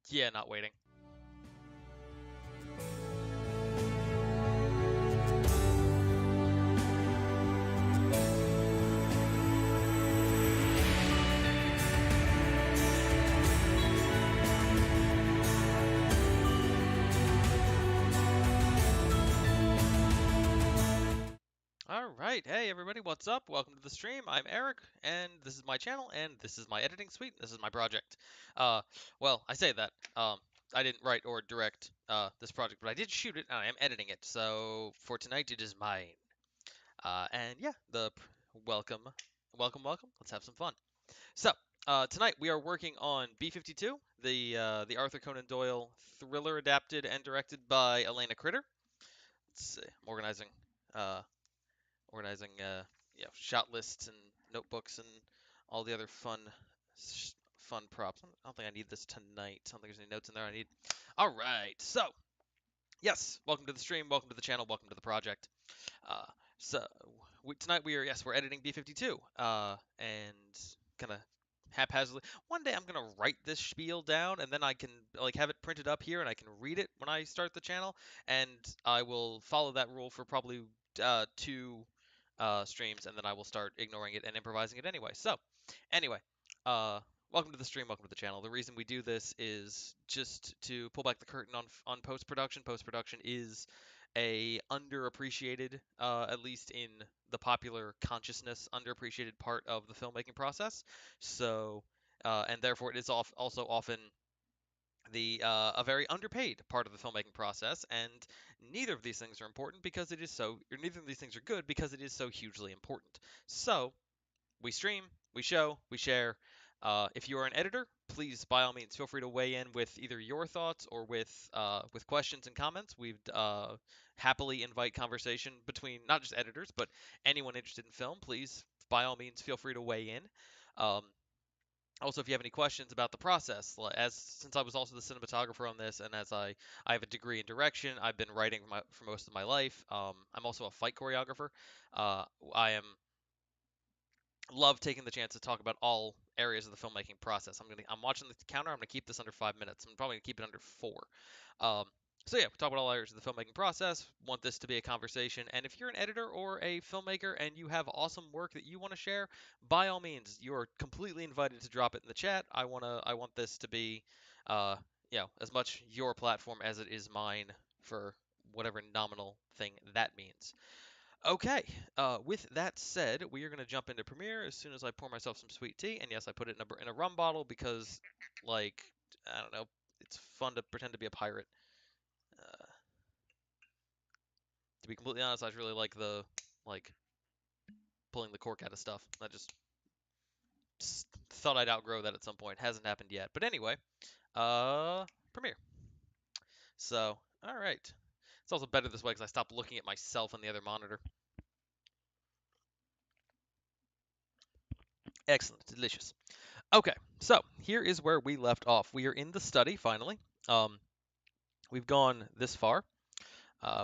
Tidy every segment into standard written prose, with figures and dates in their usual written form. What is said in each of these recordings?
Yeah, not waiting. All right, hey everybody, what's up? Welcome to the stream. I'm Eric, and this is my channel, and this is my editing suite. This is my project. Uh, well, I say that. I didn't write or direct this project, but I did shoot it, and I am editing it. So for tonight, it is mine. And yeah, welcome, welcome, welcome. Let's have some fun. So tonight we are working on B52, the Arthur Conan Doyle thriller adapted and directed by Elena Critter. Let's see, I'm uh, organizing shot lists and notebooks and all the other fun props. I don't think I need this tonight. I don't think there's any notes in there I need. All right. So, yes, welcome to the stream, welcome to the channel, welcome to the project. Uh, so tonight we're editing B52 and kind of haphazardly. One day I'm gonna write this spiel down and then I can like have it printed up here and I can read it when I start the channel, and I will follow that rule for probably two streams, and then I will start ignoring it and improvising it anyway. So anyway, uh, welcome to the stream, welcome to the channel. The reason we do this is just to pull back the curtain on post production. Post production is a underappreciated, at least in the popular consciousness, underappreciated part of the filmmaking process. So, and therefore, it is also often a very underpaid part of the filmmaking process. And neither of these things are important because it is so, or neither of these things are good because it is so hugely important. So, we stream, we show, we share. If you are an editor, please by all means feel free to weigh in with either your thoughts or with questions and comments. We'd happily invite conversation between not just editors but anyone interested in film. Please by all means feel free to weigh in. Um, Also, if you have any questions about the process, as since I was also the cinematographer on this, and as I have a degree in direction, I've been writing for most of my life. I'm also a fight choreographer. I am love taking the chance to talk about all areas of the filmmaking process. I'm watching the counter. I'm gonna keep this under 5 minutes. I'm probably gonna keep it under four. Um, so yeah, we talk about all areas of the filmmaking process. Want this to be a conversation, and if you're an editor or a filmmaker and you have awesome work that you want to share, by all means, you are completely invited to drop it in the chat. I want this to be, uh, as much your platform as it is mine for whatever nominal thing that means. Okay, with that said, we are going to jump into Premiere as soon as I pour myself some sweet tea. And yes, I put it in a rum bottle because, like, I don't know, it's fun to pretend to be a pirate. Uh, to be completely honest, I really like like, pulling the cork out of stuff. I just thought I'd outgrow that at some point. Hasn't happened yet. But anyway, Premiere. So, all right. It's also better this way because I stopped looking at myself on the other monitor. Excellent, delicious. Okay, so here is where we left off. We are in the study finally. Um, we've gone this far.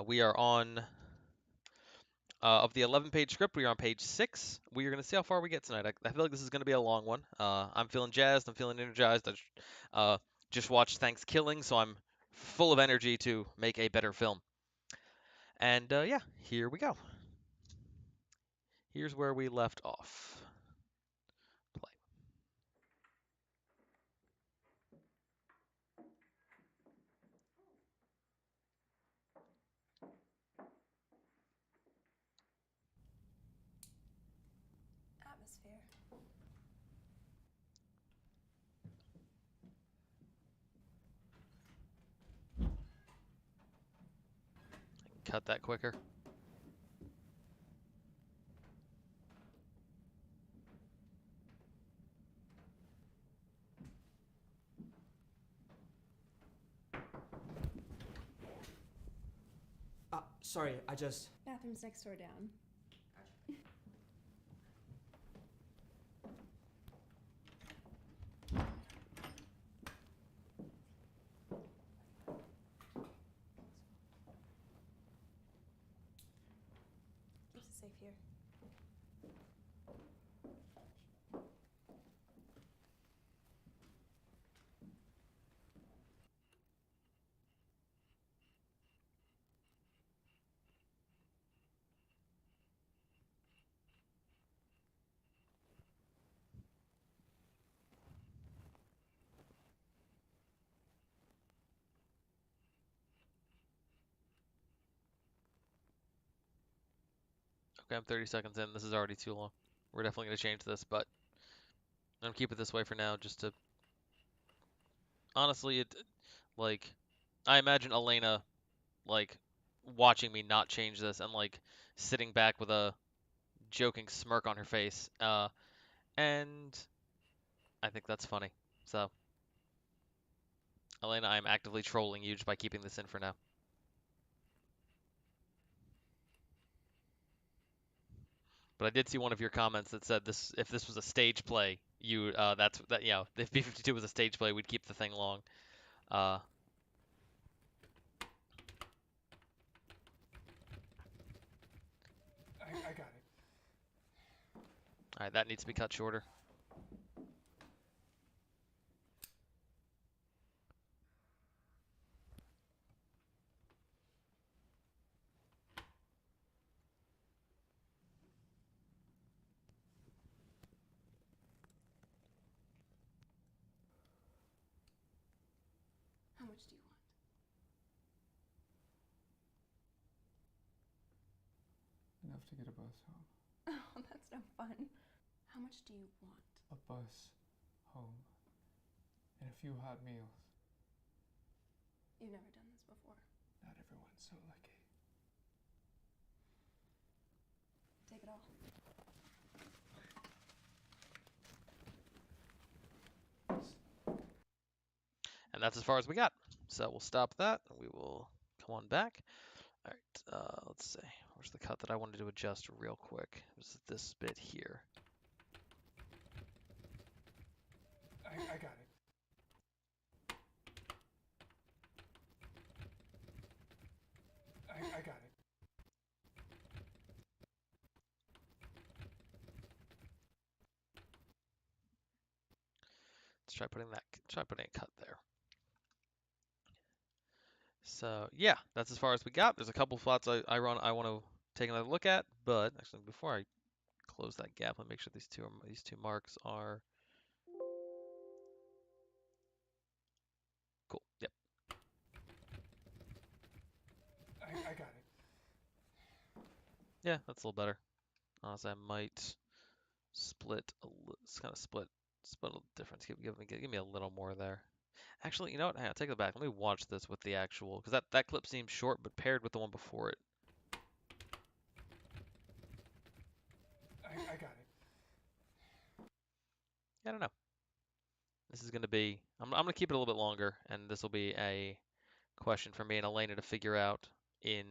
We are on of the 11-page script. We are on page 6. We are going to see how far we get tonight. I feel like this is going to be a long one. I'm feeling jazzed. I'm feeling energized. Just watched Thanksgiving, so I'm full of energy to make a better film. And yeah, here we go. Here's where we left off. Play. Atmosphere. Cut that quicker. Sorry, I just... Bathroom's next door down. Keeps it safe here. Okay, I'm 30 seconds in. This is already too long. We're definitely going to change this, but I'm going to keep it this way for now just to... Honestly, like, I imagine Elena, like, watching me not change this and, like, sitting back with a joking smirk on her face. And I think that's funny. So, Elena, I am actively trolling you just by keeping this in for now. But I did see one of your comments that said this: if this was a stage play, if B52 was a stage play, we'd keep the thing long. Uh, I got it. all right, that needs to be cut shorter. How much do you want? Enough to get a bus home. Oh, that's no fun. How much do you want? A bus home. And a few hot meals. You've never done this before. Not everyone's so lucky. Take it all. And that's as far as we got. So we'll stop that, and we will come on back. All right, let's see. Where's the cut that I wanted to adjust real quick? It was this bit here. I got it. I got it. Let's try putting a cut there. So yeah, that's as far as we got. There's a couple spots I want to take another look at, but actually before I close that gap, let me make sure these two marks are cool. Yep. I got it. Yeah, that's a little better. Honestly, I might split kind of split a little difference. Give me a little more there. Actually, you know what? Hang on, take it back. Let me watch this with the actual, because that clip seems short, but paired with the one before it. I got it. Yeah, I don't know. This is going to be, I'm going to keep it a little bit longer, and this will be a question for me and Elena to figure out in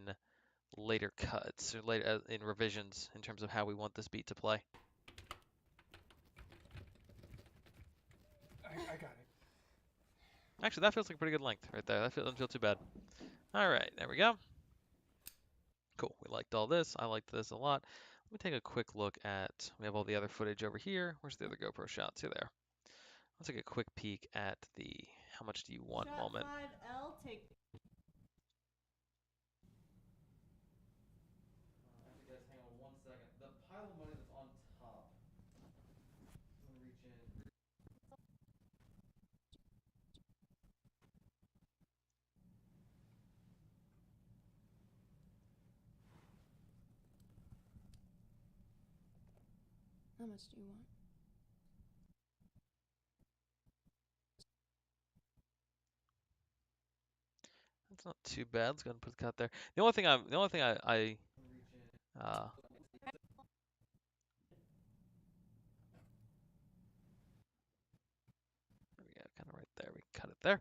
later cuts or later in revisions in terms of how we want this beat to play. I got it. Actually, that feels like a pretty good length right there. Doesn't feel too bad. All right, there we go. Cool. We liked all this. I liked this a lot. Let me take a quick look at, we have all the other footage over here. Where's the other GoPro shots? Here they are. Let's take a quick peek at the how much do you want Shot moment. 5L, take. Actually, guys, hang on 1 second. The pile of money that's on top. I'm gonna reach in. How much do you want? That's not too bad. Let's go ahead and put the cut there. The only thing I uh, there we go, kind of right there. We can cut it there.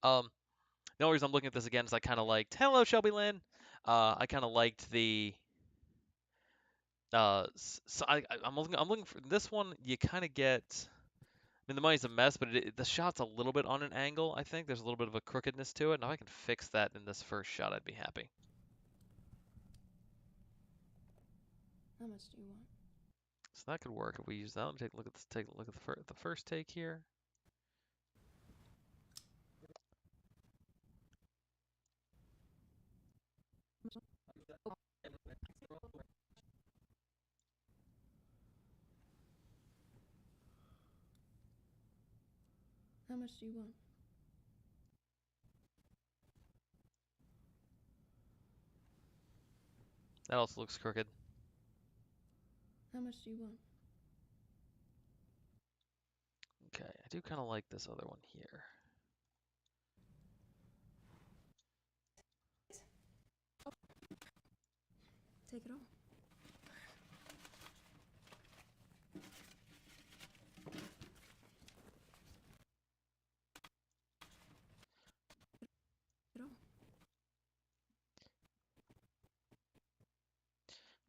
The only reason I'm looking at this again is I kind of liked, hello Shelby Lynn. I kind of liked the so I'm looking for this one. You kind of get. I mean, the money's a mess, but the shot's a little bit on an angle. I think there's a little bit of a crookedness to it. Now, if I can fix that in this first shot, I'd be happy. How much do you want? So that could work if we use that. Let me take a look at this. Take a look at the first take here. How much do you want? That also looks crooked. How much do you want? Okay, I do kind of like this other one here. Take it all. It all.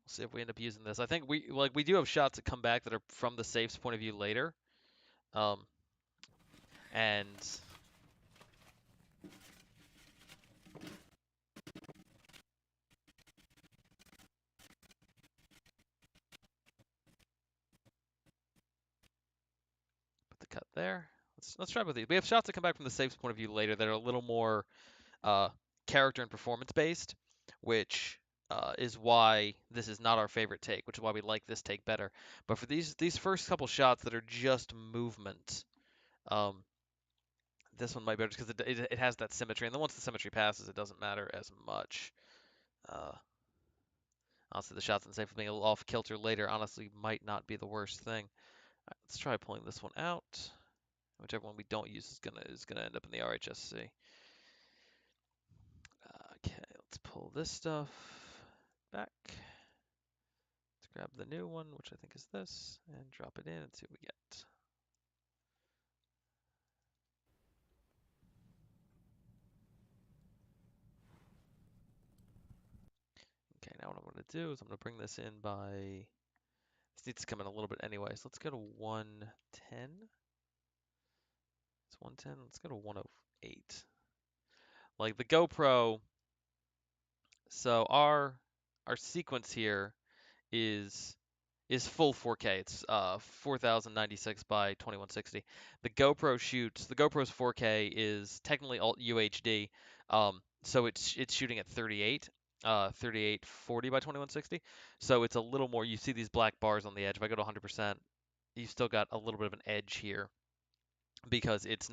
We'll see if we end up using this. I think we do have shots that come back that are from the safe's point of view later. Um, and put the cut there. Let's try with these. We have shots that come back from the safe's point of view later that are a little more uh, character and performance based, which is why this is not our favorite take, which is why we like this take better. But for these first couple shots that are just movement, um, this one might be better because it has that symmetry, and then once the symmetry passes, it doesn't matter as much. Uh, Honestly, the shots and safe being a little off kilter later honestly might not be the worst thing. All right, let's try pulling this one out. Whichever one we don't use is gonna end up in the RHSC. Okay, let's pull this stuff back. Let's grab the new one, which I think is this, and drop it in and see what we get. Okay, now what I'm going to do is I'm going to bring this in by. This needs to come in a little bit anyway, so let's go to 110. It's 110. Let's go to 108. Like the GoPro. So our sequence here is is full 4K. It's 4096 by 2160. The GoPro's 4K is technically alt UHD, so it's shooting at 3840 by 2160. So it's a little more. You see these black bars on the edge. If I go to 100%, you've still got a little bit of an edge here because it's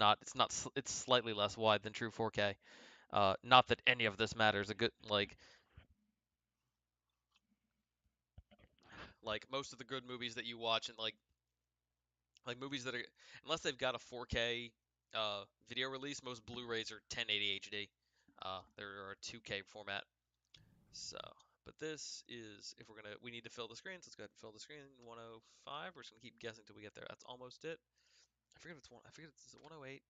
slightly less wide than true 4K. Not that any of this matters. A good like most of the good movies that you watch and like movies that are unless they've got a 4K video release, most Blu-rays are 1080 HD. There are a 2K format. So, but this is if we need to fill the screens. Let's go ahead and fill the screen. 105. We're just gonna keep guessing till we get there. That's almost it. I forget if it's one. I forget it's 108.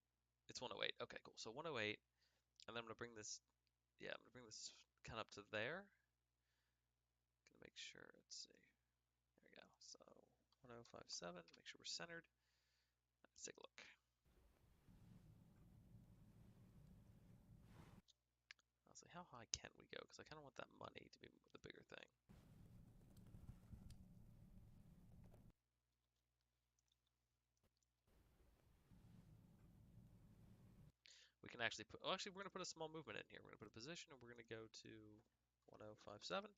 It's 108. Okay, cool. So 108, and then I'm gonna bring this. Yeah, I'm gonna bring this kind of up to there. Gonna make sure. Let's see. There we go. So 1057. Make sure we're centered. Let's take a look. Honestly, how high can we go? Because I kind of want that money to be the bigger thing. We can actually put, oh, actually, we're going to put a small movement in here. We're going to put a position and we're going to go to 1057.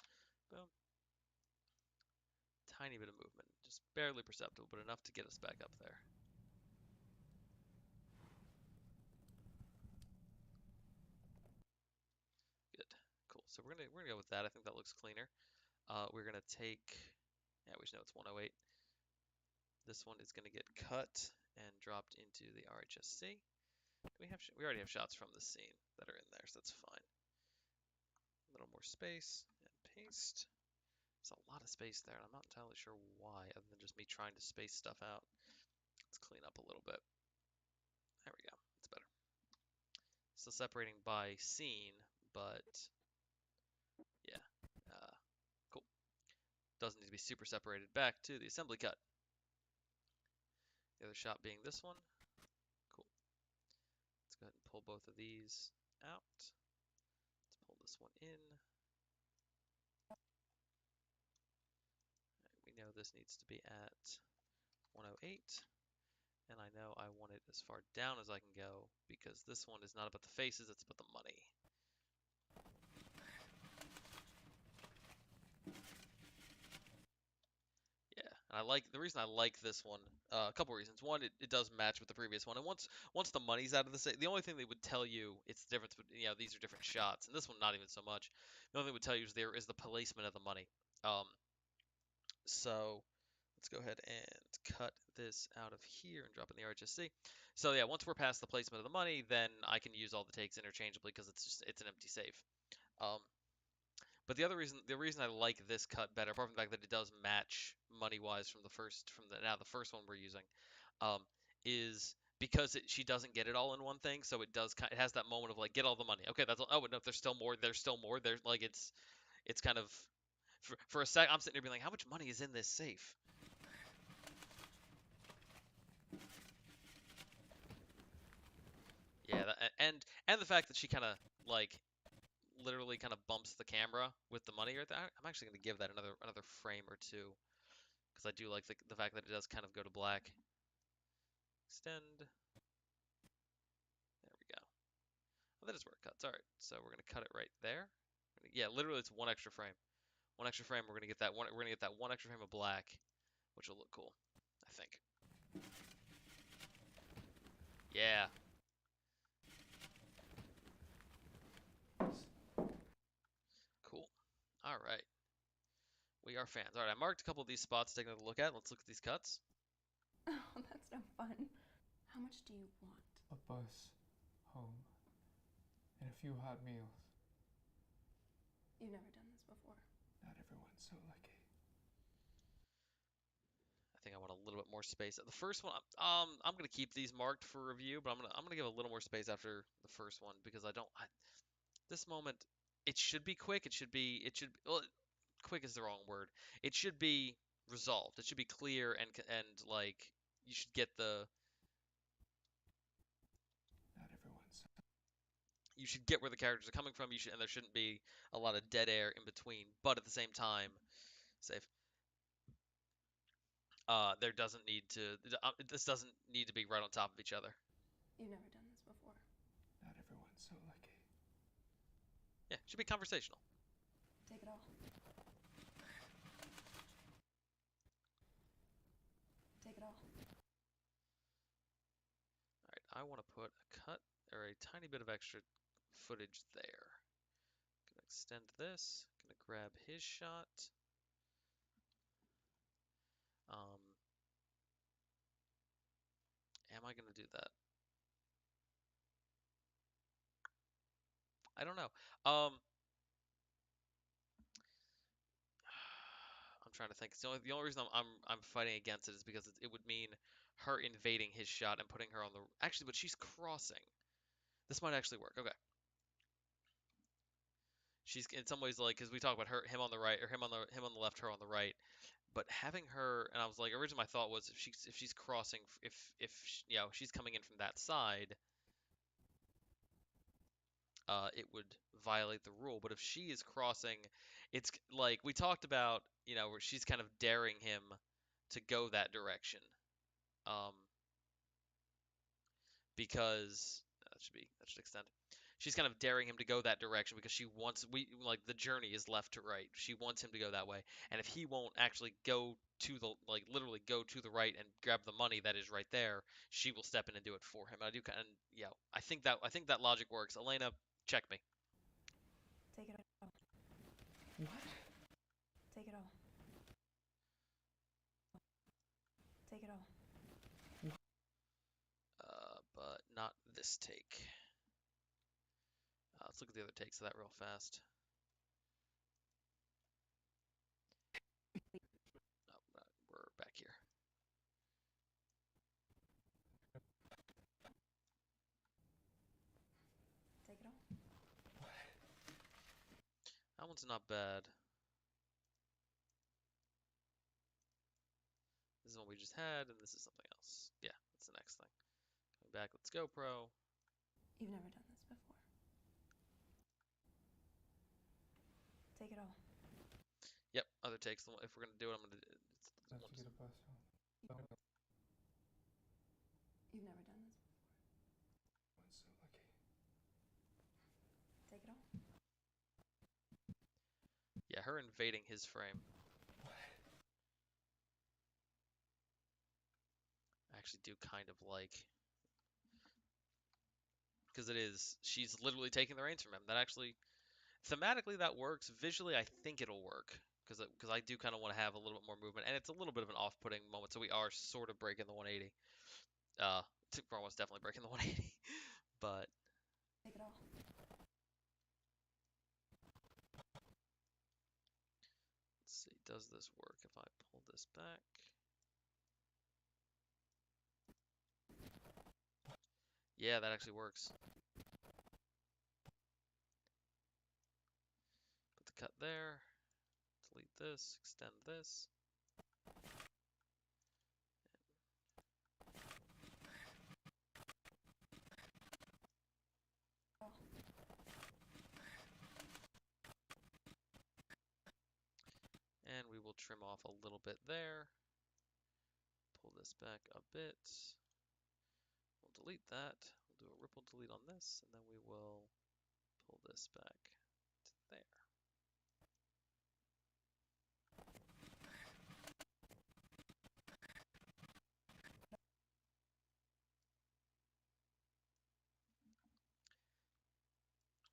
Boom. Tiny bit of movement. Just barely perceptible, but enough to get us back up there. Good. Cool. So we're gonna go with that. I think that looks cleaner. We're going to take, yeah, we should know it's 108. This one is going to get cut and dropped into the RHSC. We already have shots from the scene that are in there, so that's fine. A little more space and paste. There's a lot of space there, and I'm not entirely sure why, other than just me trying to space stuff out. Let's clean up a little bit. There we go. It's better. Still separating by scene, but yeah. Cool. Doesn't need to be super separated. Back to the assembly cut. The other shot being this one. Cool. Let's go ahead and pull both of these out. Let's pull this one in. We know this needs to be at 108. And I know I want it as far down as I can go because this one is not about the faces, it's about the money. Yeah, and the reason I like this one, a couple reasons. One, it does match with the previous one, and once the money's out of the only thing they would tell you it's the difference. These are different shots, and this one not even so much. The only thing they would tell you is there is the placement of the money. Um, so let's go ahead and cut this out of here and drop in the RHSC. So yeah, once we're past the placement of the money, then I can use all the takes interchangeably because it's an empty save. Um, but the reason I like this cut better, apart from the fact that it does match money wise from the first one we're using, um, is because she doesn't get it all in one thing, so it has that moment of like get all the money. Okay, that's all. Oh no, there's still more. There's still more. There's like it's kind of for a sec. I'm sitting there being like, how much money is in this safe? Yeah, and the fact that she kind of like literally kind of bumps the camera with the money right there. I'm actually going to give that another frame or two because I do like the fact that it does kind of go to black. Extend. There we go. Oh, that is where it cuts. All right, so we're going to cut it right there. Yeah, literally, it's one extra frame. One extra frame. We're going to get that one. We're going to get that one extra frame of black, which will look cool, I think. Yeah. Cool. All right. We are fans. All right, I marked a couple of these spots to take another look at. Let's look at these cuts. Oh, that's no fun. How much do you want? A bus home and a few hot meals. You've never done this before. Not everyone's so lucky. I think I want a little bit more space. The first one, I'm gonna keep these marked for review, but I'm gonna give a little more space after the first one because this moment, it should be quick. Well, quick is the wrong word. It should be resolved. It should be clear and like you should get the Not everyone's so you should get where the characters are coming from. And there shouldn't be a lot of dead air in between. But at the same time, safe. There doesn't need to. This doesn't need to be right on top of each other. You've never done this before. Not everyone's so lucky. Yeah, it should be conversational. Take it all. Take it all. All right, I want to put a cut or a tiny bit of extra footage there. Gonna extend this. Gonna grab his shot. Um, am I gonna do that? I don't know. I'm trying to think. It's the only reason I'm fighting against it is because it would mean her invading his shot and putting her on the actually, but she's crossing. This might actually work. Okay. She's in some ways like because we talk about him on the right or him on the left, her on the right. But having her and I was like originally my thought was if she's crossing she's coming in from that side, it would violate the rule. But if she is crossing, it's like we talked about, where she's kind of daring him to go that direction. Um, because that should extend. She's kind of daring him to go that direction because she wants we like the journey is left to right. She wants him to go that way. And if he won't actually go to the like literally go to the right and grab the money that is right there, she will step in and do it for him. And I do kind of I think that logic works. Elena, check me. Take it all. What? Take it all. Take it all. But not this take. Let's look at the other takes of that real fast. Oh, we're back here. Take it all. That one's not bad. This is what we just had, and this is something else. Yeah, that's the next thing. Coming back, let's go, Pro. You've never done this before. Take it all. Yep, other takes. If we're gonna do it, I'm gonna. I have to get a bus home. You've never done this. Everyone's so lucky. Take it all. Yeah, her invading his frame. I actually do kind of like because she's literally taking the reins from him. That actually thematically that works. Visually, I think it'll work. because I do kind of want to have a little bit more movement, and it's a little bit of an off-putting moment, so we are sort of breaking the 180. We're almost definitely breaking the 180, but Take it all. let's see, does this work if I pull this back? Yeah, that actually works. Put the cut there, delete this, extend this. And we will trim off a little bit there. Pull this back a bit. We'll delete that. We'll do a ripple delete on this, and then we will pull this back to there.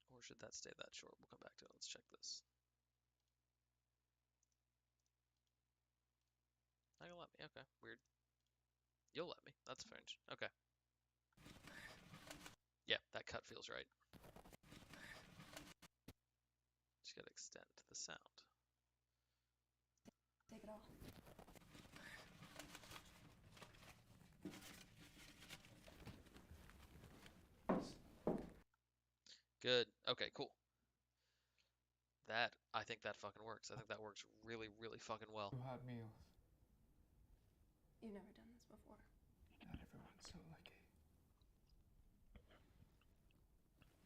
Or should that stay that short? We'll come back to it. Let's check this. Not gonna let me. Okay, weird. You'll let me. That's strange. Okay. Yeah, that cut feels right. Just gotta extend the sound. Take it all. Good. Okay, cool. I think that fucking works. I think that works really, really fucking well. You had meals. You've never done this before. Not everyone's so lucky.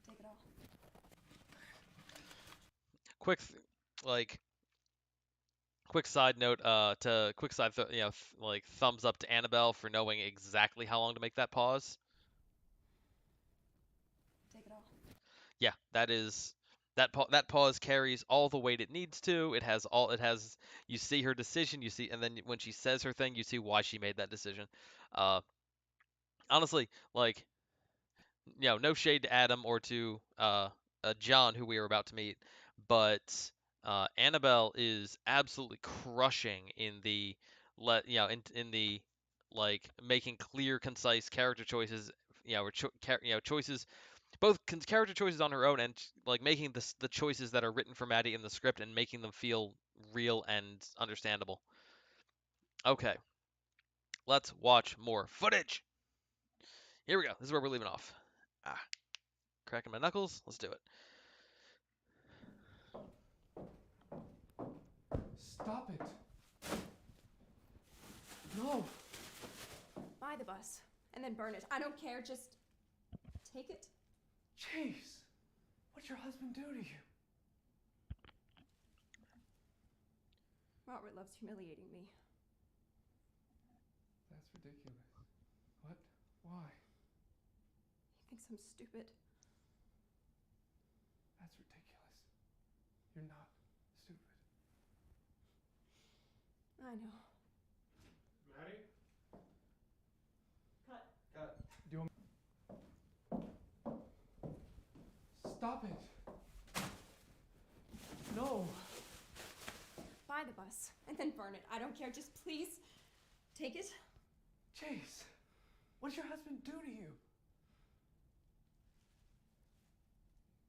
Take it all. Quick, like, quick side note. Quick side, like thumbs up to Annabelle for knowing exactly how long to make that pause. Take it all. Yeah, that pause carries all the weight it needs to. It has you see her decision, you see, and then when she says her thing, you see why she made that decision. Uh, honestly, like, no shade to Adam or to John, who we are about to meet, but Annabelle is absolutely crushing in the in the like making clear, concise character choices, or choices, both character choices on her own, and like making the choices that are written for Maddie in the script and making them feel real and understandable. Okay, let's watch more footage. Here we go. This is where we're leaving off. Cracking my knuckles. Let's do it. Stop it! No! Buy the bus and then burn it. I don't care. Just take it. Jeez! What'd your husband do to you? Robert loves humiliating me. That's ridiculous. What? Why? He thinks I'm stupid. That's ridiculous. You're not stupid. I know. Maddie? Cut. Cut. Do you want... Stop it! No! Buy the bus and then burn it. I don't care. Just please take it. Jeez! What'd your husband do to you?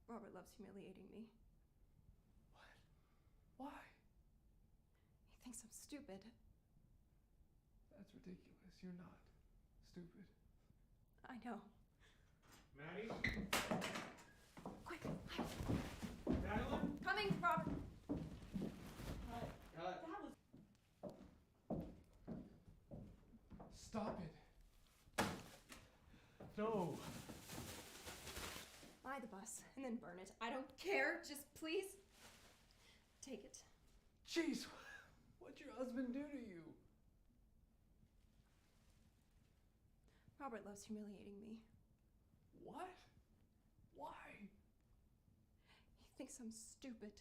Robert loves humiliating me. What? Why? He thinks I'm stupid. That's ridiculous. You're not stupid. I know. Maddie? Quick. Madeline? Coming, Robert. Cut. That was... Stop it. No. Buy the bus and then burn it. I don't care. Just please take it. Jeez, what'd your husband do to you? Robert loves humiliating me. What? Why? He thinks I'm stupid.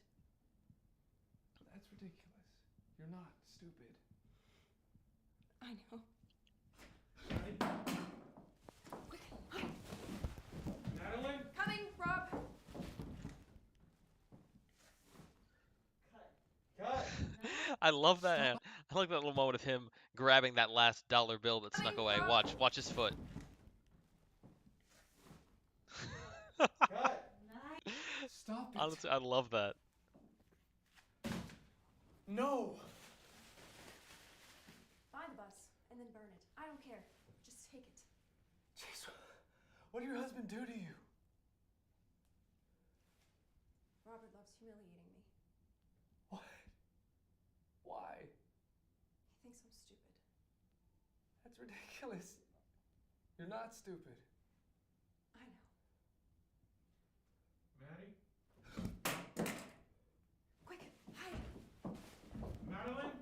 That's ridiculous. You're not stupid. I know. Quick. Madeline? Coming, Rob. Cut. I love that. And I like that little moment of him grabbing that last dollar bill that snuck away. Watch his foot. Cut! Stop it! Honestly, I love that. No! Buy the bus and then burn it. I don't care. Just take it. Jeez, what did your husband do to you? Robert loves humiliating me. What? Why? He thinks I'm stupid. That's ridiculous. You're not stupid. I know. Maddie? Quick, hide. Madeline?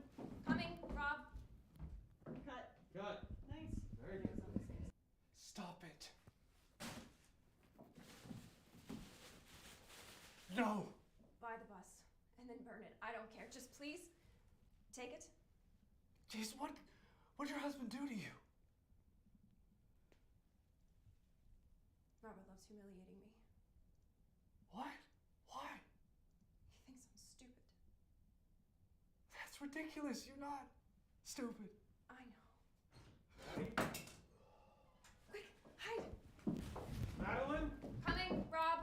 Coming, Rob. Cut. Cut. Nice. Very good. Stop it. No! Buy the bus and then burn it. I don't care. Just please take it. Jeez, what'd your husband do to you? Robert loves humiliating me. What? Why? He thinks I'm stupid. That's ridiculous. You're not stupid. I know. Maddie? Quick, hide. Madeline? Coming, Rob.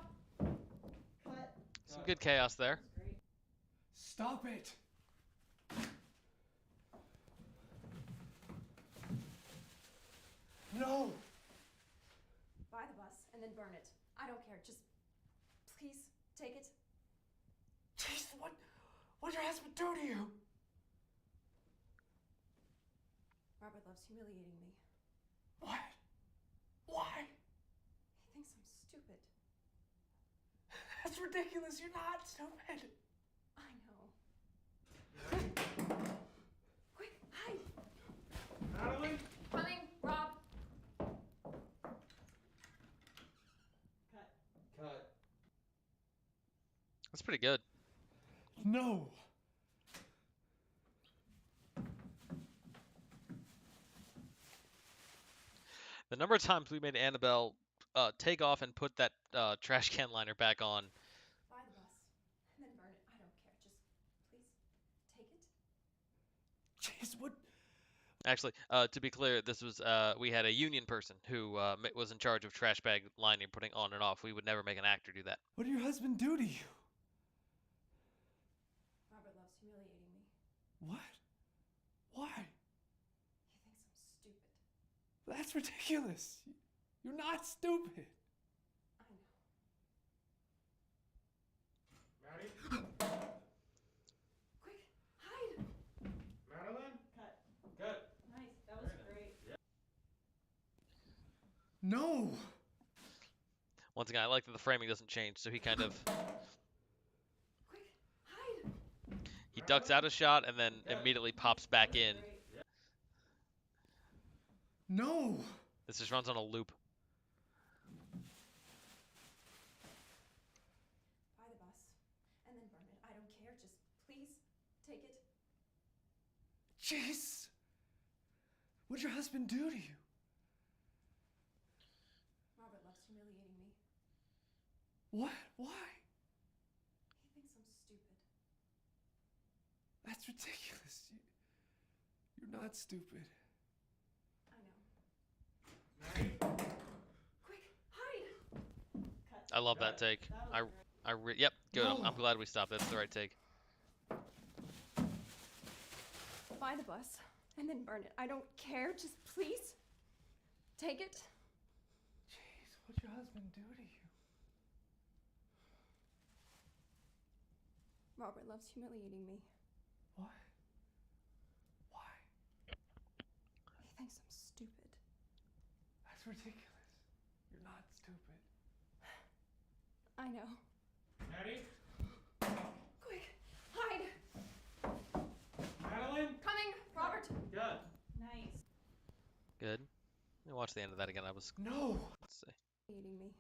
Cut. Some good chaos there. That was great. Stop it. No! Buy the bus and then burn it. I don't care. Just please take it. Jeez, what'd your husband do to you? Robert loves humiliating me. What? Why? He thinks I'm stupid. That's ridiculous. You're not stupid. I know. Maddie? Quick, hide. Madeline? Coming, Rob. Cut. Cut. That's pretty good. No! The number of times we made Annabelle take off and put that trash can liner back on. Buy the bus and then burn it. I don't care. Just please take it. Jeez, what? Actually, to be clear, this was we had a union person who was in charge of trash bag lining, putting on and off. We would never make an actor do that. What did your husband do to you? Robert loves humiliating me. What? Why? He thinks I'm stupid. That's ridiculous. You're not stupid. I know. Maddie? Quick, hide. Madeline? Cut. Cut. Nice. That was great. No! Once again, I like that the framing doesn't change, so he kind of Quick, hide. he ducks out a shot and then immediately pops back in. Great. No! This just runs on a loop. Buy the bus and then burn it. I don't care. Just please take it. Jeez! What'd your husband do to you? Robert loves humiliating me. What? Why? He thinks I'm stupid. That's ridiculous. You're not stupid. I know. Maddie? Quick, hide. Cut. I love that Got take. That was great. Yep, good. I'm No. glad we stopped. That's the right take. Buy the bus and then burn it. I don't care. Just please take it. Jeez, what'd your husband do to you? Robert loves humiliating me. What? Why? He thinks I'm stupid. That's ridiculous. You're not stupid. I know. Maddie? Quick, hide. Madeline? Coming, Robert. Cut. Nice. Good. Let me watch the end of that again. No! Let's see. Humiliating me.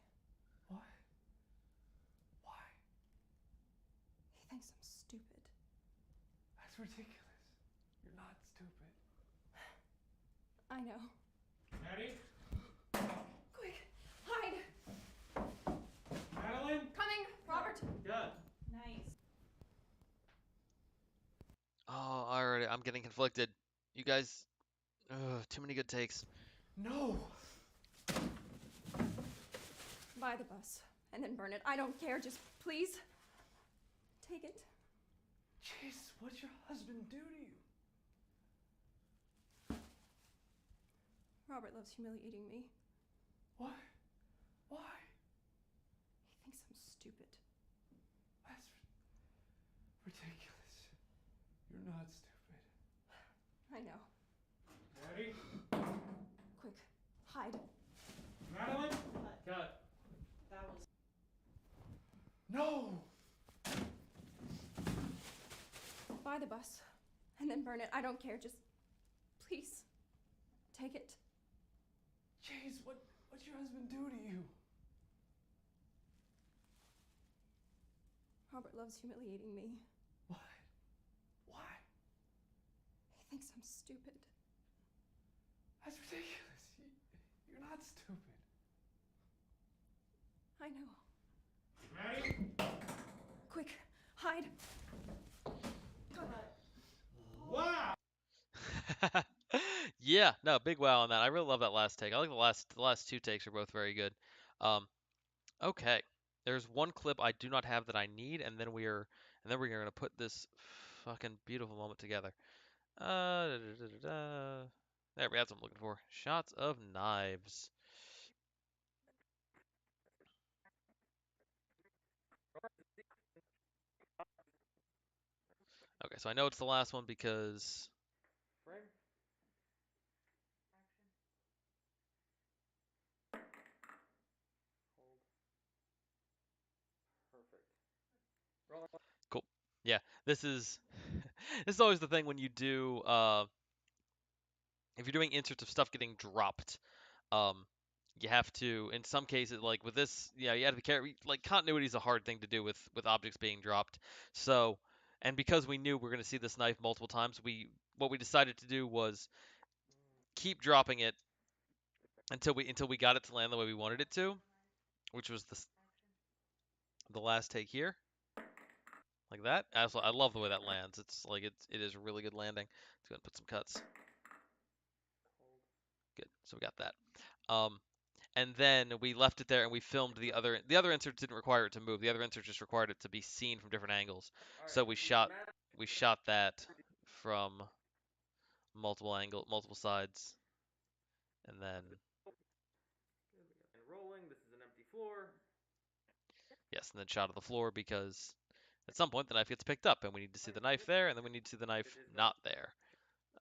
What? Why? He thinks I'm stupid. That's ridiculous. You're not stupid. I know. Maddie? Quick, hide. Madeline? Coming, Robert. Cut. Nice. Oh, I'm getting conflicted. You guys, too many good takes. No! Buy the bus and then burn it. I don't care. Just please take it. Jeez, what'd your husband do to you? Robert loves humiliating me. What? Why? He thinks I'm stupid. That's ridiculous. You're not stupid. I know. Maddie? Quick, hide. Madeline? Cut. Cut. That was. No! Buy the bus and then burn it. I don't care. Just please take it. Jeez, what'd your husband do to you? Robert loves humiliating me. What? Why? He thinks I'm stupid. That's ridiculous. You're not stupid. I know. Maddie? Quick, hide. Cut. Wow! Yeah, no, big wow on that. I really love that last take. I like the last two takes are both very good. Um, okay. There's one clip I do not have that I need, and then we are gonna put this fucking beautiful moment together. Da, da, da, da, da. There we go. That's what I'm looking for. Shots of knives. Okay, so I know it's the last one because Frame. Perfect. cool. Yeah, this is this is always the thing when you do if you're doing inserts of stuff getting dropped. Um, you have to, in some cases, like with this, yeah, you have to be careful. Like continuity is a hard thing to do with objects being dropped. So, and because we knew we are going to see this knife multiple times, what we decided to do was keep dropping it until we got it to land the way we wanted it to, which was the last take here, like that. I love the way that lands. It's like it is really good landing. Let's go ahead and put some cuts. Good. So we got that. Um, and then we left it there and we filmed the other inserts didn't require it to move. The other inserts just required it to be seen from different angles. So we shot that from multiple sides, and then And rolling. This is an empty floor. yes, and then shot of the floor because at some point the knife gets picked up and we need to see the knife there, and then we need to see the knife not there.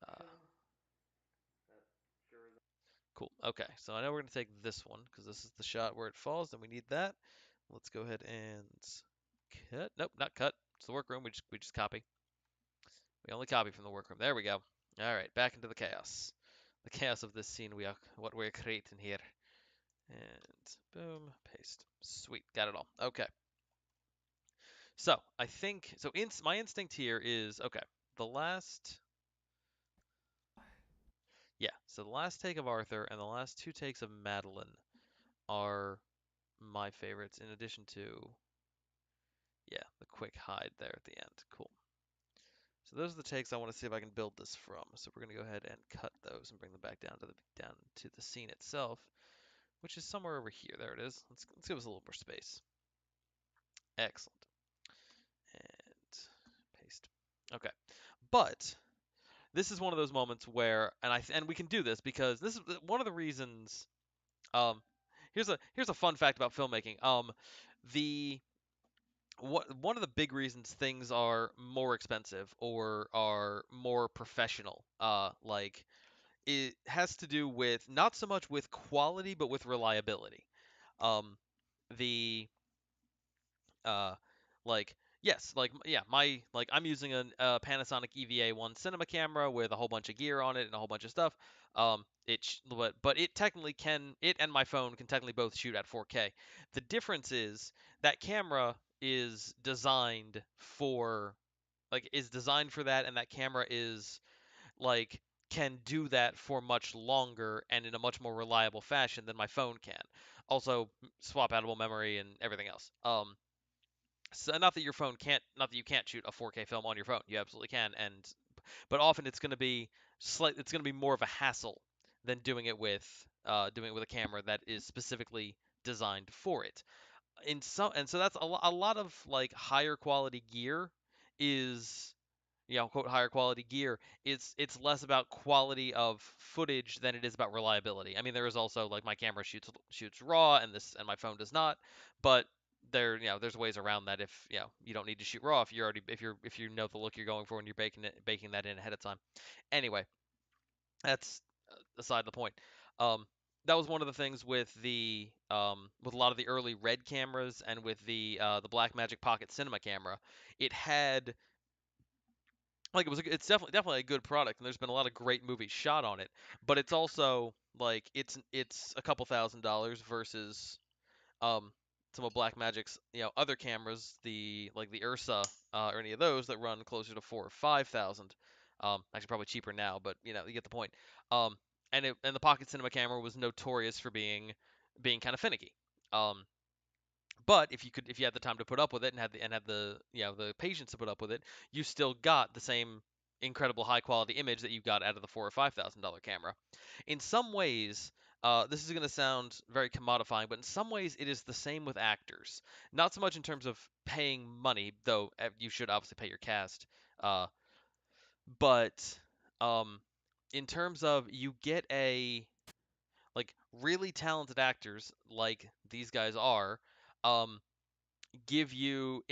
Uh, That sure is. cool. Okay, so I know we're gonna take this one because this is the shot where it falls, and we need that. Let's go ahead and cut. Nope, not cut. It's the workroom. We just copy. We only copy from the workroom. There we go. All right, back into the chaos. The chaos of this scene what we're creating here. And boom, paste. Sweet, got it all. Okay. So I think so. My instinct here is okay. The last, yeah. So the last take of Arthur and the last two takes of Madeline are my favorites. In addition to, yeah, the quick hide there at the end. Cool. So those are the takes I want to see if I can build this from. So we're going to go ahead and cut those and bring them back down to the scene itself, which is somewhere over here. There it is. Let's give us a little more space. Excellent. And paste. Okay. But this is one of those moments where and we can do this because this is one of the reasons um here's a fun fact about filmmaking. The one of the big reasons things are more expensive or are more professional, like it has to do with not so much with quality but with reliability. Um, the uh, like yes, like yeah, I'm using a Panasonic EVA1 cinema camera with a whole bunch of gear on it and a whole bunch of stuff. But it technically it and my phone can technically both shoot at 4K. The difference is that camera is designed for is designed for that, and that camera is like can do that for much longer and in a much more reliable fashion than my phone can. Also, swap outable memory and everything else. So not that you can't shoot a 4K film on your phone. You absolutely can, and but often it's going to be more of a hassle than doing it with a camera that is specifically designed for it. And so that's a lot of like higher quality gear is quote higher quality gear. It's less about quality of footage than it is about reliability. I mean, there is also like my camera shoots raw and my phone does not, but there's ways around that if you don't need to shoot raw if you know the look you're going for and you're baking that in ahead of time. Anyway, that's aside the point. Um, that was one of the things with a lot of the early Red cameras and with the Blackmagic Pocket Cinema camera. It had it's definitely a good product, and there's been a lot of great movies shot on it. But it's also like it's a couple $1,000s versus some of Blackmagic's other cameras, the Ursa or any of those that run closer to 4 or 5 thousand. Actually, probably cheaper now, but you get the point. Um, and the Pocket Cinema camera was notorious for being kind of finicky. Um, but if you had the time to put up with it and had the the patience to put up with it, you still got the same incredible high quality image that you got out of the $4 or $5,000 camera. In some ways, this is going to sound very commodifying, but in some ways it is the same with actors. Not so much in terms of paying money, though you should obviously pay your cast, uh, but in terms of you get a like really talented actors like these guys are. Um, give you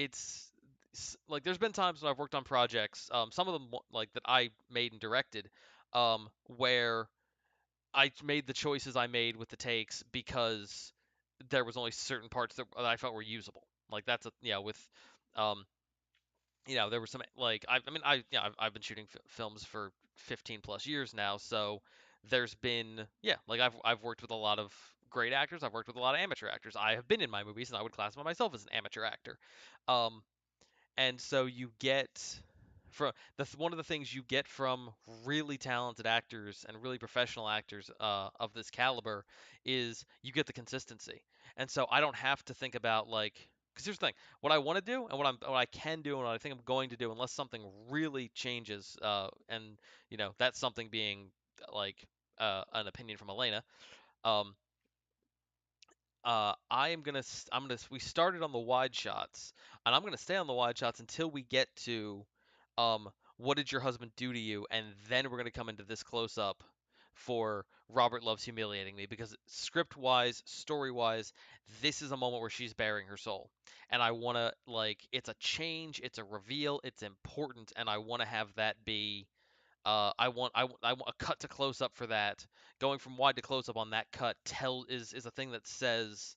like there's been times when I've worked on projects, some of them like that I made and directed, where I made the choices I made with the takes because there was only certain parts that I felt were usable. Like that's with um there were some like I mean I've been shooting films for 15 plus years now, so there's been like I've worked with a lot of great actors. I've worked with a lot of amateur actors. I have been in my movies, and I would classify myself as an amateur actor. Um, and so you get from one of the things you get from really talented actors and really professional actors of this caliber is you get the consistency. And so I don't have to think about like because here's the thing: what I want to do and what I can do and what I think I'm going to do, unless something really changes, and that's something being like an opinion from Elena. Um, we started on the wide shots, and I'm gonna stay on the wide shots until we get to what did your husband do to you, and then we're gonna come into this close up for Robert Love's humiliating me, because script wise, story wise, this is a moment where she's bearing her soul, and I wanna like it's a change, it's a reveal, it's important, and I wanna have that be I want a cut to close up for that. Going from wide to close up on that cut is a thing that says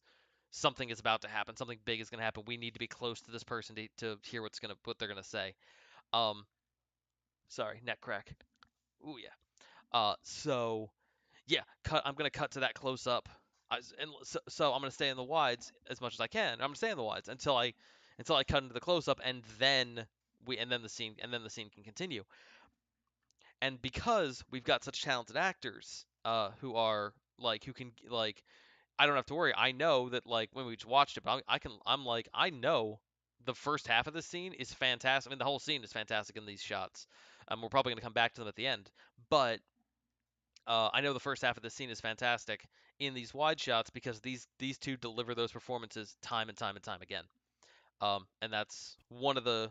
something is about to happen. Something big is going to happen. We need to be close to this person to hear what they're going to say. Um, sorry, neck crack. Ooh yeah. So yeah, I'm going to cut to that close up. So I'm going to stay in the wides as much as I can. I'm going to stay in the wides until I cut into the close up, and then the scene can continue. And because we've got such talented actors who are like who can like I don't have to worry. I know that like when we just watched it, but I'm like I know the first half of the scene is fantastic. I mean the whole scene is fantastic in these shots. We're probably going to come back to them at the end, but I know the first half of the scene is fantastic in these wide shots because these two deliver those performances time and time and time again. And that's one of the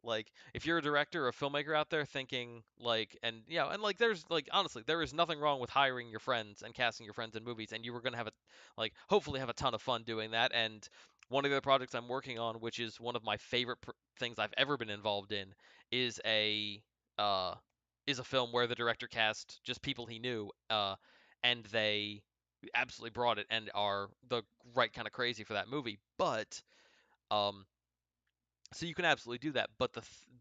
like, if you're a director or a filmmaker out there thinking like, and like, there's like, honestly, there is nothing wrong with hiring your friends and casting your friends in movies, and you were gonna have hopefully have a ton of fun doing that. And one of the projects I'm working on, which is one of my favorite things I've ever been involved in, is a uh, is a film where the director cast just people he knew, and they absolutely brought it and are the right kind of crazy for that movie. But um, so you can absolutely do that,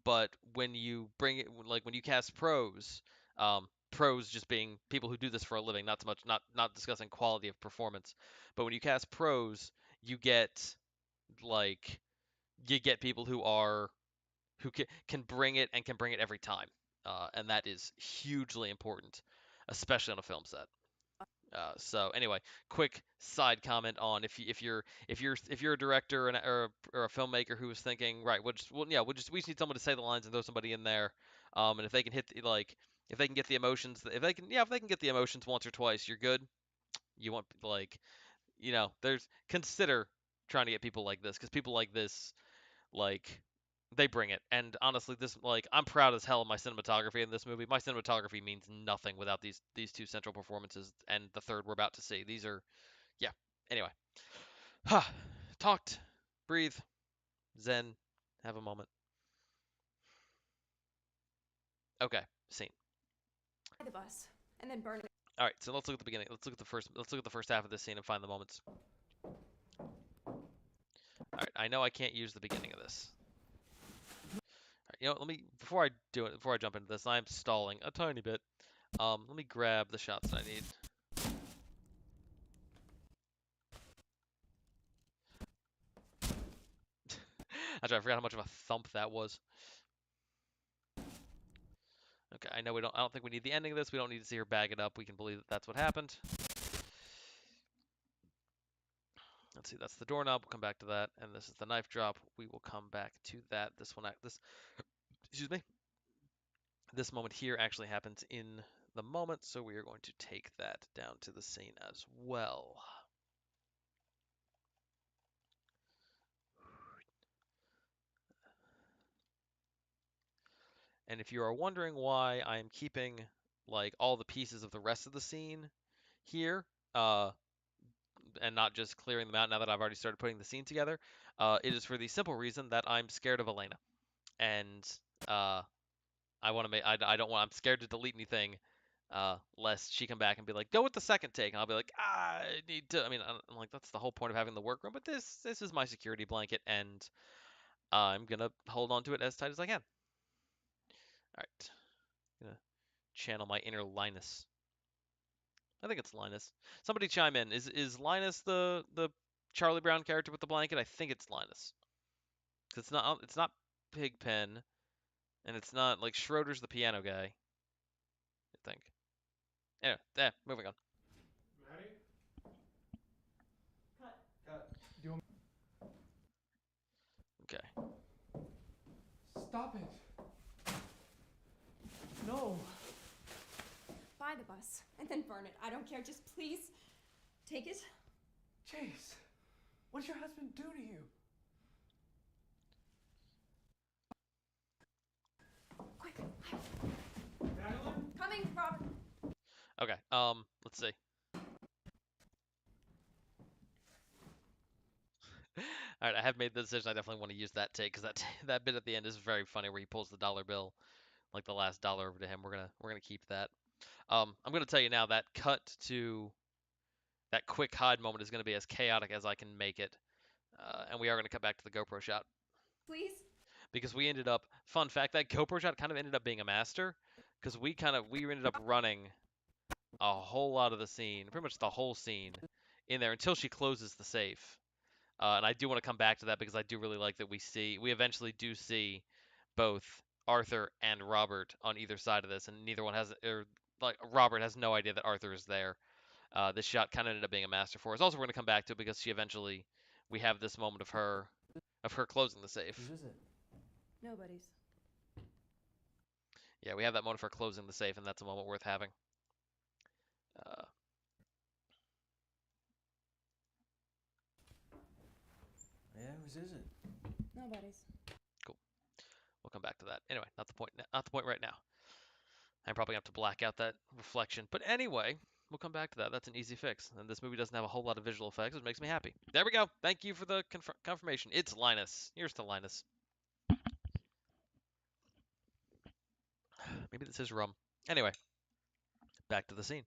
but when you bring it like when you cast pros, pros just being people who do this for a living, not so much not discussing quality of performance, but when you cast pros, you get like you get people who can bring it and can bring it every time, and that is hugely important, especially on a film set. So anyway, quick side comment on if you're a director or a filmmaker who is thinking right, we just need someone to say the lines and throw somebody in there. And if they can hit like if they can get the emotions, if they can get the emotions once or twice, you're good. You want like there's consider trying to get people like this because people like this like they bring it. And honestly, this like I'm proud as hell of my cinematography in this movie. My cinematography means nothing without these two central performances and the third we're about to see. These are yeah. Anyway, talked, breathe, zen, have a moment. Okay, scene. The bus and then burn it. All right, so let's look at the beginning. Let's look at the first. Let's look at the first half of this scene and find the moments. All right, I know I can't use the beginning of this. All right, let me before I do it, before I jump into this, I'm stalling a tiny bit. Let me grab the shots that I need. Actually, I forgot how much of a thump that was. Okay, I know we don't. I don't think we need the ending of this. We don't need to see her bag it up. We can believe that that's what happened. Let's see. That's the doorknob. We'll come back to that. And this is the knife drop. We will come back to that. This one. This. Excuse me. This moment here actually happens in the moment, so we are going to take that down to the scene as well. And if you are wondering why I am keeping like all the pieces of the rest of the scene here, and not just clearing them out now that I've already started putting the scene together, it is for the simple reason that I'm scared of Elena, and I want to make I don't want I'm scared to delete anything, lest she come back and be like, go with the second take, and I'll be like, I need to. I mean, I'm like that's the whole point of having the workroom, but this is my security blanket, and I'm gonna hold on to it as tight as I can. All right, gonna channel my inner Linus. I think it's Linus. Somebody chime in. Is Linus the Charlie Brown character with the blanket? I think it's Linus. 'Cause it's not Pigpen, and it's not like Schroeder's the piano guy. I think. Anyway, moving on. Maddie? Cut. Cut. Do you want Okay. Stop it. No. Buy the bus and then burn it. I don't care. Just please take it. Chase, what did your husband do to you? Quick. Madeline? Coming, Robert. Okay. Let's see. All right, I have made the decision. I definitely want to use that take because that bit at the end is very funny where he pulls the dollar bill, like the last dollar over to him. We're gonna keep that. I'm gonna tell you now that cut to that quick hide moment is gonna be as chaotic as I can make it, and we are gonna cut back to the GoPro shot Please. because we ended up. Fun fact: that GoPro shot kind of ended up being a master because we ended up running a whole lot of the scene, pretty much the whole scene, in there until she closes the safe. And I do want to come back to that because I do really like that we eventually do see both Arthur and Robert on either side of this, and neither one has, or like Robert has no idea that Arthur is there. This shot kind of ended up being a master for us. Also, we're gonna come back to it because we have this moment of her closing the safe. Whose is it? Nobody's. Yeah, we have that moment of her closing the safe, and that's a moment worth having. Uh, Yeah, whose is it? Nobody's. cool. We'll come back to that. Anyway, not the point. Not the point right now. I'm probably gonna have to black out that reflection. But anyway, we'll come back to that. That's an easy fix. And this movie doesn't have a whole lot of visual effects, which makes me happy. There we go. Thank you for the confirmation. It's Linus. Here's to Linus. Maybe this is rum. Anyway, back to the scene.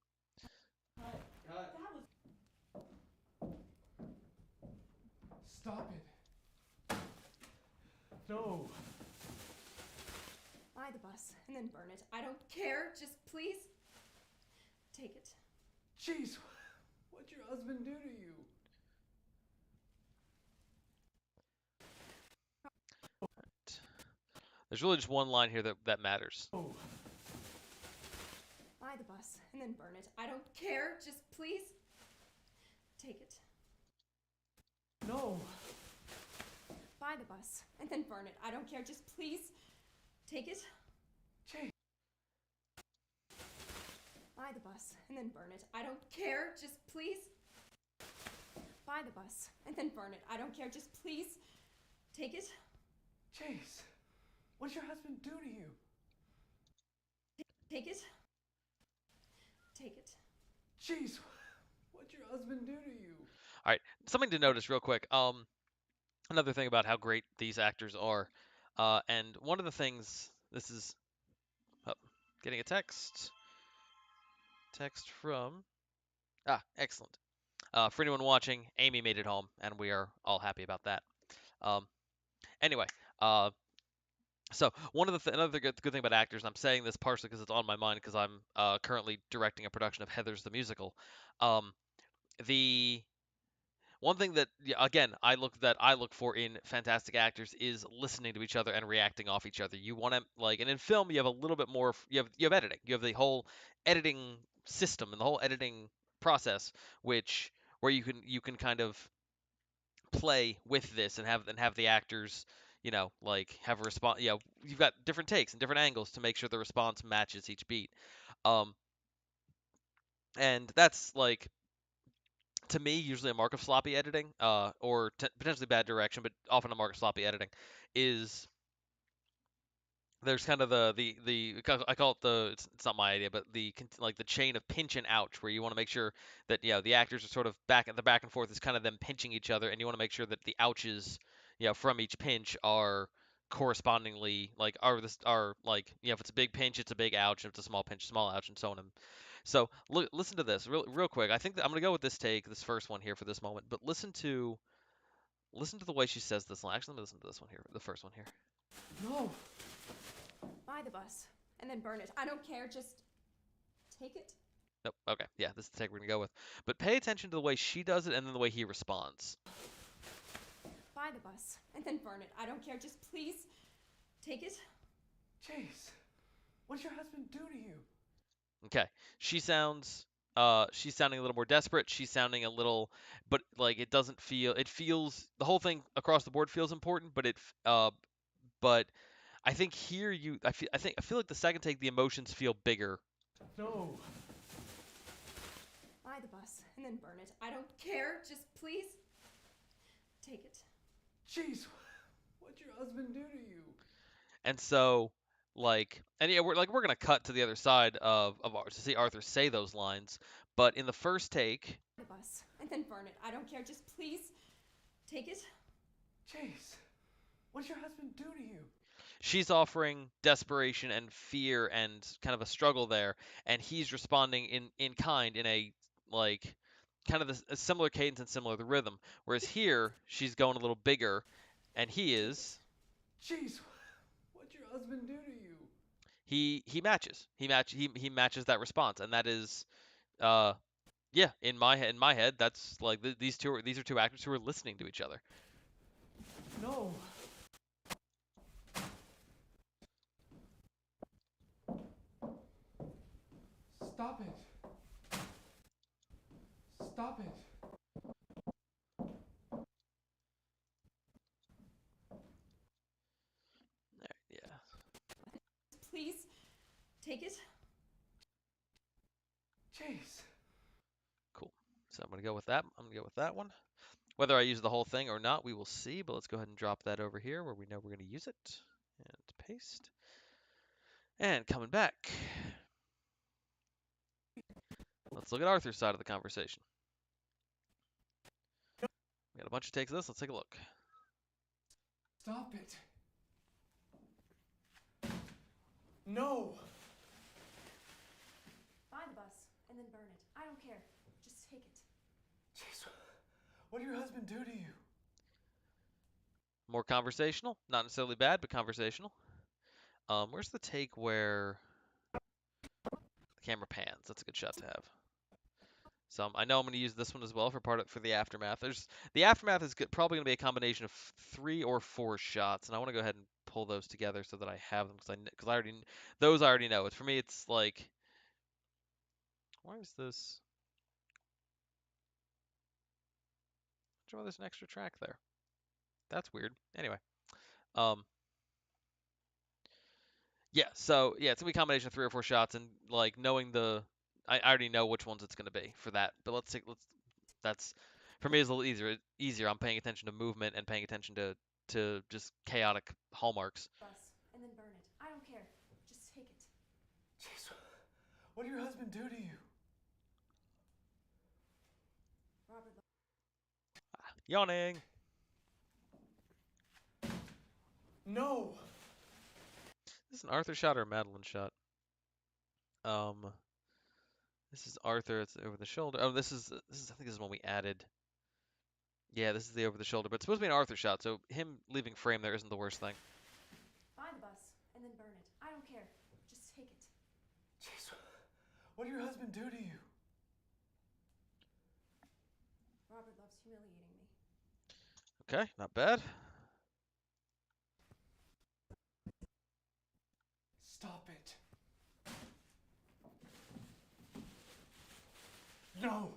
Cut. Stop it. No. Buy the bus and then burn it. I don't care. Just please take it. Jeez, what'd your husband do to you? There's really just one line here that matters. Oh. Buy the bus and then burn it. I don't care. Just please take it. No. Buy the bus and then burn it. I don't care. Just please take it. Chase. Buy the bus and then burn it. I don't care. Just please. Buy the bus and then burn it. I don't care. Just please. Take it. Chase. What'd your husband do to you? Take it. Take it. Jeez, what'd your husband do to you? All right, something to notice real quick. Another thing about how great these actors are, and one of the things this is oh, getting a text from excellent. For anyone watching, Amy made it home, and we are all happy about that. Um, anyway, uh, so one of another good thing about actors, and I'm saying this partially because it's on my mind because I'm currently directing a production of Heather's the Musical. Um, the one thing that again I look for in fantastic actors is listening to each other and reacting off each other. You want to like, and in film you have a little bit more. You have editing. You have the whole editing system and the whole editing process, which where you can kind of play with this and have the actors, like have a response. You've got different takes and different angles to make sure the response matches each beat. Um, and that's like to me usually a mark of sloppy editing, or potentially bad direction, but often a mark of sloppy editing is there's kind of I call it it's not my idea, but like the chain of pinch and ouch, where you want to make sure that the actors are sort of the back and forth is kind of them pinching each other, and you want to make sure that the ouches from each pinch are correspondingly like are like if it's a big pinch it's a big ouch, if it's a small pinch small ouch, and so on. And so look, listen to this real quick. I think that I'm gonna go with this first one here for this moment, but listen to the way she says this line. Actually, let me listen to this one here, the first one here. No. Buy the bus and then burn it. I don't care. Just take it. Nope. Okay. Yeah, this is the take we're gonna go with. But pay attention to the way she does it and then the way he responds. Buy the bus and then burn it. I don't care. Just please take it. Chase, what'd your husband do to you? Okay. She's sounding a little more desperate. She's sounding a little, but like it feels the whole thing across the board feels important, but I think here I feel like the second take the emotions feel bigger. No. Buy the bus and then burn it. I don't care. Just please take it. Jeez, what'd your husband do to you? And so and yeah, we're gonna cut to the other side to see Arthur say those lines, but in the first take, The bus and then burn it. I don't care. Just please take it. Chase, what'd your husband do to you? she's offering desperation and fear and kind of a struggle there, and he's responding in kind in a like kind of a similar cadence and similar the rhythm. Whereas here she's going a little bigger, and he Take it. is Jeez, what'd your husband do to you? he matches that response, and that is uh yeah, in my head that's like these are two actors who are listening to each other. No. Stop it. Stop it. There, yeah. Please take it. Chase. Cool. So I'm gonna go with that. I'm gonna go with that one. Whether I use the whole thing or not, we will see, but let's go ahead and drop that over here where we know we're going to use it. And paste. And coming back. Let's look at Arthur's side of the conversation. We got a bunch of takes of this. Let's take a look. Stop it. No. Buy the bus and then burn it. I don't care. Just take it. Jeez, what did your husband do to you? More conversational. Not necessarily bad, but conversational. Where's the take where the camera pans? That's a good shot to have. So I know I'm going to use this one as well for the aftermath. The aftermath is probably going to be a combination of 3 or 4 shots, and I want to go ahead and pull those together so that I have them because I already know. For me, it's like, why is this? Why there's an extra track there? That's weird. Anyway, um, Yeah, so yeah, it's gonna be a combination of 3 or 4 shots, and like knowing I already know which ones it's gonna be for that. But that's for me is a little easier. I'm paying attention to movement and paying attention to just chaotic hallmarks. Bus, and then burn it. I don't care. Just take it. Jeez, what did your husband do to you? Robert, Yawning. No! This is an Arthur shot or a Madeline shot? Um, this is Arthur. It's over the shoulder. Oh, this is. I think this is one we added. Yeah, this is the over the shoulder, but it's supposed to be an Arthur shot, so him leaving frame there isn't the worst thing. buy the bus, and then burn it. I don't care. Just take it. Jeez, what did your husband do to you? Robert loves humiliating me. Okay, not bad. Stop it. No!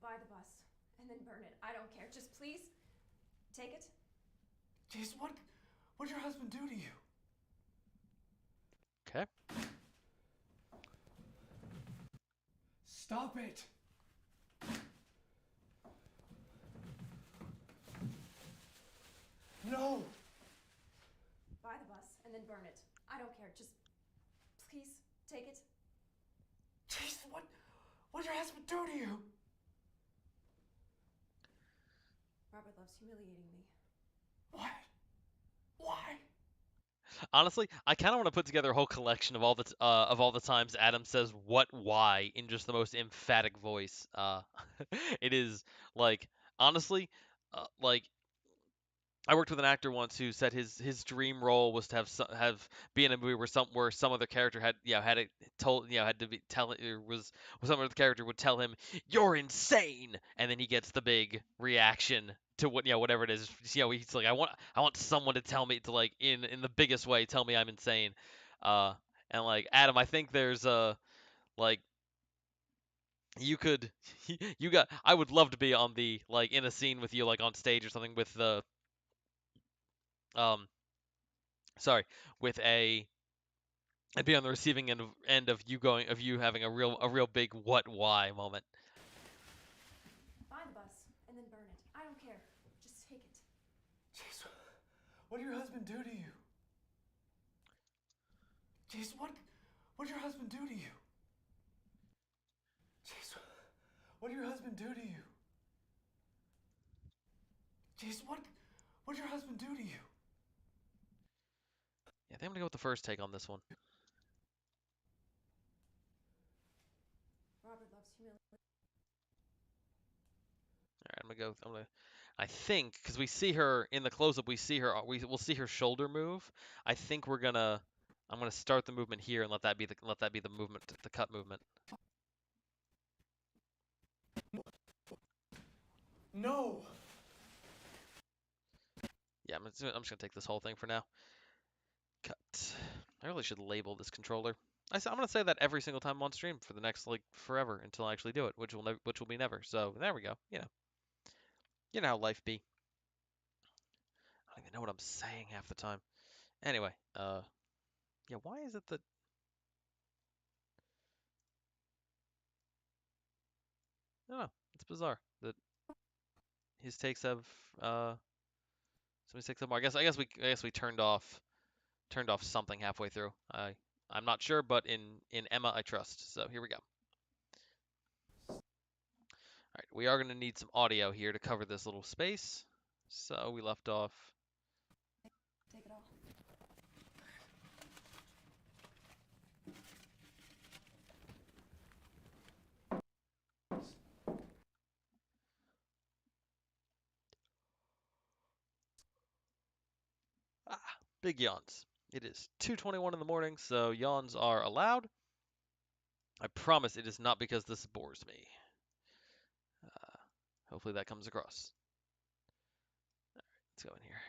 Buy the bus, and then burn it. I don't care. Just please take it. Jeez, what did your husband do to you? Okay. Stop it! No! Buy the bus, and then burn it. I don't care. Just please take it. Jeez, what did your husband do to you? Robert loves humiliating me. What? Why? Honestly, I kind of want to put together a whole collection of all the times Adam says "what, why" in just the most emphatic voice. It is like honestly, like I worked with an actor once who said his dream role was to have be in a movie where some other character had had it told had to be tell or was some other character would tell him you're insane, and then he gets the big reaction to what whatever it is. He's like I want someone to tell me to like in the biggest way tell me I'm insane. Uh and like Adam, I think there's like you could you got I would love to be on the like in a scene with you like on stage or something with the um sorry, with a I'd be on the receiving end of you having a real big what why moment. Buy the bus, and then burn it. I don't care. Just take it. Jeez, what did your husband do to you? Jeez, what did your husband do to you? Jeez, what did your husband do to you? Jeez, what did your husband do to you? Yeah, I think I'm gonna go with the first take on this one. Robert loves humiliating. All right, I think because we see her in the close-up, we'll see her shoulder move. I think I'm gonna start the movement here and let that be the movement, the cut movement. No! Yeah, I'm just gonna take this whole thing for now. Cut. I really should label this controller. I'm gonna say that every single time I'm on stream for the next like forever until I actually do it, which will be never. So there we go. You know how life be. I don't even know what I'm saying half the time. Anyway, yeah, why is it that I don't know. It's bizarre that his takes have so many takes have more. I guess we turned off something halfway through. I'm not sure, but in Emma I trust. So here we go. All right, we are going to need some audio here to cover this little space. So we left off. Take it all. Big yawns. It is 2:21 in the morning, so yawns are allowed. I promise it is not because this bores me. Uh, Hopefully that comes across. Let's go in here.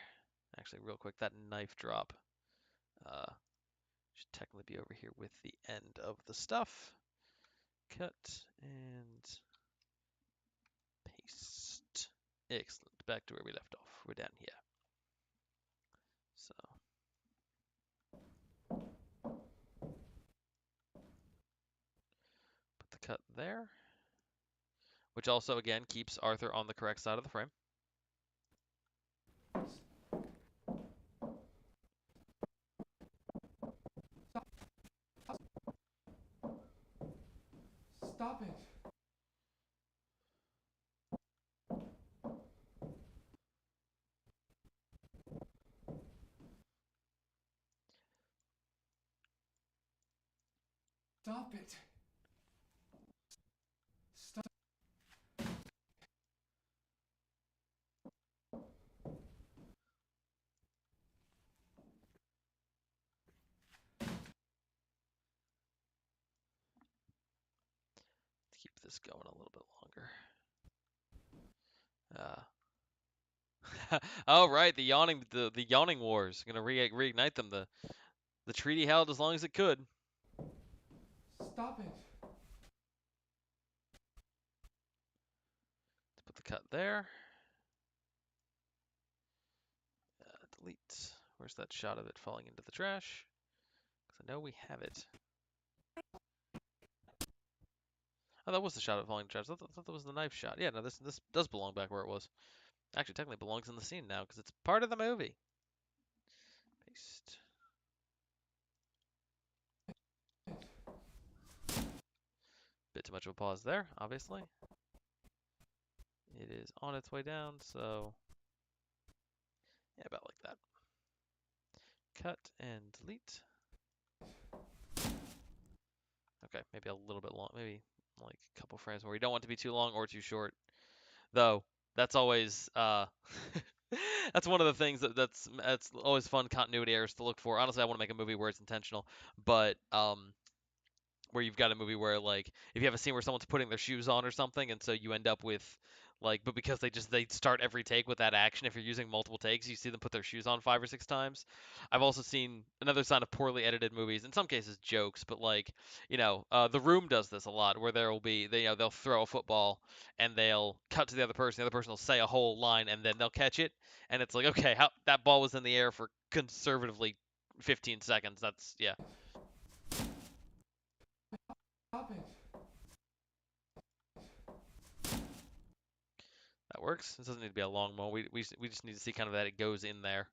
Actually, real quick, that knife drop uh, should technically be over here with the end of the stuff. Cut and paste. Excellent. Back to where we left off. We're down here. So cut there, which also again keeps Arthur on the correct side of the frame. Stop it. Stop it. Stop. Let's keep this going a little bit longer. Oh right, the yawning wars. Gonna reignite them. The treaty held as long as it could. Stop it. Let's put the cut there. Delete. Where's that shot of it falling into the trash? Because I know we have it. Oh, that was the shot of it falling into the trash. I thought that was the knife shot. Yeah, no, this does belong back where it was. Actually, technically belongs in the scene now because it's part of the movie. Paste. Bit too much of a pause there, obviously. It is on its way down, so yeah, about like that. Cut and delete. Okay, maybe a little bit long, maybe like a couple frames where we don't want it to be too long or too short. Though that's always that's one of the things that's always fun continuity errors to look for. Honestly, I want to make a movie where it's intentional, but where you've got a movie where like if you have a scene where someone's putting their shoes on or something, and so you end up with like, but because they start every take with that action. If you're using multiple takes, you see them put their shoes on 5 or 6 times. I've also seen another sign of poorly edited movies, in some cases jokes, but like The Room does this a lot, where there will be they'll throw a football and they'll cut to the other person. The other person will say a whole line and then they'll catch it, and it's like, okay, how that ball was in the air for conservatively 15 seconds. That's yeah. Stop it. That works. This doesn't need to be a long mo. We just need to see kind of that it goes in there.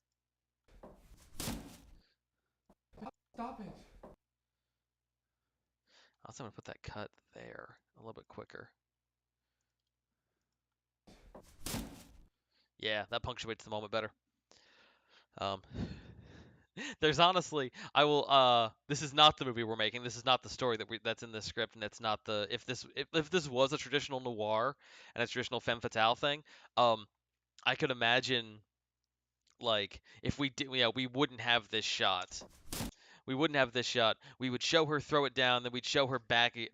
Stop it. Also, I'm gonna put that cut there a little bit quicker. Yeah, that punctuates the moment better. Um, there's honestly, I will. This is not the movie we're making. This is not the story that's in this script, and it's not the if this was a traditional noir and a traditional femme fatale thing. I could imagine like if we did, we wouldn't have this shot. We wouldn't have this shot. We would show her throw it down, then we'd show her bag it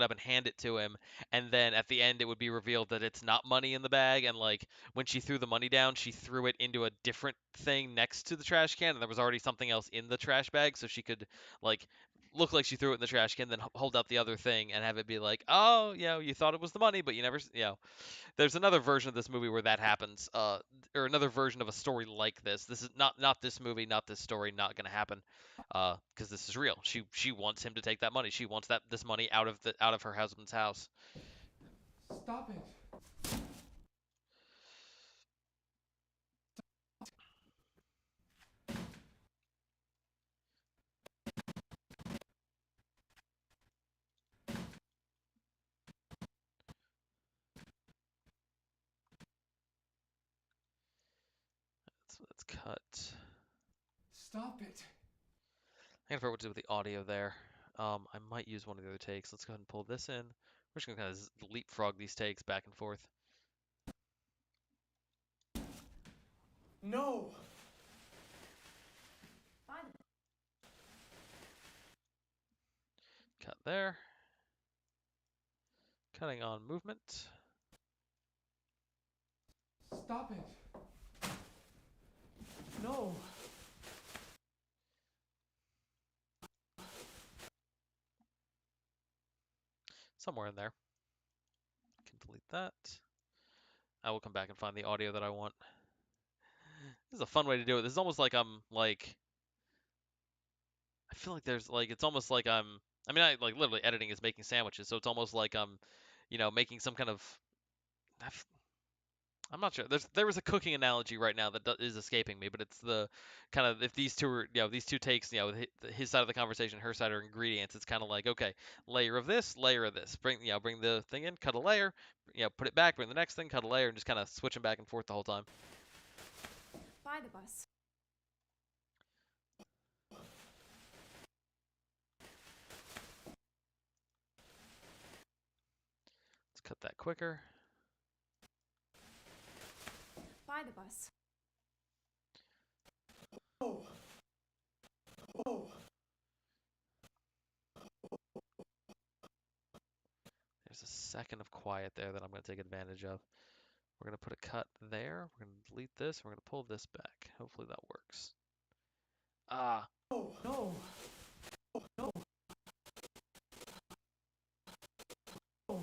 up and hand it to him, and then at the end it would be revealed that it's not money in the bag, and like when she threw the money down, she threw it into a different thing next to the trash can, and there was already something else in the trash bag, so she could like look like she threw it in the trash can, then hold out the other thing and have it be like, oh, you thought it was the money, but you never, there's another version of this movie where that happens, or another version of a story like this. This is not this movie, not this story, not gonna happen, because this is real. She wants him to take that money. She wants this money out of her husband's house. Stop it. Let's cut. Stop it. I gotta figure out what to do with the audio there. I might use one of the other takes. Let's go ahead and pull this in. We're just gonna kind of leapfrog these takes back and forth. No. By the Cut there. Cutting on movement. Stop it. No. Somewhere in there. Can delete that. I will come back and find the audio that I want. This is a fun way to do it. This is almost like I'm like I feel like there's like it's almost like I'm I mean, I like literally editing is making sandwiches, so it's almost like I'm, making some kind of. I'm not sure. There was a cooking analogy right now that is escaping me, but it's the kind of if these two are, these two takes, his side of the conversation, her side are ingredients. It's kind of like, okay, layer of this, layer of this. Bring the thing in, cut a layer, put it back, bring the next thing, cut a layer, and just kind of switch them back and forth the whole time. By the bus. Let's cut that quicker. By the bus. Oh. Oh. There's a second of quiet there that I'm going to take advantage of. We're going to put a cut there. We're going to delete this. We're going to pull this back. Hopefully that works. Ah. Oh. No. No. Oh. In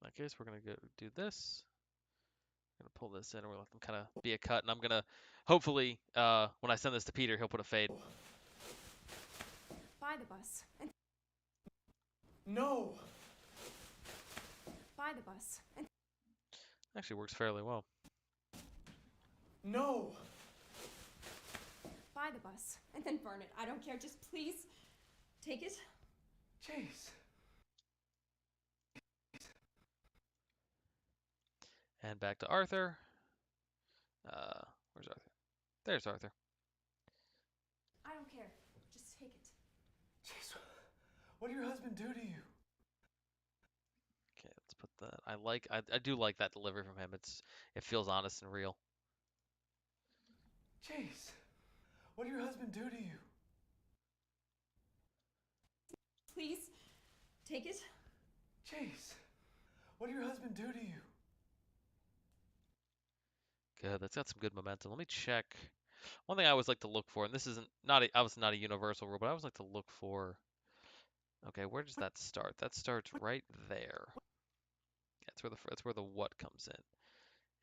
that case, we're going to go do this. I'm going to pull this in and we'll let them kind of be a cut. And I'm going to, hopefully, when I send this to Peter, he'll put a fade. By the bus. And No. by the bus. And Actually works fairly well. No. by the bus. And then burn it. I don't care. Just please take it. Chase. And back to Arthur. Where's Arthur? There's Arthur. I don't care. Just take it. Chase, what did your husband do to you? Okay, let's put that. I do like that delivery from him. It feels honest and real. Chase, what did your husband do to you? Please take it. Chase, what did your husband do to you? Good. That's got some good momentum. Let me check. One thing I always like to look for, and this isn't not obviously not a universal rule, but I always like to look for. Okay, where does that start? That starts right there. Yeah, that's where the what comes in.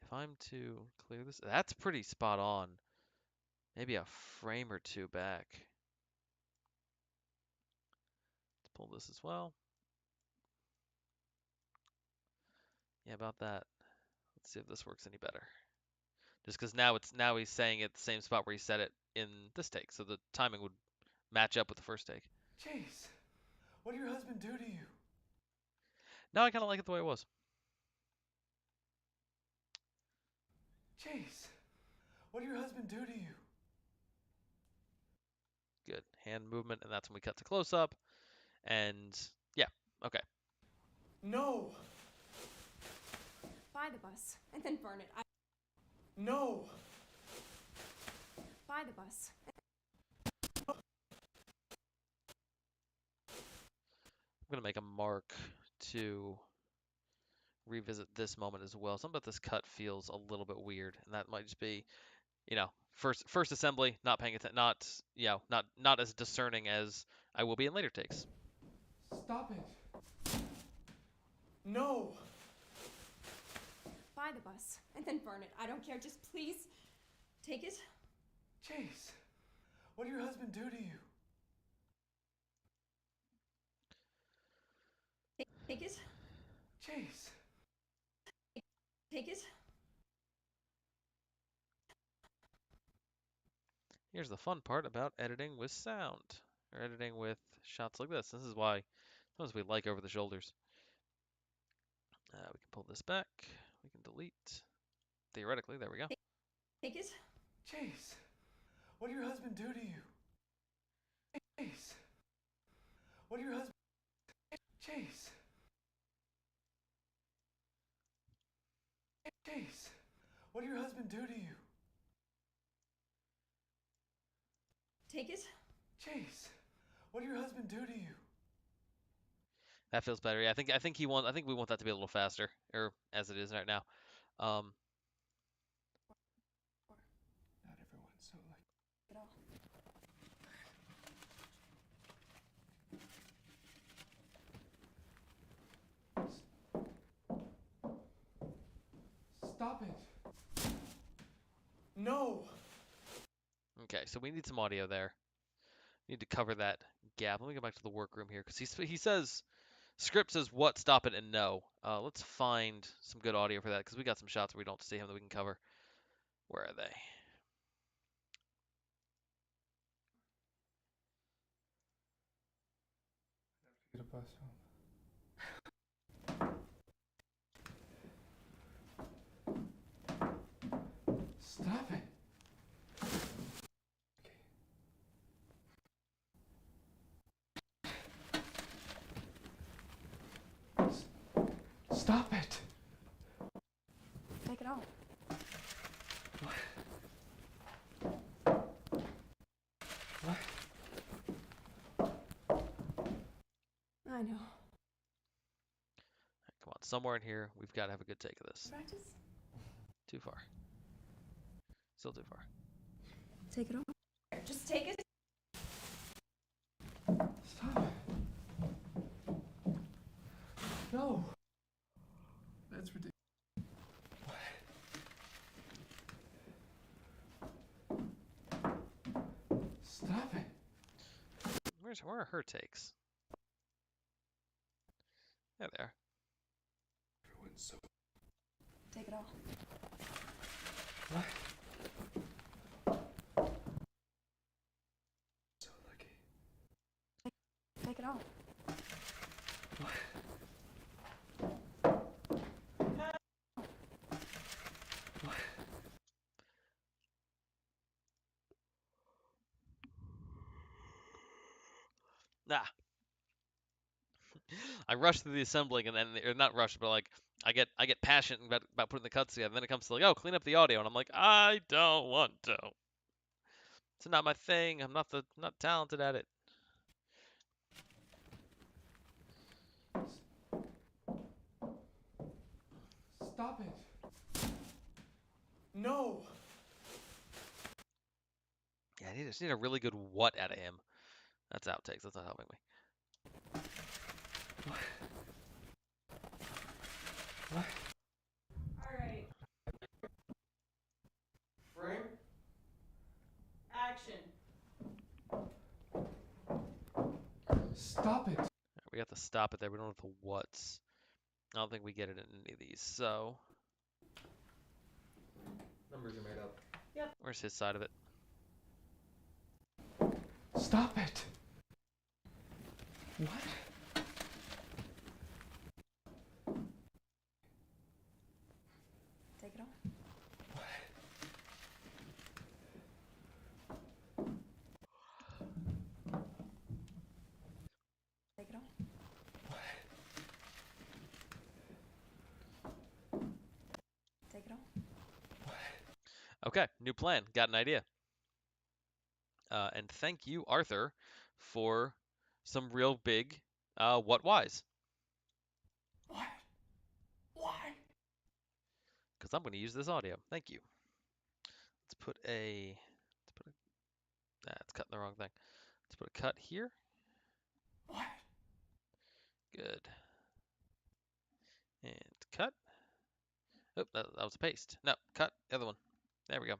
If I'm to clear this, that's pretty spot on. Maybe a frame or two back. Let's pull this as well. Yeah, about that. Let's see if this works any better. Just because now he's saying it at the same spot where he said it in this take, so the timing would match up with the first take. Chase, what did your husband do to you? Now I kind of like it the way it was. Chase, what did your husband do to you? Good hand movement, and that's when we cut to close up. And yeah, okay. No. By the bus. And then burn it. No. By the bus. I'm gonna make a mark to revisit this moment as well. Something about this cut feels a little bit weird, and that might just be, first assembly, not paying attention, not as discerning as I will be in later takes. Stop it. No. By the bus. And then burn it. I don't care. Just please take it. Chase, what did your husband do to you? Take it. Chase. Take it. Here's the fun part about editing with sound, or editing with shots like this. This is why sometimes we like over the shoulders. We can pull this back. We can delete. Theoretically, there we go. Take it. Chase, what did your husband do to you? Chase, what did your husband... Chase. Chase, what did your husband do to you? Take it. Chase, what did your husband do to you? That feels better. Yeah, I think we want that to be a little faster, or as it is right now. Not everyone's so like. At all. Stop it. No. Okay, so we need some audio there. We need to cover that gap. Let me go back to the workroom here because he says script says what, stop it, and no. Let's find some good audio for that because we got some shots where we don't see him that we can cover. Where are they? Get a bus home. Stop it. Stop it. Take it off. What? I know. Come on, somewhere in here, we've got to have a good take of this. Practice? Too far. Still too far. Take it off. Just take it. Stop it. No. That's ridiculous. Stop it. Where are her takes? There they are. Everyone's so. Take it off. What? So lucky. Take it off. What? What? Nah. I rush through the assembling and then or not rush, but like I get passionate about putting the cuts together. And then it comes to like, oh, clean up the audio, and I'm like, I don't want to. It's not my thing. I'm not talented at it. Stop it. No. Yeah, I just need a really good what out of him. That's outtakes. That's not helping me. What? What? All right. Frame? Action. Stop it. We got the stop it there. We don't have the what's. I don't think we get it in any of these. So Numbers are made up. where's his side of it? Stop it. What? Take it off. What? Take it off. What? Take it off. Okay, new plan. Got an idea. And thank you, Arthur, for some real big what whys. What? Why? Because I'm going to use this audio. Thank you. Let's put it's cutting the wrong thing. Let's put a cut here. What? Good. And cut. Oh, that was a paste. No, cut. The other one. There we go.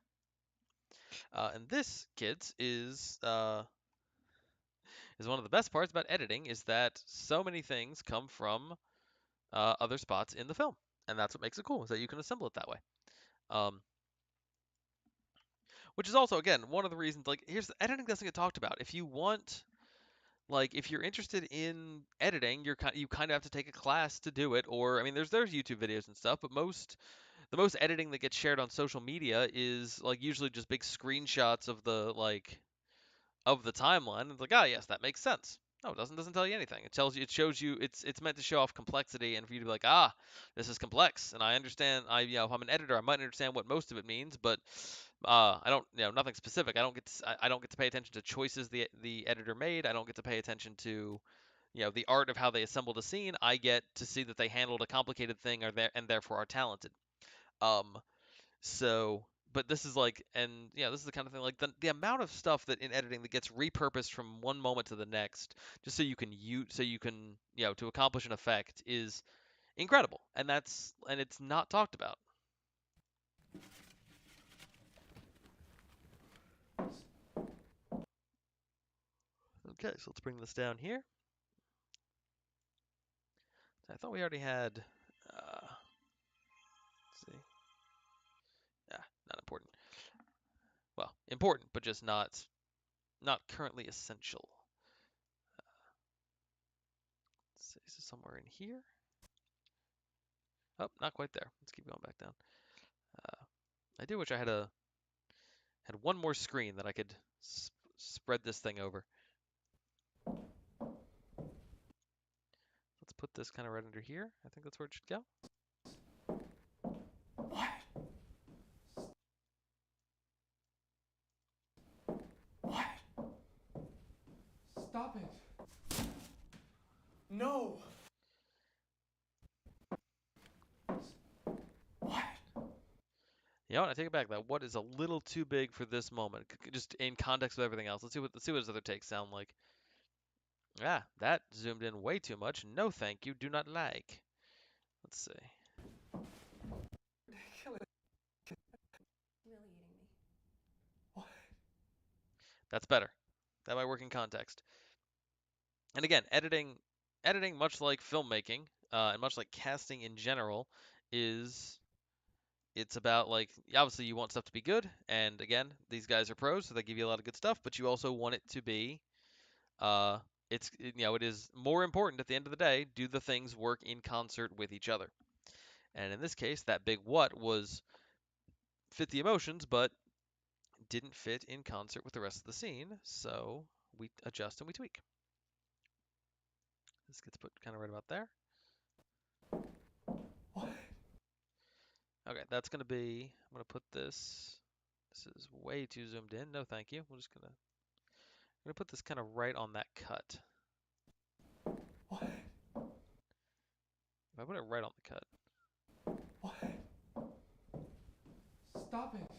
And this, kids, is one of the best parts about editing is that so many things come from other spots in the film, and that's what makes it cool is that you can assemble it that way. Which is also again one of the reasons. Like, editing doesn't get talked about. If you want, like, if you're interested in editing, you kind of have to take a class to do it. Or I mean, there's YouTube videos and stuff, but the most editing that gets shared on social media is like usually just big screenshots of the timeline. It's like, ah, yes, that makes sense. No, it doesn't tell you anything. It shows you, it's meant to show off complexity and for you to be like, ah, this is complex. And I understand, if I'm an editor, I might understand what most of it means, but I don't, nothing specific. I don't get to pay attention to choices the editor made. I don't get to pay attention to, the art of how they assembled a scene. I get to see that they handled a complicated thing and therefore are talented. Um, so, but this is like, and this is the kind of thing like the amount of stuff that in editing that gets repurposed from one moment to the next, just so you can to accomplish an effect is incredible, and it's not talked about. Okay, so let's bring this down here. I thought we already had. Let's see. Yeah, not important. Well, important, but just not currently essential. Let's see, so somewhere in here. Oh, not quite there. Let's keep going back down. I do wish I had one more screen that I could spread this thing over. Let's put this kind of right under here. I think that's where it should go. What? What? Stop it. No. What? You know what? I take it back. That what is a little too big for this moment, just in context with everything else. Let's see what his other takes sound like. Ah, that zoomed in way too much. No, thank you. Do not like. Let's see. Ridiculous. Humiliating me. What? That's better. That might work in context. And again, editing, much like filmmaking, and much like casting in general, it's about like obviously you want stuff to be good, and again, these guys are pros, so they give you a lot of good stuff, but you also want it to be uh, it is more important at the end of the day. Do the things work in concert with each other? And in this case, that big what was fit the emotions, but didn't fit in concert with the rest of the scene, so we adjust and we tweak. This gets put kind of right about there. What? Okay, that's gonna be. I'm gonna put this. This is way too zoomed in. No, thank you. I'm gonna put this kind of right on that cut. What? If I put it right on the cut, What? Stop it.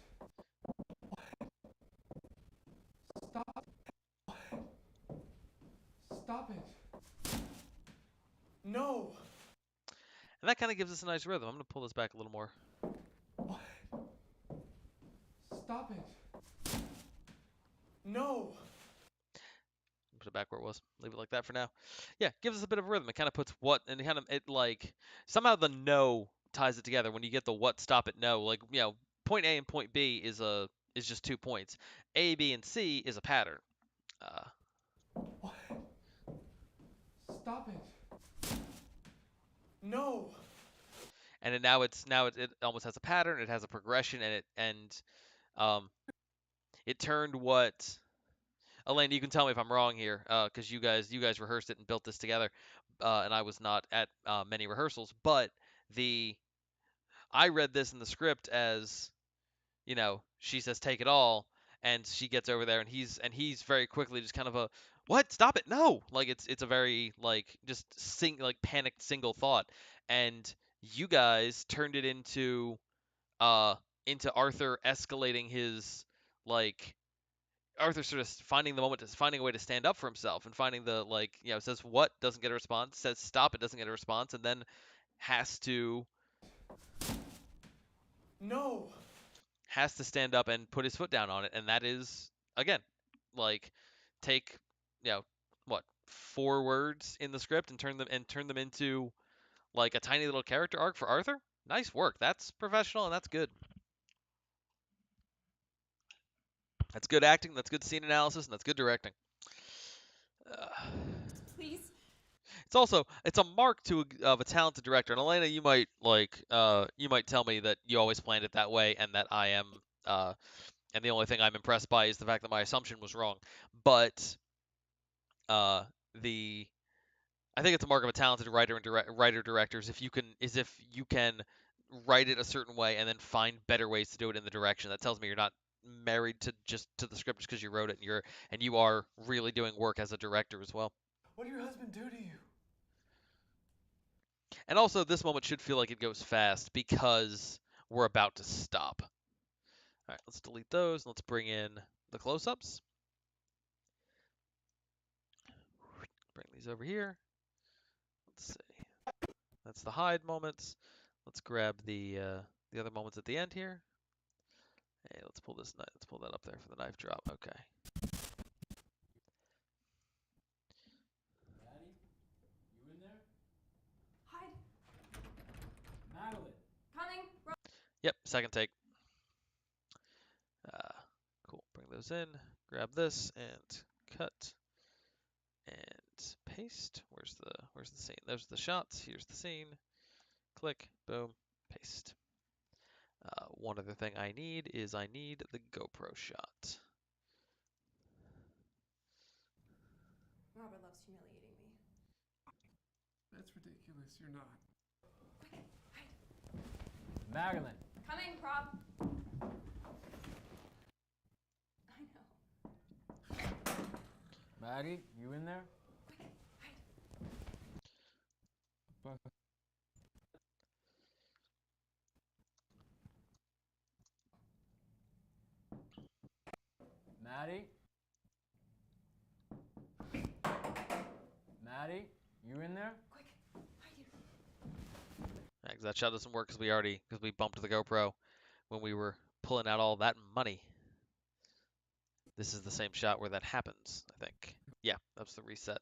Stop. Stop it. No. and that kind of gives us a nice rhythm. I'm gonna pull this back a little more. What? Stop it. No. Put it back where it was. Leave it like that for now. Yeah, gives us a bit of a rhythm. It kind of puts what and it like somehow the no ties it together. When you get the what, stop it, no. Like point A and point B is just 2 points. A, B, and C is a pattern. Uh, What? Stop it. No. and it, now it almost has a pattern. It has a progression, um it turned what. Elaine, you can tell me if I'm wrong here, because you guys rehearsed it and built this together, and I was not at many rehearsals. But the I read this in the script as she says take it all, and she gets over there, and he's very quickly just kind of a what? Stop it! No! Like it's a very like just panicked single thought, and you guys turned it uh into Arthur escalating his like Arthur sort of finding the moment, to finding a way to stand up for himself, and finding the says what, doesn't get a response, says stop, it doesn't get a response, and then has to No. stand up and put his foot down on it, and that is again like take what, 4 words in the script and turn them into like a tiny little character arc for Arthur. Nice work. That's professional and that's good. That's good acting. That's good scene analysis, and that's good directing. Uh, Please. it's a mark of a talented director. And Elena, you might tell me that you always planned it that way, and that I am and the only thing I'm impressed by is the fact that my assumption was wrong. But uh, the I think it's a mark of a talented writer and writer directors if you can write it a certain way and then find better ways to do it in the direction. That tells me you're not married to the script just because you wrote it, and you are really doing work as a director as well. What did your husband do to you? And also, this moment should feel like it goes fast because we're about to stop. All right, let's delete those. Let's bring in the close-ups. Bring these over here. Let's see. That's the hide moments. Let's grab the other moments at the end here. Hey, let's pull that up there for the knife drop. Okay. Yep, second take. Cool. Bring those in. Grab this and cut and paste. Where's the scene? There's the shots. Here's the scene. Click. Boom. Paste. One other thing I need is I need the GoPro shot. Robert loves humiliating me. That's ridiculous. You're not. Quick, hide. Marilyn. Coming, Rob. I know. Maddie, you in there? Quick, hide. But Maddie? Maddie, you in there? Quick, hide here. Yeah, 'cause that shot doesn't work because we bumped the GoPro when we were pulling out all that money. This is the same shot where that happens, I think. Yeah, that's the reset.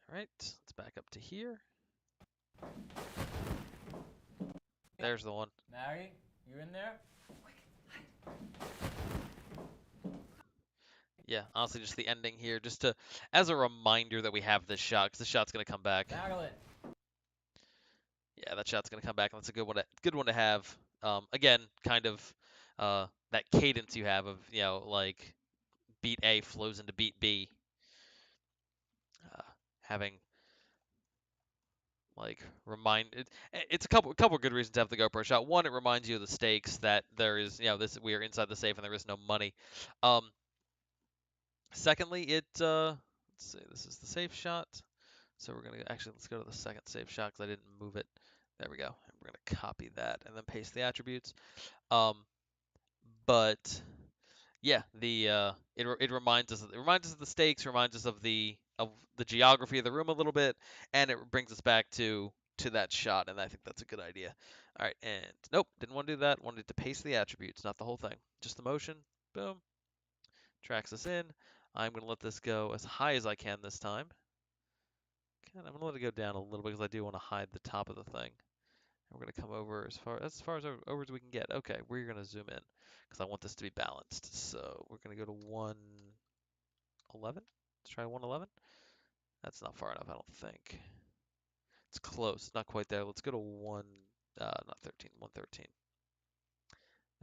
All right, let's back up to here. There's the one. Maddie, you in there? Quick, hide. Yeah, honestly, just the ending here, just to as a reminder that we have this shot, because this shot's gonna come back. Marilyn. Yeah, that shot's gonna come back, and that's a good one to have. Again, kind of that cadence you have of like beat A flows into beat B. Having like it's a couple good reasons to have the GoPro shot. One, it reminds you of the stakes that there is, this we are inside the safe and there is no money. Secondly, let's see, this is the safe shot. So we're gonna actually let's go to the second safe shot because I didn't move it. There we go. And we're gonna copy that and then paste the attributes. But yeah, it reminds us of the stakes, reminds us of the geography of the room a little bit, and it brings us back to that shot, and I think that's a good idea. All right, and nope, didn't want to do that. Wanted to paste the attributes, not the whole thing, just the motion. Boom, tracks us in. I'm gonna let this go as high as I can this time. Okay, I'm gonna let it go down a little bit because I do want to hide the top of the thing. And we're gonna come over as far as over as we can get. Okay, we're gonna zoom in because I want this to be balanced. So we're gonna go to 111. Let's try 111. That's not far enough, I don't think. It's close. It's not quite there. Let's go to not 13, 113.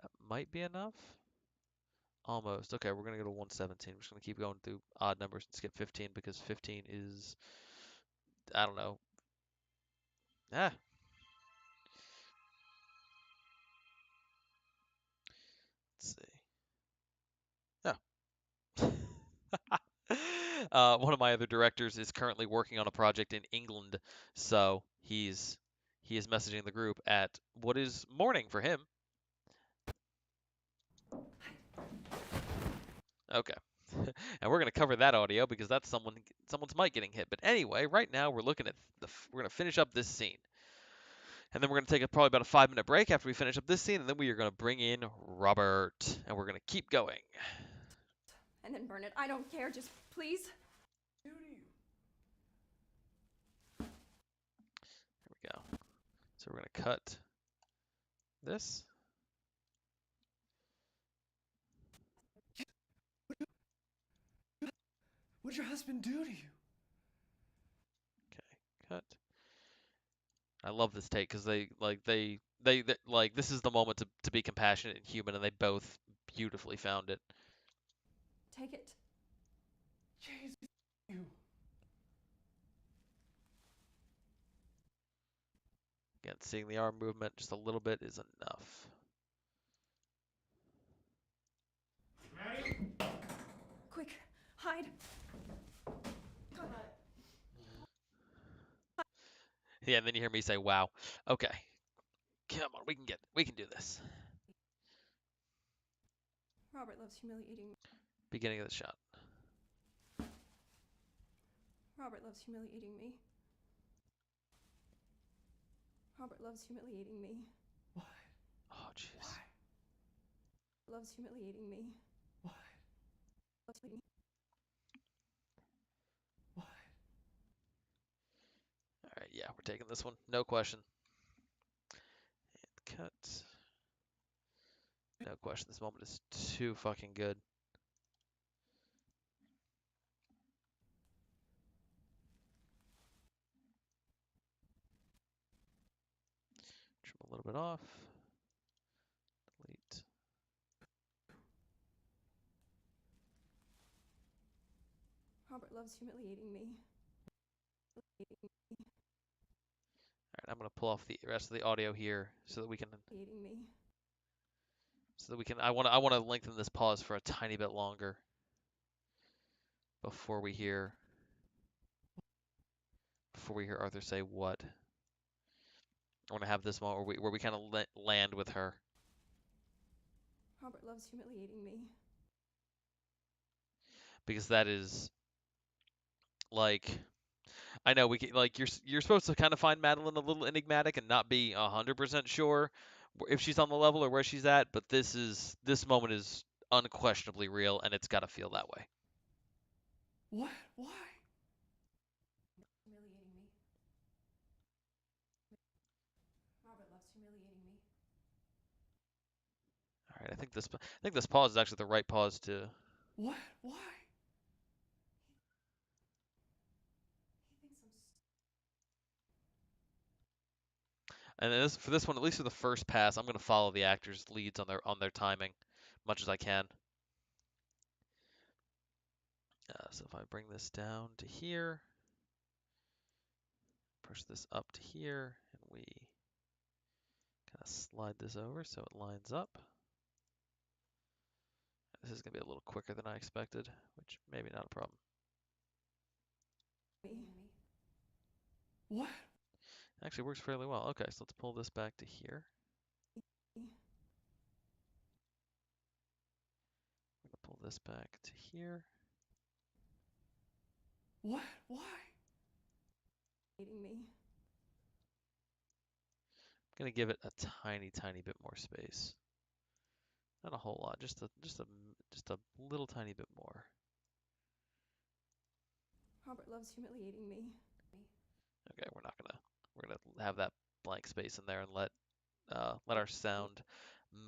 That might be enough. Almost. Okay, we're gonna go to 117. We're just gonna keep going through odd numbers and skip 15 because 15 is, I don't know. Ah. Let's see. One of my other directors is currently working on a project in England, so he is messaging the group at what is morning for him. Okay. And we're going to cover that audio because that's someone's mic getting hit. But anyway, right now we're looking at we're going to finish up this scene. And then we're going to take probably about a 5-minute break after we finish up this scene, and then we are going to bring in Robert, and we're going to keep going. And then burn it. I don't care. Just please. Do to you? Here we go. So we're going to cut this. What did your husband do to you? Okay, cut. I love this take because they like this is the moment to be compassionate and human, and they both beautifully found it. Take it. Jesus, you. Again, seeing the arm movement just a little bit is enough. Maddie? Quick, hide. Yeah, and then you hear me say, "Wow, okay, come on, we can do this." Robert loves humiliating me. Beginning of the shot. Robert loves humiliating me. Robert loves humiliating me. What? Oh, jeez. Why? Loves humiliating me. Why? Loves humiliating me. Why? All right, yeah, we're taking this one, no question. And cut. No question, this moment is too fucking good. Trim a little bit off. Delete. Robert loves humiliating me. Alright, I'm gonna pull off the rest of the audio here so that we can Humiliating me. I wanna lengthen this pause for a tiny bit longer before we hear Arthur say what. I wanna have this moment where we kind of land with her. Robert loves humiliating me. Because that is like I know we can, like you're supposed to kind of find Madeline a little enigmatic and not be 100% sure if she's on the level or where she's at, but this moment is unquestionably real and it's got to feel that way. What? Why? Humiliating me. Robert loves humiliating me. All right, I think this pause is actually the right pause to. What? Why? He thinks I'm And for this one, at least for the first pass, I'm gonna follow the actors' leads on their timing, much as I can. So if I bring this down to here, push this up to here, and we kind of slide this over so it lines up. This is gonna be a little quicker than I expected, which maybe not a problem. me. What? Actually works fairly well. Okay, so let's pull this back to here. We're gonna pull this back to here. What? Why? Humiliating me. I'm gonna give it a tiny bit more space. Not a whole lot, just a little tiny bit more. Robert loves humiliating me. Okay, we're gonna have that blank space in there and let our sound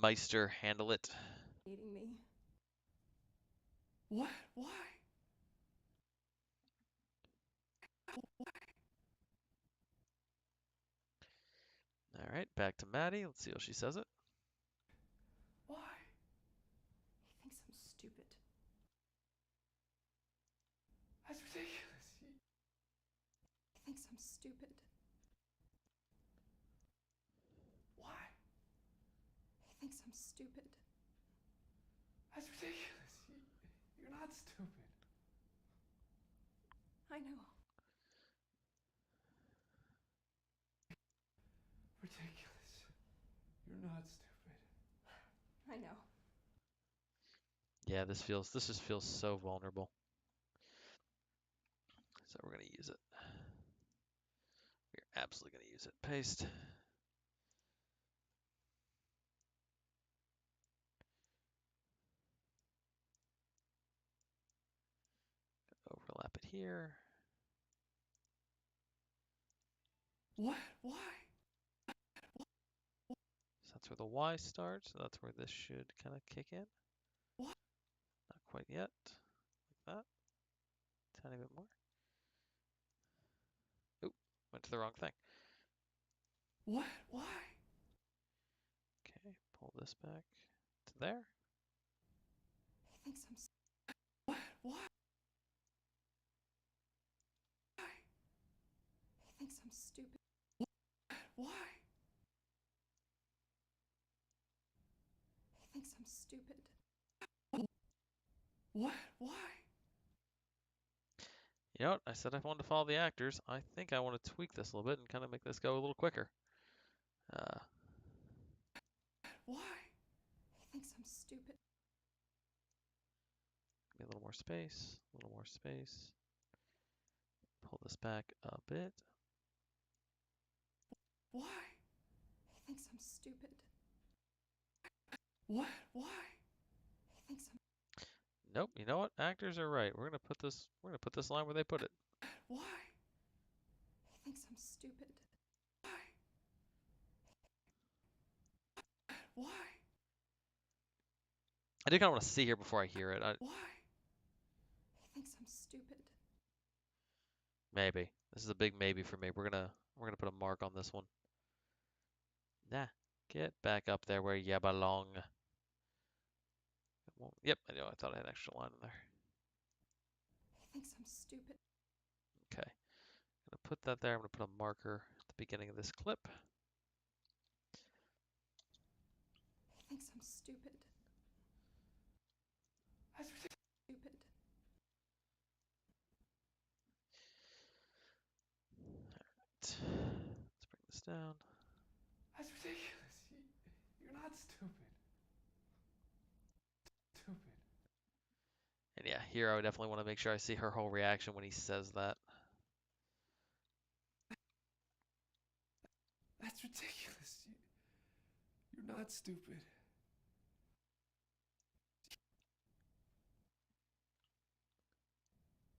meister handle it. Humiliating me. What? Why? All right, back to Maddie. Let's see how she says it. Why? He thinks I'm stupid. That's ridiculous. He thinks I'm stupid. Why? He thinks I'm stupid. That's ridiculous. You're not stupid. I know. Ridiculous. You're not stupid. I know. Yeah, this just feels so vulnerable. So we're gonna use it. We're absolutely gonna use it. Paste. Overlap it here. What? Why? So that's where the Y starts. So that's where this should kind of kick in. What? Not quite yet. Like that. Tiny bit more. Oop, went to the wrong thing. What? Why? Okay, pull this back to there. He thinks I'm What? Why? He thinks I'm stupid. Why? He thinks I'm stupid. What? Why? You know what? I said I wanted to follow the actors. I think I want to tweak this a little bit and kind of make this go a little quicker. Why? He thinks I'm stupid. Give me a little more space. A little more space. Pull this back a bit. Why? He thinks I'm stupid. What? Why? He thinks I'm Nope. You know what? Actors are right. We're gonna put this line where they put it. Why? He thinks I'm stupid. Why? Why? I do kind of want to see here before I hear it. Why? He thinks I'm stupid. Maybe. This is a big maybe for me. We're gonna put a mark on this one. Nah. Get back up there where you belong. Yep, I know. I thought I had an extra line in there. He thinks I'm stupid. Okay. I'm gonna put that there. I'm gonna put a marker at the beginning of this clip. He thinks I'm stupid. That's ridiculous. Stupid. Let's bring this down. That's ridiculous. You're not stupid. Stupid. And yeah, here I would definitely want to make sure I see her whole reaction when he says that. That's ridiculous. You're not stupid.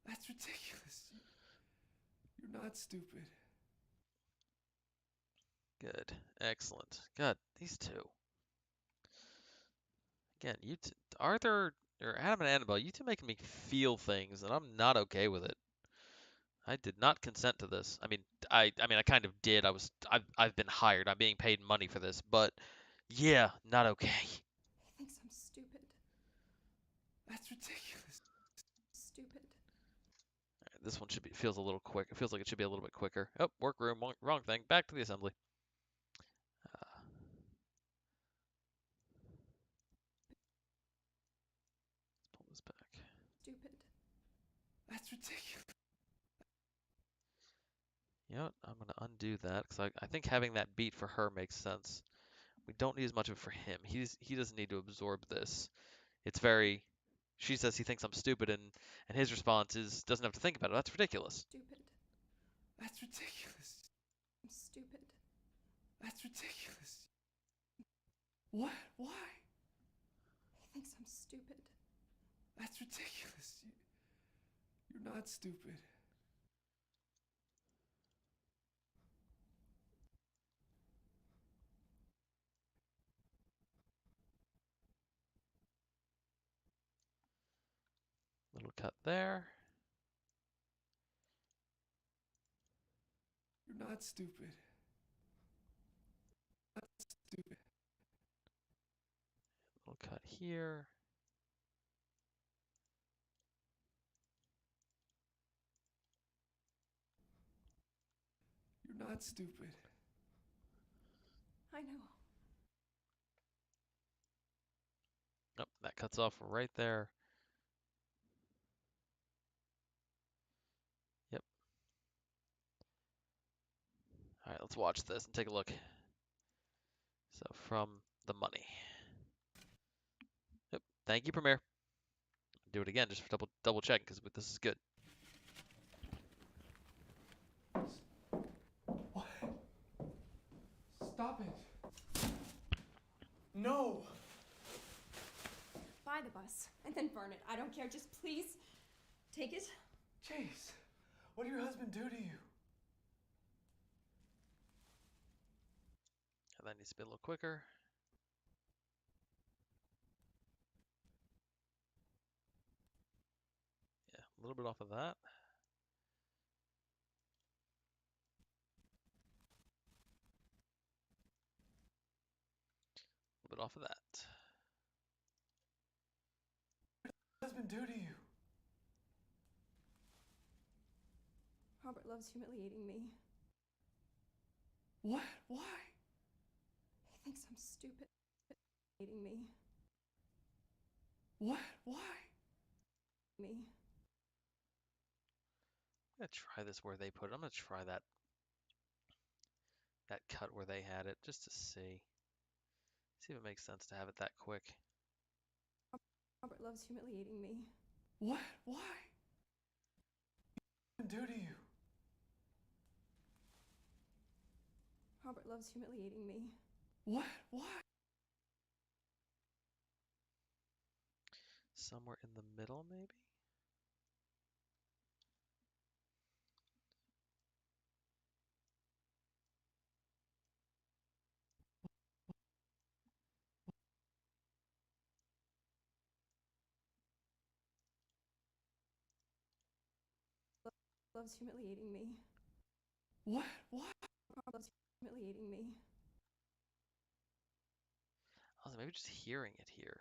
That's ridiculous. You're not stupid. Good. Excellent. God, these two. Again, Arthur, or Adam and Annabelle, you two making me feel things, and I'm not okay with it. I did not consent to this. I mean, I kind of did. I've been hired. I'm being paid money for this, but yeah, not okay. He thinks I'm stupid. That's ridiculous. Stupid. Alright, this one feels a little quick. It feels like it should be a little bit quicker. Oh, workroom, wrong thing. Back to the assembly. Uh, let's pull this back. Stupid. That's ridiculous. You know what? I'm gonna undo that because I think having that beat for her makes sense. We don't need as much of it for him. He doesn't need to absorb this. It's very. She says he thinks I'm stupid, and his response is doesn't have to think about it. That's ridiculous. Stupid. That's ridiculous. I'm stupid. That's ridiculous. What? Why? He thinks I'm stupid. That's ridiculous. You're not stupid. Little cut there. You're not stupid. Not stupid. Little cut here. You're not stupid. I know. Nope, that cuts off right there. Yep. All right, let's watch this and take a look. So from the money. Yep. Thank you, Premiere. Do it again just for double checking because this is good. What? Stop it. No. Buy the bus and then burn it. I don't care. Just please take it. Chase, what did your husband do to you? And that needs to be a little quicker. Yeah, a little bit off of that. A little bit off of that. What did your husband do to you? Robert loves humiliating me. What? Why? He thinks I'm stupid. Humiliating me. What? Why? Me. I'm gonna try this where they put it. I'm gonna try that cut where they had it just to see. See if it makes sense to have it that quick. Robert loves humiliating me. What? Why? What did your husband do to you? Robert loves humiliating me. What? Why? Somewhere in the middle, maybe? loves humiliating me. What? What? Robert loves humiliating me. Also, maybe just hearing it here.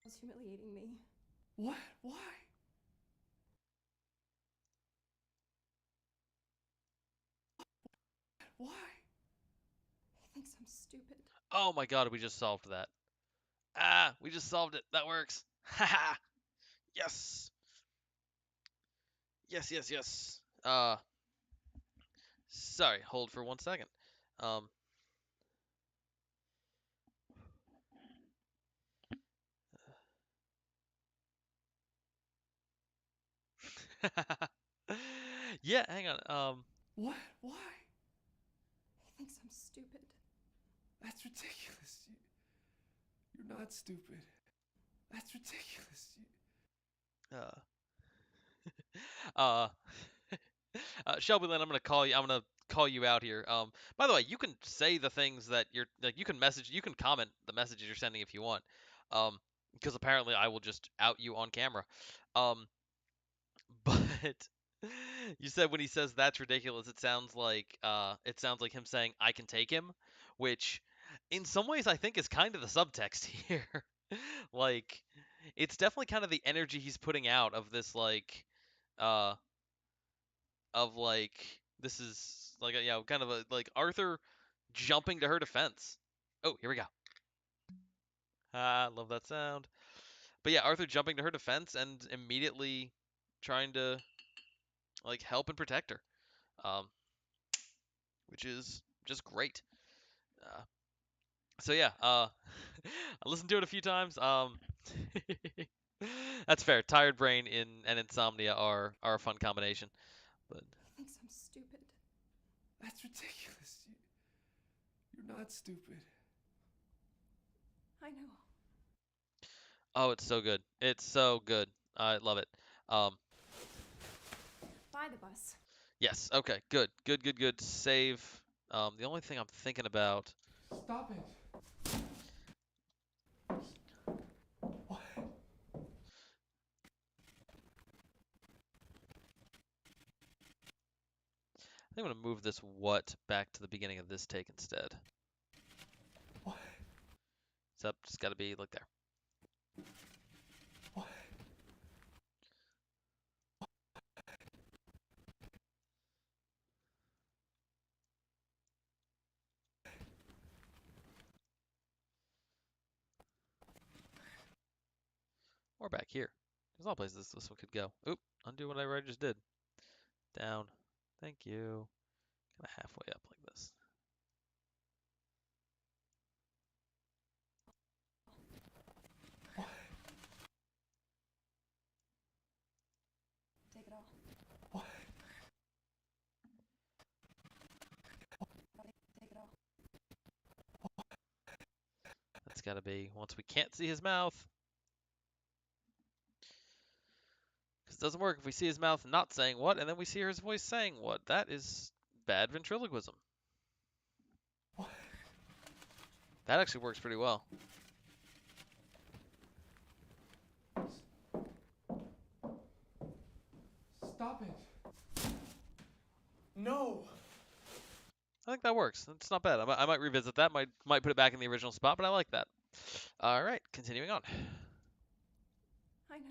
Loves humiliating me. What? Why? Why? He thinks I'm stupid. Oh my god, we just solved that. Ah, we just solved it. That works. Haha. Yes. Yes, yes, yes. Sorry, hold for 1 second. Um, yeah, hang on. What? Why? He thinks I'm stupid. That's ridiculous. You're not stupid. That's ridiculous. Uh, Shelby Lynn, I'm gonna call you. I'm gonna call you out here. By the way, you can say the things that you're like. You can message. You can comment the messages you're sending if you want. Um, because apparently I will just out you on camera. Um, but you said when he says that's ridiculous, it sounds like him saying I can take him, which in some ways I think is kind of the subtext here. Like, it's definitely kind of the energy he's putting out of this uh this is like a, kind of a like Arthur jumping to her defense. Oh, here we go. Ah, love that sound. But yeah, Arthur jumping to her defense and immediately trying to like help and protect her, um, which is just great. Uh, so yeah, I listened to it a few times. That's fair. Tired brain and insomnia are a fun combination. But He thinks I'm stupid. That's ridiculous. You're not stupid. I know. oh, it's so good. It's so good. I love it. Um, By the bus. yes. Okay. Good. Good. Good. Good. Save. The only thing I'm thinking about. Stop it. What? I think I'm gonna move this what back to the beginning of this take instead. What? Except it's got to be like there. What? Or back here. There's a lot of places this one could go. Oop. Undo whatever I just did. Down. Thank you. Kind of halfway up like this. What? Take it all. What? Take it all. That's got to be once we can't see his mouth. Because it doesn't work if we see his mouth not saying what, and then we see his voice saying what. That is bad ventriloquism. What? That actually works pretty well. Stop it. No. I think that works. It's not bad. I might revisit that. Might put it back in the original spot, but I like that. All right, continuing on. I know.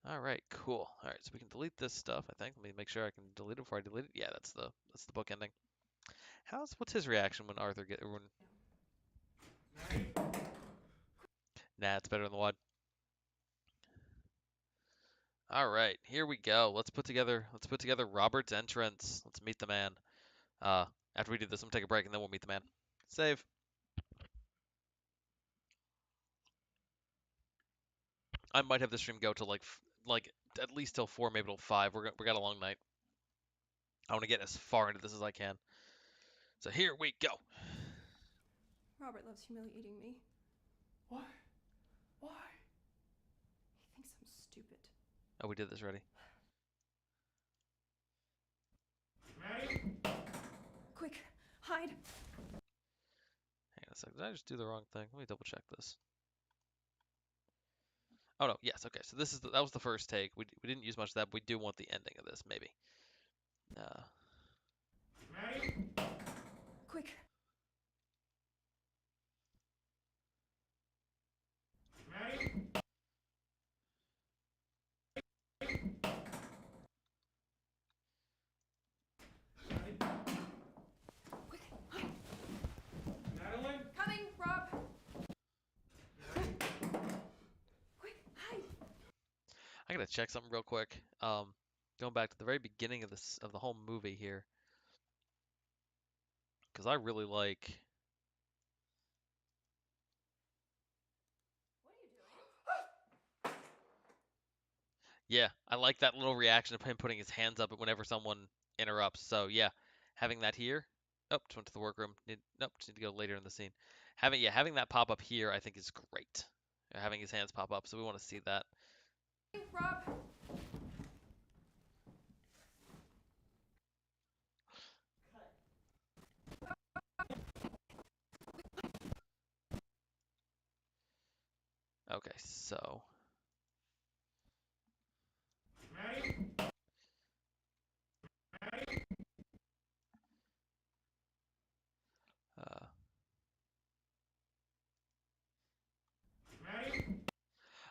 All right, cool. All right, so we can delete this stuff. I think. Let me make sure I can delete it before I delete it. Yeah, that's the book ending. What's his reaction when Arthur when? Nah, it's better than the WAD. All right, here we go. Let's put together Robert's entrance. Let's meet the man. After we do this, I'm gonna take a break and then we'll meet the man. Save. I might have the stream go to like at least till 4, maybe till 5. We got a long night. I want to get as far into this as I can. So here we go. Robert loves humiliating me. What? Why? He thinks I'm stupid. Oh, we did this already. Maddie? Quick, hide. Hang on a second. Did I just do the wrong thing? Let me double check this. Oh no, yes, okay. So that was the first take. We didn't use much of that, but we do want the ending of this, maybe. Uh, Maddie? Quick. Maddie? Quick. Hide. Madeline? Coming, Rob. Quick. Hide. I gotta check something real quick. Going back to the very beginning of the whole movie here, because I really like. What are you doing? Yeah, I like that little reaction of him putting his hands up whenever someone interrupts. So yeah, having that here. Oh, just went to the workroom. Nope, just need to go later in the scene. Having that pop up here, I think is great. Having his hands pop up, so we want to see that. Rob. Okay, so Maddie? uh, Maddie?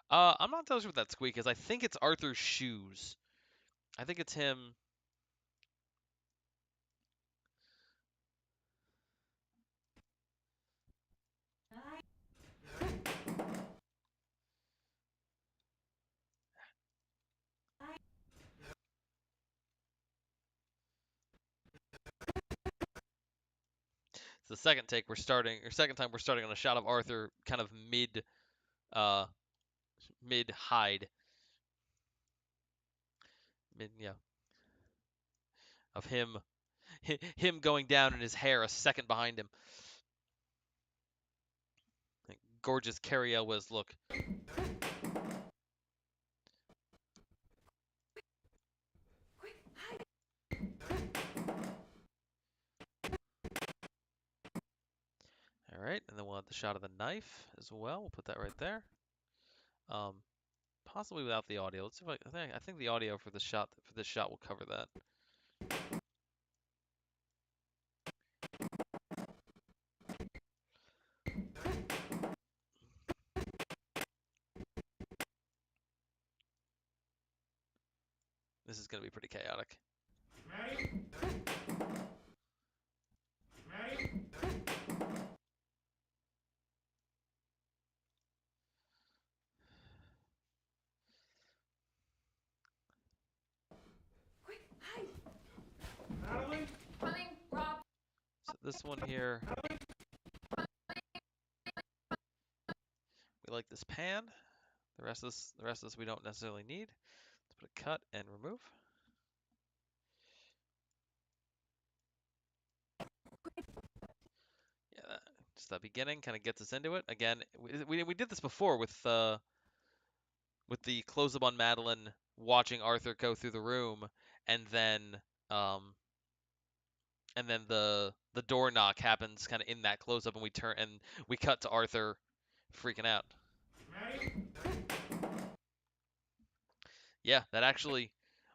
I'm not entirely sure what that squeak is. I think it's Arthur's shoes. I think it's him. It's the second take we're starting, or second time we're starting on a shot of Arthur kind of uh, mid hide, yeah, of him going down and his hair a second behind him. Like, gorgeous Carrie Elwes look. Quick. Hide. All right, and then we'll have the shot of the knife as well. We'll put that right there. Um, possibly without the audio. Let's see if I think the audio for this shot will cover that. This is gonna be pretty chaotic. Maddie? Maddie? Quick. Hide. Madeline? Coming, Rob. So this one here, we like this pan. The rest of this we don't necessarily need. Let's put a cut and remove. Yeah, just that beginning kind of gets us into it. Again, we did this before with the close up on Madeline watching Arthur go through the room, and then um the door knock happens kind of in that close up, and we cut to Arthur freaking out. Maddie? Yeah, that actually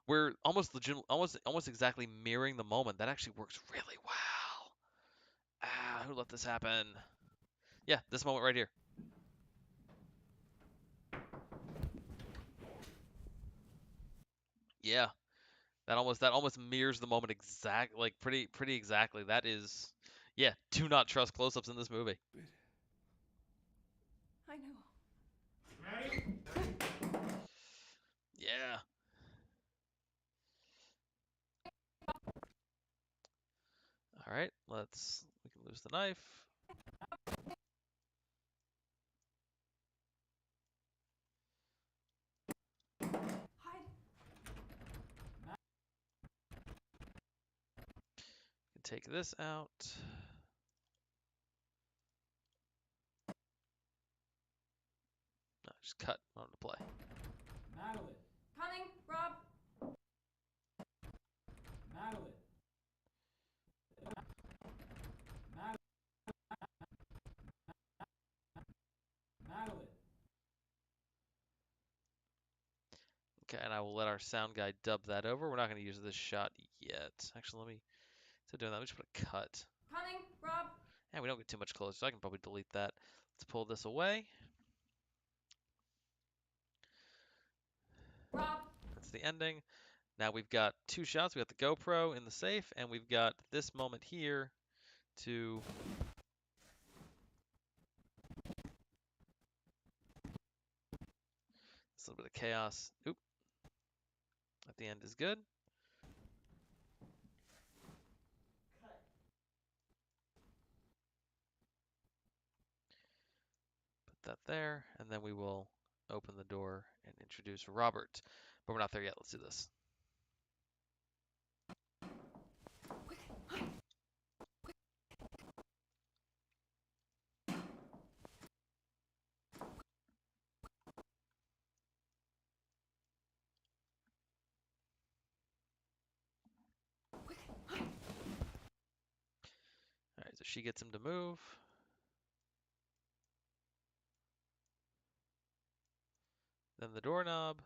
we're almost exactly mirroring the moment. That actually works really well. Ah, who let this happen? Yeah, this moment right here. Yeah, that almost mirrors the moment like pretty exactly. That is, yeah, do not trust close-ups in this movie. I know. Maddie? Yeah. All right, we can lose the knife. Hide. We can take this out. No, just cut on the play. Madeline. Coming, Rob. Madeline. Madeline. Okay, and I will let our sound guy dub that over. We're not going to use this shot yet. Actually, instead of doing that, let me just put a cut. Coming, Rob. And we don't get too much closer, so I can probably delete that. Let's pull this away. Rob. That's the ending. Now we've got two shots. We got the GoPro in the safe, and we've got this moment here to this little bit of chaos. Oop. At the end is good. Put that there, and then we will open the door and introduce Robert. But we're not there yet. Let's do this. All right, so she gets him to move. Then the doorknob.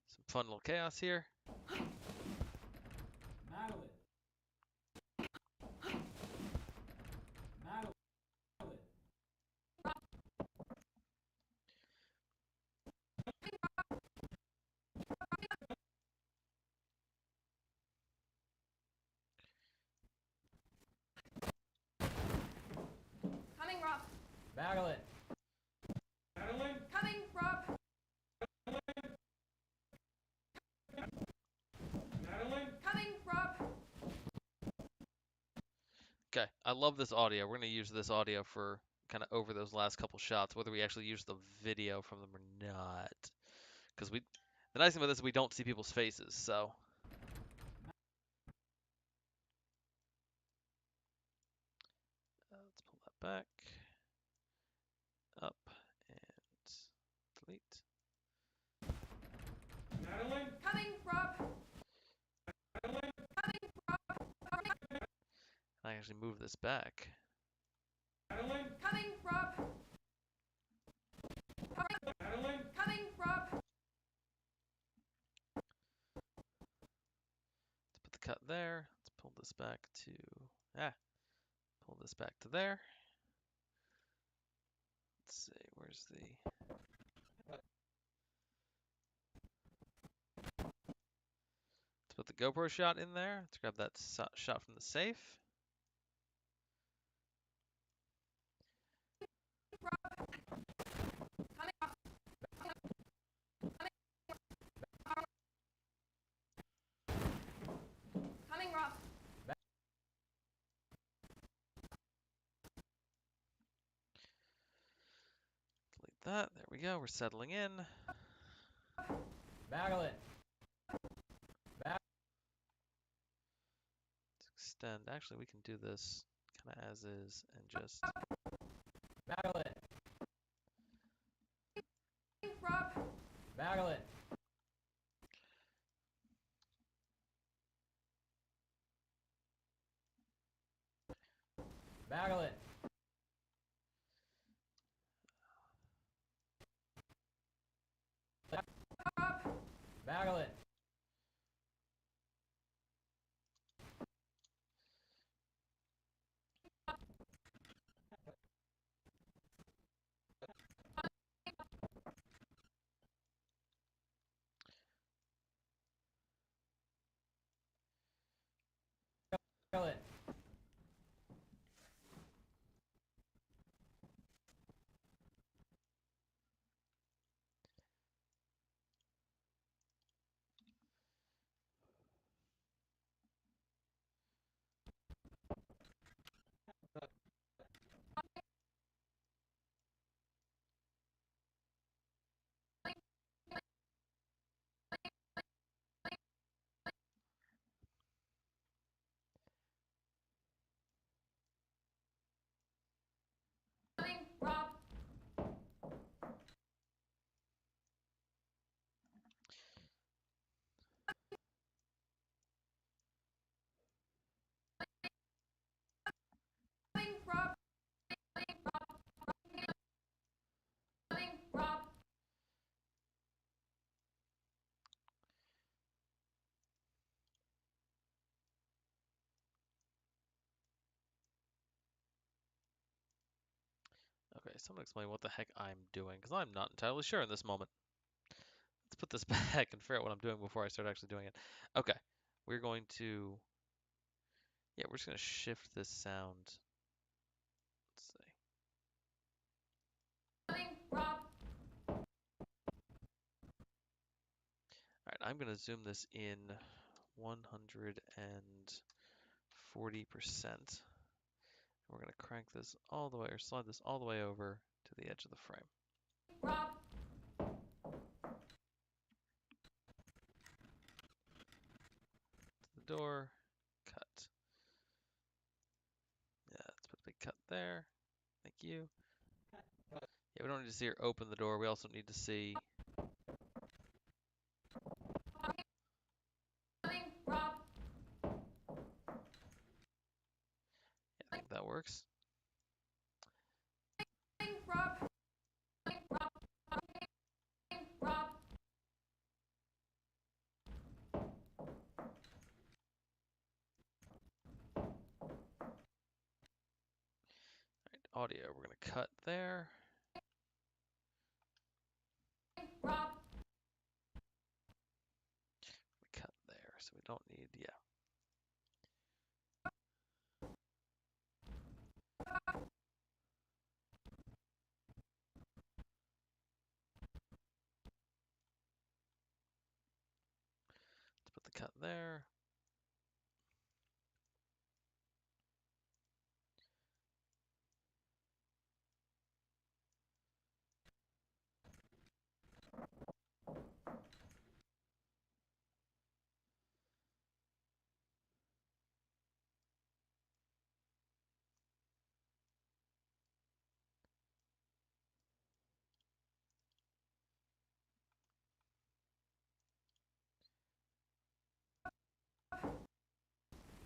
Some fun little chaos here. Madeline. Madeline. Coming, Rob. Madeline. Madeline? Coming, Rob. Madeline? Coming, Rob. Okay, I love this audio. We're going to use this audio for kind of over those last couple shots, whether we actually use the video from them or not. Because the nice thing about this is we don't see people's faces, so. Let's pull that back. Up and delete. Madeline? Coming, Rob. Madeline? Coming, Rob. I actually move this back. Madeline? Coming, Rob. Madeline? Coming, Rob. Let's put the cut there. Let's pull this back to pull this back to there. Let's see, where's the let's put the GoPro shot in there. Let's grab that shot from the safe. Coming, Rob. Delete that. There we go. We're settling in. Madeline. Let's extend. Actually, we can do this kind of as is and just Madeline. Rob. Madeline. Madeline. Madeline. Madeline. someone explain what the heck I'm doing, because I'm not entirely sure in this moment. Let's put this back and figure out what I'm doing before I start actually doing it. Okay, we're going to, yeah, we're just going to shift this sound. Let's see. Coming, Rob. All right, I'm going to zoom this in 140%. We're going to crank this all the way, or slide this all the way over to the edge of the frame. Rob. To the door, cut. Yeah, let's put a big cut there. Thank you. Yeah, we don't need to see her open the door. We also need to see. Coming, Rob. Yeah, I think that works. Coming, Rob. Coming, Rob. Coming, Rob. All right, audio, we're going to cut there. Rob. Cut there, so we don't need, yeah. Let's put the cut there.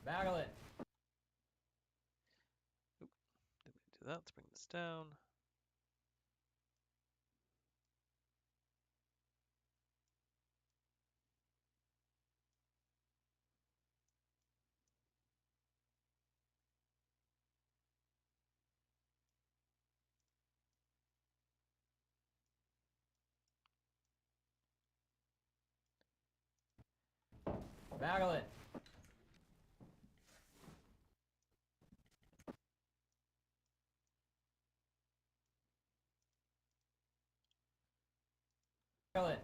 Madeline. Oop, didn't mean to do that. Let's bring this down. Madeline. Madeline.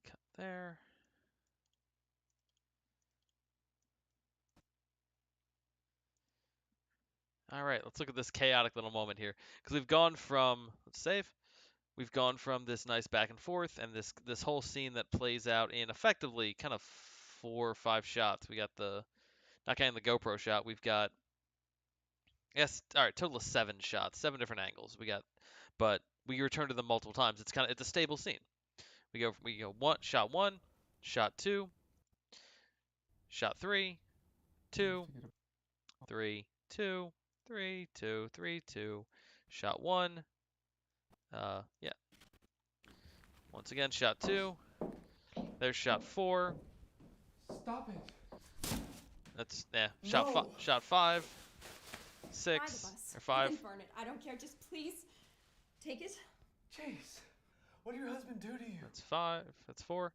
Cut there. All right, let's look at this chaotic little moment here, because we've gone from, let's save. We've gone from this nice back and forth and this whole scene that plays out in effectively kind of 4 or 5 shots. We got the, not counting the GoPro shot, we've got, yes, all right, total of 7 shots, 7 different angles. We got, but we return to them multiple times. It's a stable scene. We go one, shot two, shot three, You have two, to get a 3, 2, 3, 2, 3, 2, shot one. Yeah. Once again, shot two. There's shot four. Stop it. That's Shot No. shot five, Buy the 6 bus. or 5. And then burn it. I don't care. Just please take it. Chase, what did your husband do to you? That's 5. That's 4.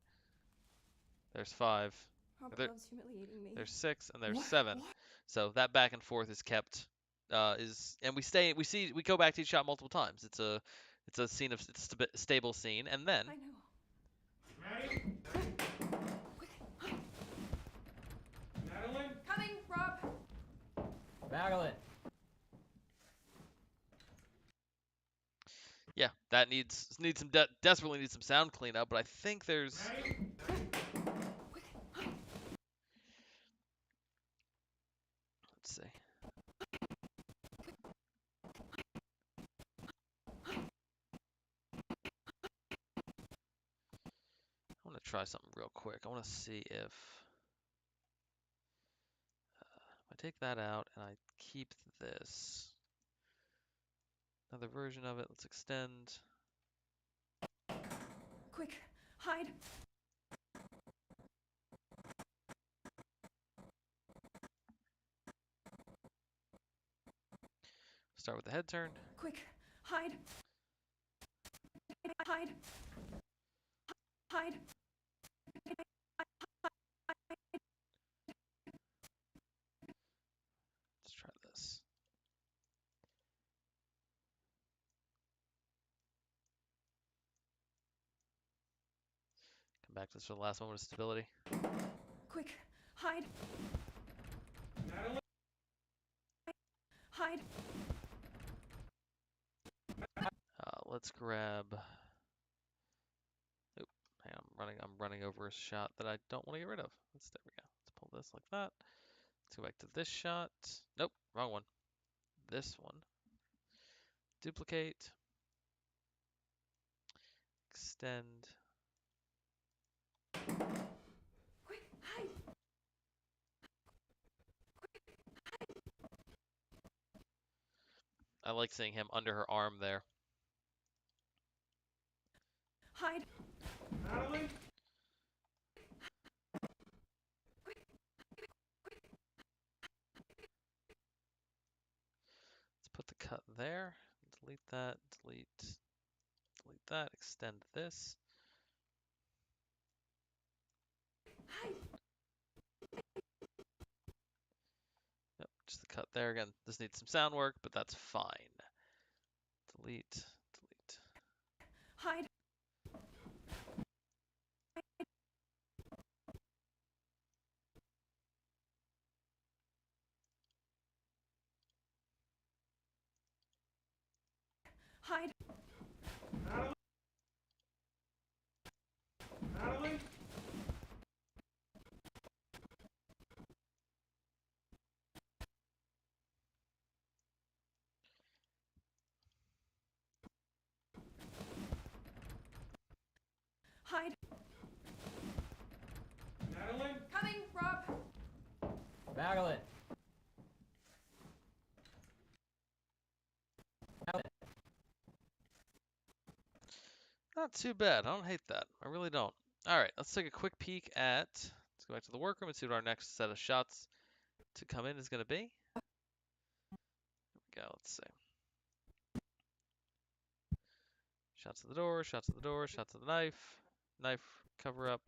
There's 5. Robert There- loves humiliating me. There's 6 and there's What? 7. What? So that back and forth is kept. And we go back to each shot multiple times. It's a scene of stable scene, and then I know. Maddie? Quick, hide. Madeline? Coming, Rob. Madeline. yeah, that needs some desperately needs some sound cleanup. But I think there's. Maddie? Quick, hide. Let's see. I want to try something real quick. I want to see if I take that out and I keep this. Another version of it. Let's extend. Quick, hide. Start with the head turn. Quick, hide. Hide. Hide. Let's try this. Come back to this for the last moment of stability. Quick, hide. Madeline, Hide. Let's grab. Oop, hang on, I'm running over a shot that I don't want to get rid of. There we go. Let's pull this like that. Let's go back to this shot. Nope, wrong one. This one. Duplicate. Extend. Quick, hide. I like seeing him under her arm there. Hide. Madeline, Let's put the cut there. Delete that. Delete that. Extend this. Hide. Yep, just the cut there. Again, this needs some sound work, but that's fine. Delete. Hide. Hide. Madeline, Madeline, Hide. Madeline, Coming, Rob. Madeline. Madeline. Not too bad. I don't hate that. I really don't. All right, let's take a quick peek at. Let's go back to the workroom and see what our next set of shots to come in is going to be. Here we go. Let's see. Shots of the door, shots of the door, shots of the knife cover up.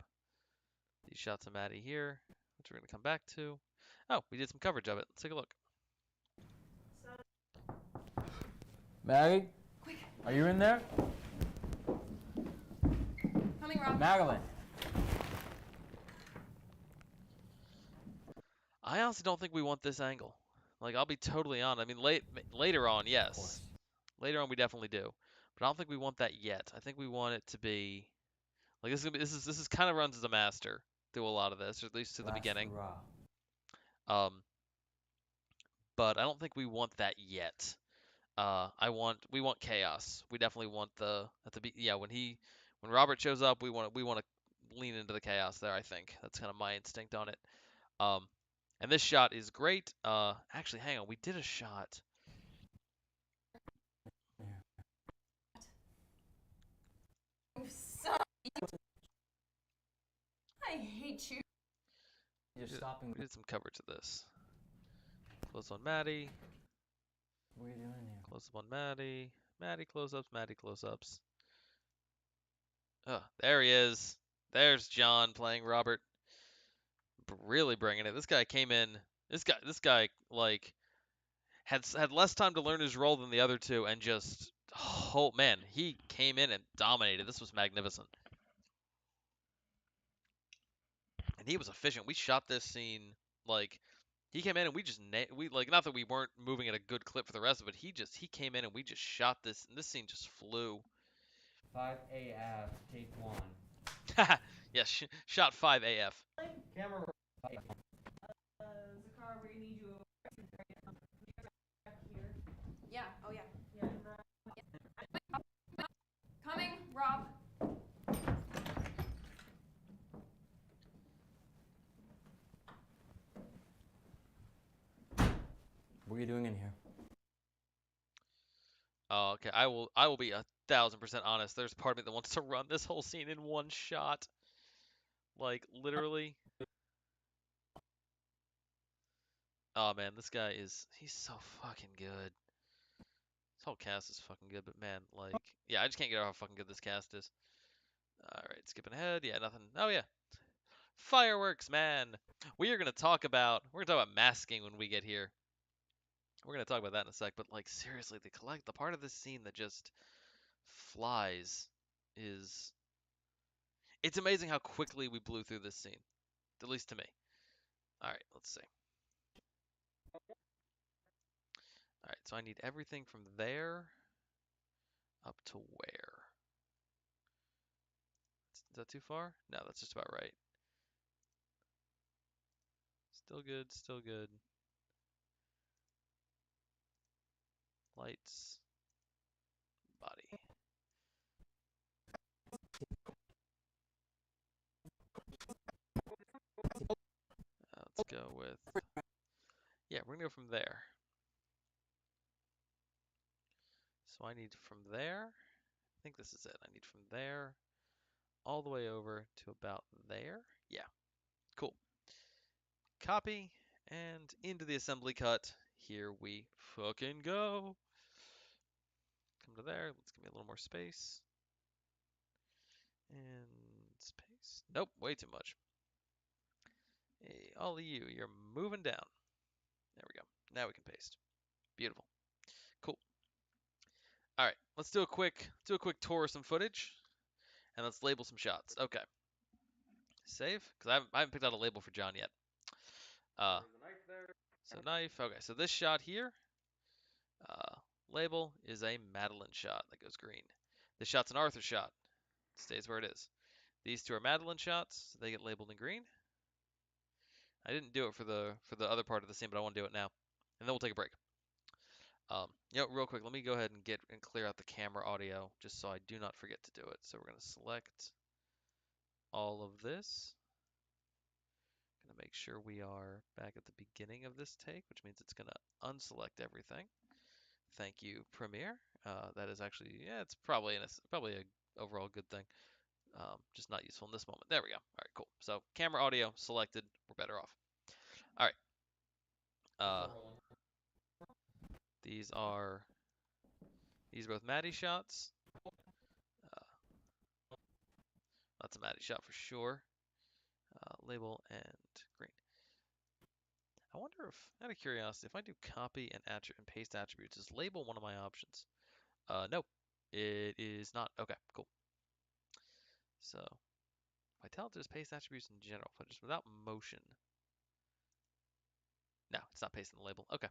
These shots of Maddie here, which we're going to come back to. Oh, we did some coverage of it. Let's take a look. Maggie, Quick. are you in there? Coming, Rob. Madeline. I honestly don't think we want this angle. Like, I'll be totally honest. I mean, later on, yes. Later on, we definitely do. But I don't think we want that yet. I think we want it to be like this is kind of runs as a master through a lot of this, or at least to the beginning. Um, but I don't think we want that yet. We want chaos. We definitely want when Robert shows up, we want to lean into the chaos there. I think that's kind of my instinct on it. And this shot is great. Actually, hang on, we did a shot. You son. I hate you. You're stopping. We did some coverage of this. Close on Maddie. What are you doing here? Close up on Maddie. Maddie close-ups. Maddie close-ups. Oh, there he is. There's John playing Robert. Really bringing it. This guy came in. This guy like had less time to learn his role than the other two, and just oh man, he came in and dominated. This was magnificent, and he was efficient. We shot this scene like he came in and we like not that we weren't moving at a good clip for the rest of it. He came in and we just shot this, and this scene just flew. 5 AF, take 1. Yes, shot 5 AF. Camera. Zakar, we're gonna need you back here. Yeah. Oh yeah. Coming, Rob. What are you doing in here? Oh, okay. I will be 1,000% honest. There's part of me that wants to run this whole scene in one shot. Like literally. Oh man, he's so fucking good. whole cast is fucking good, but man, like, yeah, I just can't get over how fucking good this cast is. All right, skipping ahead. Yeah, nothing. Oh yeah, fireworks, man. We're gonna talk about masking when we get here. We're gonna talk about that in a sec. But like, seriously, the part of this scene that just flies is it's amazing how quickly we blew through this scene, at least to me. All right, let's see. All right, so I need everything from there up to where? Is that too far? No, that's just about right. Still good, still good. Lights, body. Let's go with, yeah, we're gonna go from there. So I need from there, I think this is it. I need from there all the way over to about there. Yeah, cool. Copy and into the assembly cut. Here we fucking go. Come to there. Let's give me a little more space. And space. Nope, way too much. Hey, all of you, you're moving down. There we go. Now we can paste. Beautiful. Cool. All right, let's do a quick tour of some footage, and let's label some shots. Okay. Save, because I haven't picked out a label for John yet. Uh, There's a knife there. so knife. Okay, so this shot here, uh, label is a Madeline shot that goes green. This shot's an Arthur shot. Stays where it is. These two are Madeline shots. So they get labeled in green. I didn't do it for the other part of the scene, but I want to do it now, and then we'll take a break. Real quick, let me go ahead and get and clear out the camera audio just so I do not forget to do it. So we're gonna select all of this. Gonna make sure we are back at the beginning of this take, which means it's gonna unselect everything. Thank you, Premiere. That is actually, yeah, it's probably probably a overall good thing. Just not useful in this moment. There we go. All right, cool. So camera audio selected. We're better off. All right. These are both Maddie shots. Uh, that's a Maddie shot for sure. Label and green. I wonder if, out of curiosity, if I do copy and paste attributes, is label one of my options? Nope, it is not. Okay, cool. So if I tell it to just paste attributes in general, if I just without motion. No, it's not pasting the label. Okay.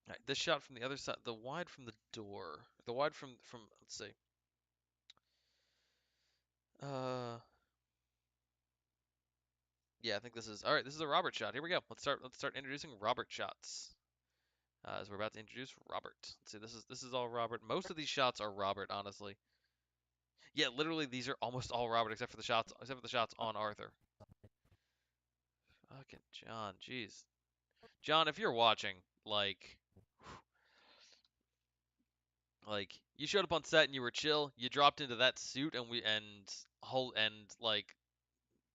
All right, this shot from the other side, the wide from the door, the wide from let's see. Uh, yeah, I think this is all right. This is a Robert shot. Here we go. Let's start introducing Robert shots. As we're about to introduce Robert. Let's see. This is all Robert. Most of these shots are Robert, honestly. Yeah, literally these are almost all Robert except for the shots on Arthur. Fucking John, jeez. John, if you're watching, like you showed up on set and you were chill, you dropped into that suit and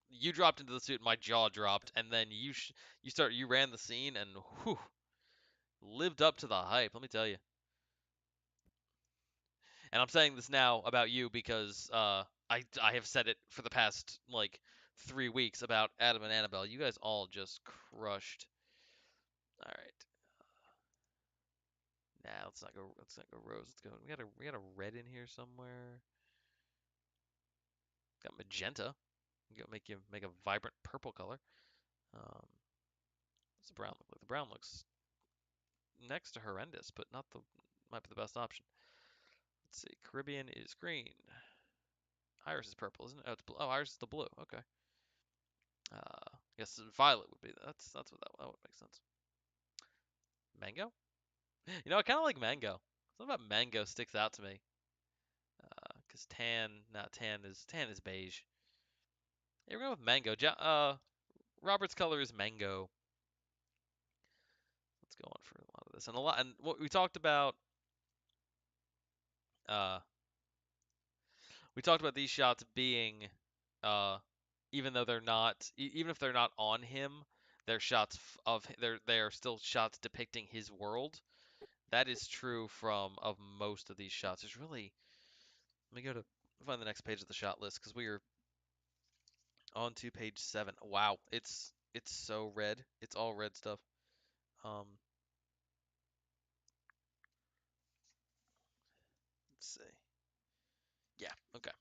you dropped into the suit and my jaw dropped and then you ran the scene and whew, lived up to the hype, let me tell you. And I'm saying this now about you because I have said it for the past like 3 weeks about Adam and Annabelle. You guys all just crushed. All right. Nah, let's not go. Let's not go rose. Let's go. We got a red in here somewhere. Got magenta. Make a vibrant purple color. What's the brown look like? The brown looks next to horrendous, but not the might be the best option. Let's see. Caribbean is green. Iris is purple, isn't it? Oh, it's blue. Oh, Iris is the blue. Okay. I guess violet would be that's what that would make sense. Mango? You know, I kind of like mango. Something about mango sticks out to me. Cause tan is beige. Yeah, we're going with mango. Robert's color is mango. Let's go on for a lot of this and what we talked about. Uh, we talked about these shots being, uh, even though they're not, even if they're not on him, they're shots of they are still shots depicting his world. That is true of most of these shots. There's really. Let me go to find the next page of the shot list because we are on to page 7. Wow, it's so red. It's all red stuff. Let's see. Yeah, okay.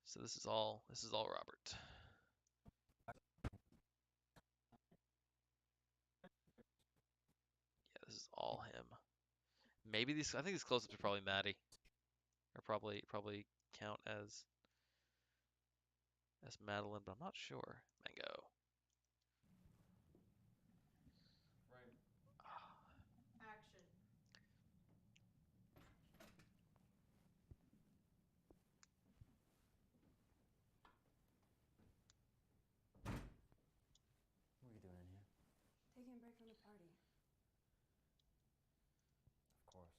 So this is all Robert. Yeah, this is all him. Maybe these I think these close-ups are probably Maddie. Or probably count as Madeline, but I'm not sure. Mango. Frame. Action. What are you doing in here? Taking a break from the party. Of course.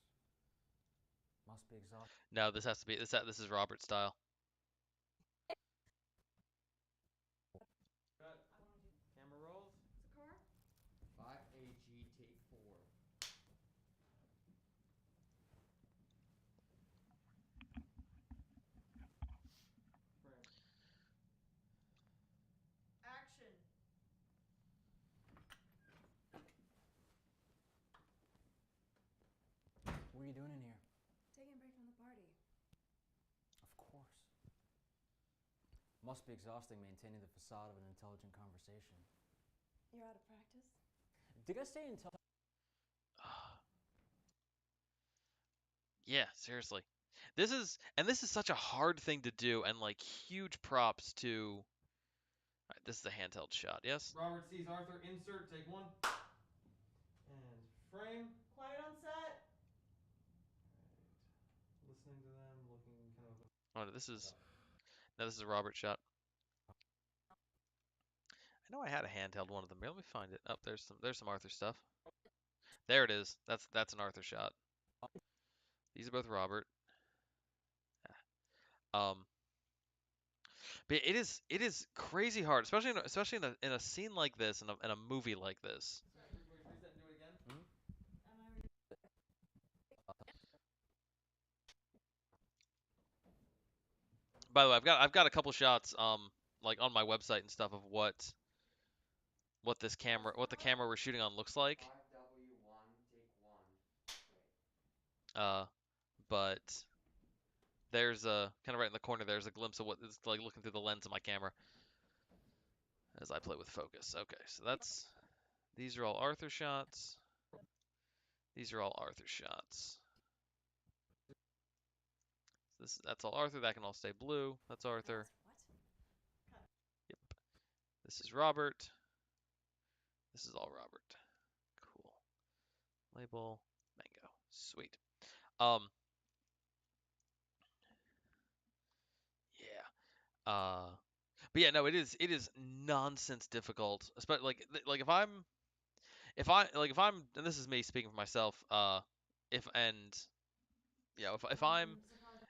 Must be exhausting. No, this has to be this is Robert style. Cut. Camera rolls. It's a car? 5AG take 4. Frame. Action. What are you doing in here? Taking a break from the party. Of course. Must be exhausting maintaining the facade of an intelligent conversation. You're out of practice? Do you guys stay intelligent? Yeah, seriously. This is such a hard thing to do and like huge props to. Alright, this is a handheld shot, yes? Robert sees Arthur. Insert. Take 1. And frame. Quiet on set. Right. Listening to them, looking kind of. Oh, no, this is a Robert shot. I know I had a handheld one of them. Let me find it. Oh, there's some Arthur stuff. There it is. That's an Arthur shot. These are both Robert. Um, but it is crazy hard, especially in a scene like this, in a movie like this. Reset and do it again. Hmm? Am I ready? By the way, I've got a couple shots like on my website and stuff of what the camera we're shooting on looks like. 5W1 take 1. Wait. Uh, but there's a kind of right in the corner. There's a glimpse of what is like looking through the lens of my camera as I play with focus. Okay, so these are all Arthur shots. These are all Arthur shots. That's all Arthur. That can all stay blue. That's Arthur. That's what? Yep. This is Robert. This is all Robert. Cool. Label mango. Sweet. Um. Yeah. But yeah, no, it is nonsense difficult. Especially like if I'm and this is me speaking for myself. If and if I'm Surprise.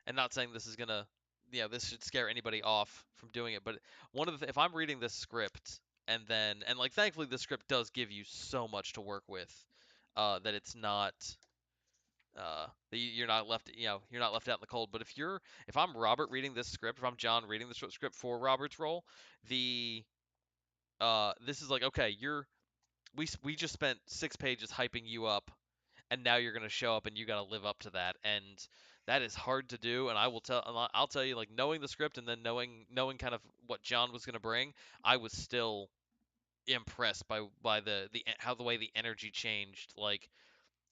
and not saying this is gonna this should scare anybody off from doing it, but if I'm reading this script and like thankfully the script does give you so much to work with, that it's not that you're not left out in the cold. But if I'm Robert reading this script, if I'm John reading the script for Robert's role, the this is like, okay, we just spent 6 pages hyping you up, and now you're gonna show up and you gotta live up to that, and that is hard to do. And I'll tell you, like, knowing the script and then knowing kind of what John was gonna bring, I was still impressed by how the way the energy changed, like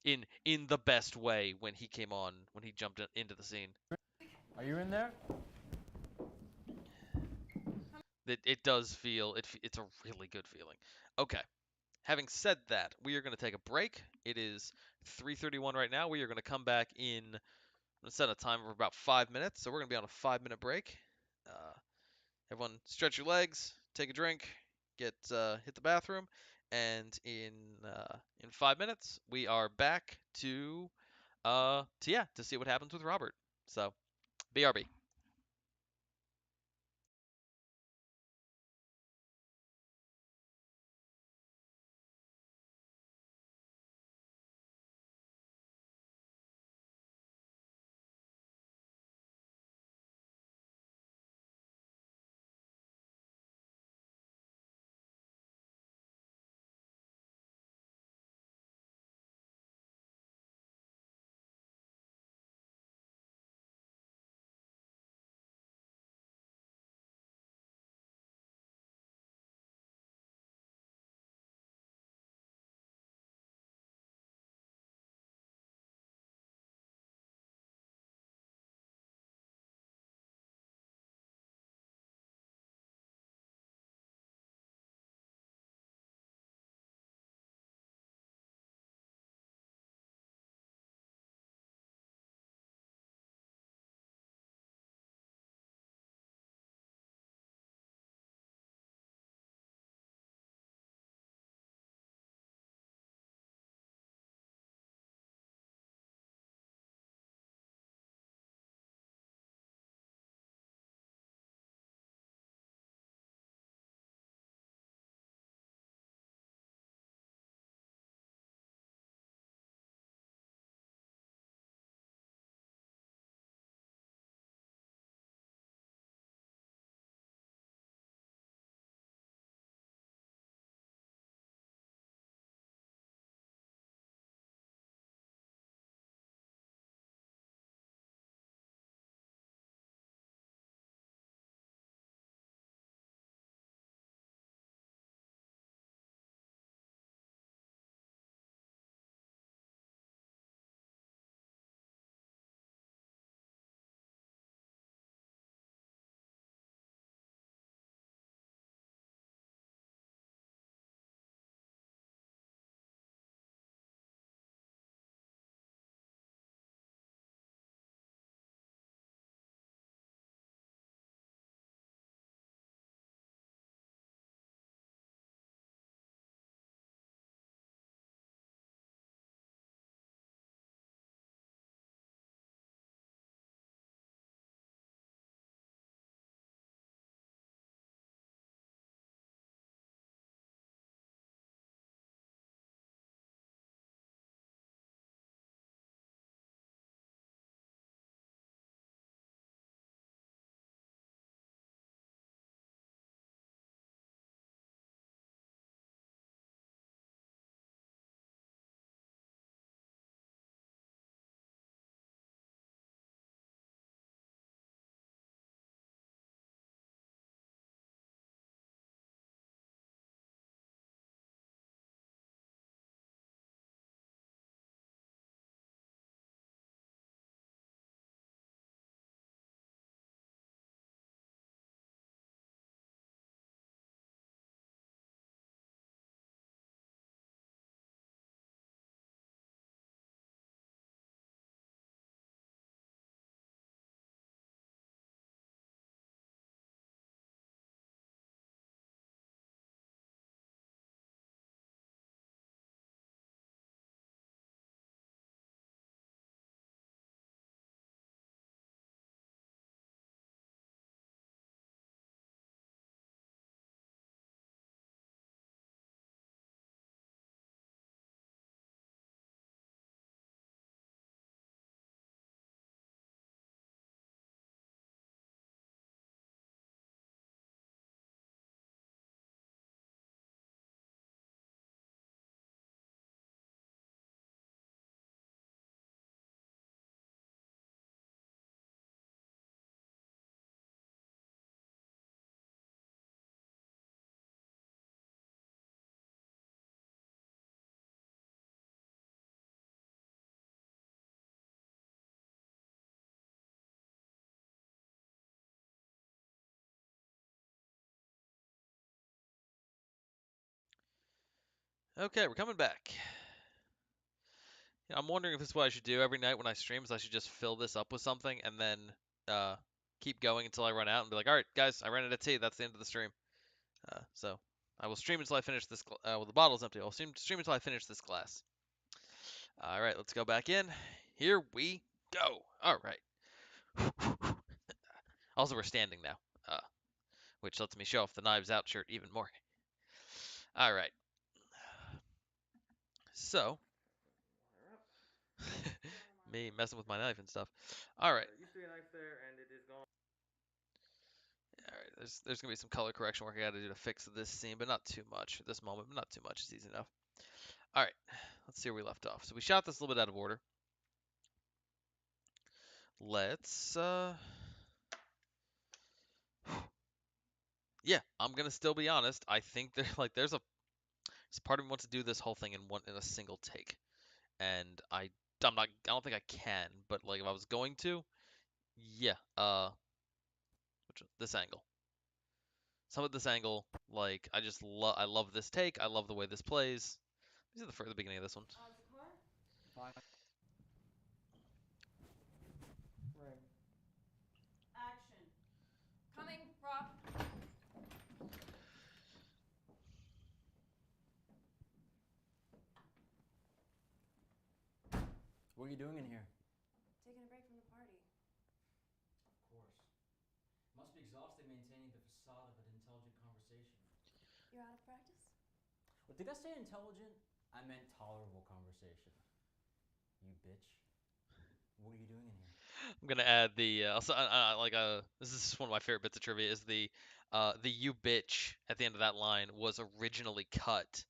in the best way when he jumped into the scene. Are you in there? It does feel it's a really good feeling. Okay. Having said that, we are going to take a break. It is 3:31 right now. We are going to come back in. I'm going to set a timer for about 5 minutes, so we're going to be on a 5-minute break. Uh, Everyone, stretch your legs, take a drink, hit the bathroom, and in 5 minutes we are back to see what happens with Robert. So, BRB. Okay, we're coming back. I'm wondering if this is what I should do every night when I stream, is I should just fill this up with something and then uh, keep going until I run out and be like, all right, guys, I ran out of tea. That's the end of the stream. So I will stream until I finish this. Well, the bottle's empty. I'll stream until I finish this glass. All right, let's go back in. Here we go. All right. Also, we're standing now, which lets me show off the Knives Out shirt even more. All right. So, Wire up. me messing with my knife and stuff. All right. There used to be a knife there, and it is gone. All right. There's gonna be some color correction work I got to do to fix this scene, but not too much at this moment. But not too much. It's easy enough. All right. Let's see where we left off. So we shot this a little bit out of order. Let's yeah, I'm gonna still be honest. I think there's part of me wants to do this whole thing in a single take, and I don't think I can, but like if I was going to, yeah, this angle. Some of this angle, like I love this take. I love the way this plays. These are the beginning of this one. The car? Fine. Frame. Action. Coming, Rob. What are you doing in here? Taking a break from the party. Of course. Must be exhausting maintaining the facade of an intelligent conversation. You're out of practice? Well, did I say intelligent? I meant tolerable conversation. You bitch. What are you doing in here? I'm gonna add the also this is one of my favorite bits of trivia is the you bitch at the end of that line was originally cut.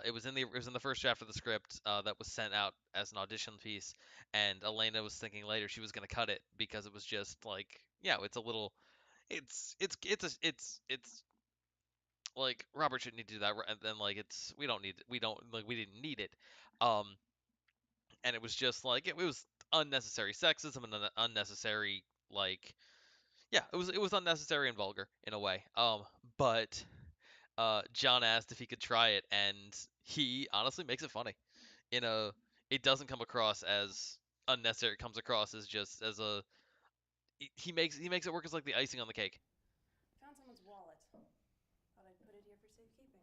It was in the first draft of the script that was sent out as an audition piece, and Elena was thinking later she was gonna cut it because it was just like, yeah, it's a little, it's like Robert shouldn't need to do that, and then like we didn't need it, um, and it was just like it was unnecessary sexism and unnecessary like, yeah, it was unnecessary and vulgar in a way, but John asked if he could try it, and he honestly makes it funny. In a, it doesn't come across as unnecessary. It comes across as just as a. He makes it work as like the icing on the cake. Found someone's wallet. Thought I'd put it here for safekeeping.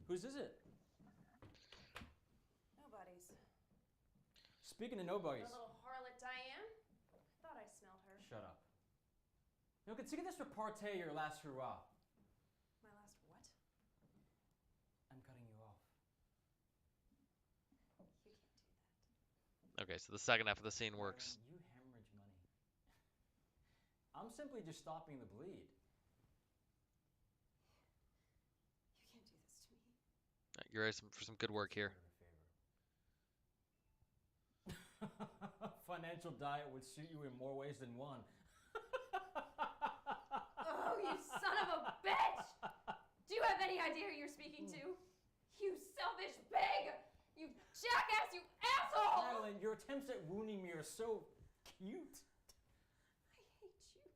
Whose is it? Nobody's. Speaking of nobodies. The little harlot Diane? Thought I smelled her. Shut up. No, consider this repartee your last hurrah. My last what? I'm cutting you off. You can't do that. Okay, so the second half of the scene works. You hemorrhage money. I'm simply just stopping the bleed. You can't do this to me. You're ready for some good work here. Financial diet would suit you in more ways than one. Oh, you son of a bitch! Do you have any idea who you're speaking to? You selfish pig! You jackass, you asshole! Madeline, your attempts at wounding me are so cute. I hate you.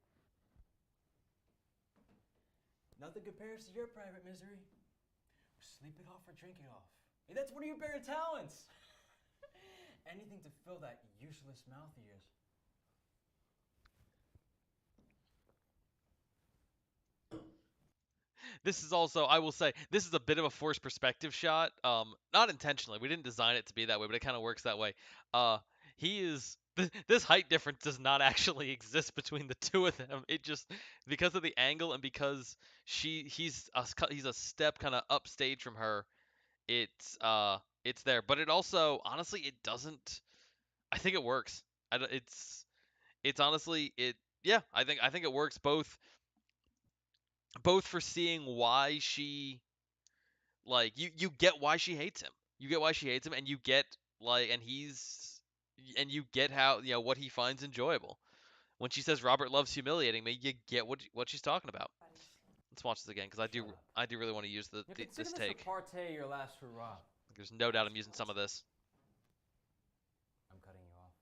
Nothing compares to your private misery. Sleep it off or drink it off. Hey, that's one of your better talents. Anything to fill that useless mouth of yours. This is also, I will say, this is a bit of a forced perspective shot. Not intentionally. We didn't design it to be that way, but it kind of works that way. He is this height difference does not actually exist between the two of them. It just because of the angle and because he's a step kind of upstage from her. It's there, but it also honestly it doesn't. I think it works. It's honestly it. Yeah, I think it works both for seeing why she like you get why she hates him. You get why she hates him, and you get like and you get how what he finds enjoyable. When she says Robert loves humiliating me, you get what she's talking about. Let's watch this again because Shut up. I do really want to use Now consider this this take. repartee your last hurrah. There's no doubt I'm using some of this. I'm cutting you off.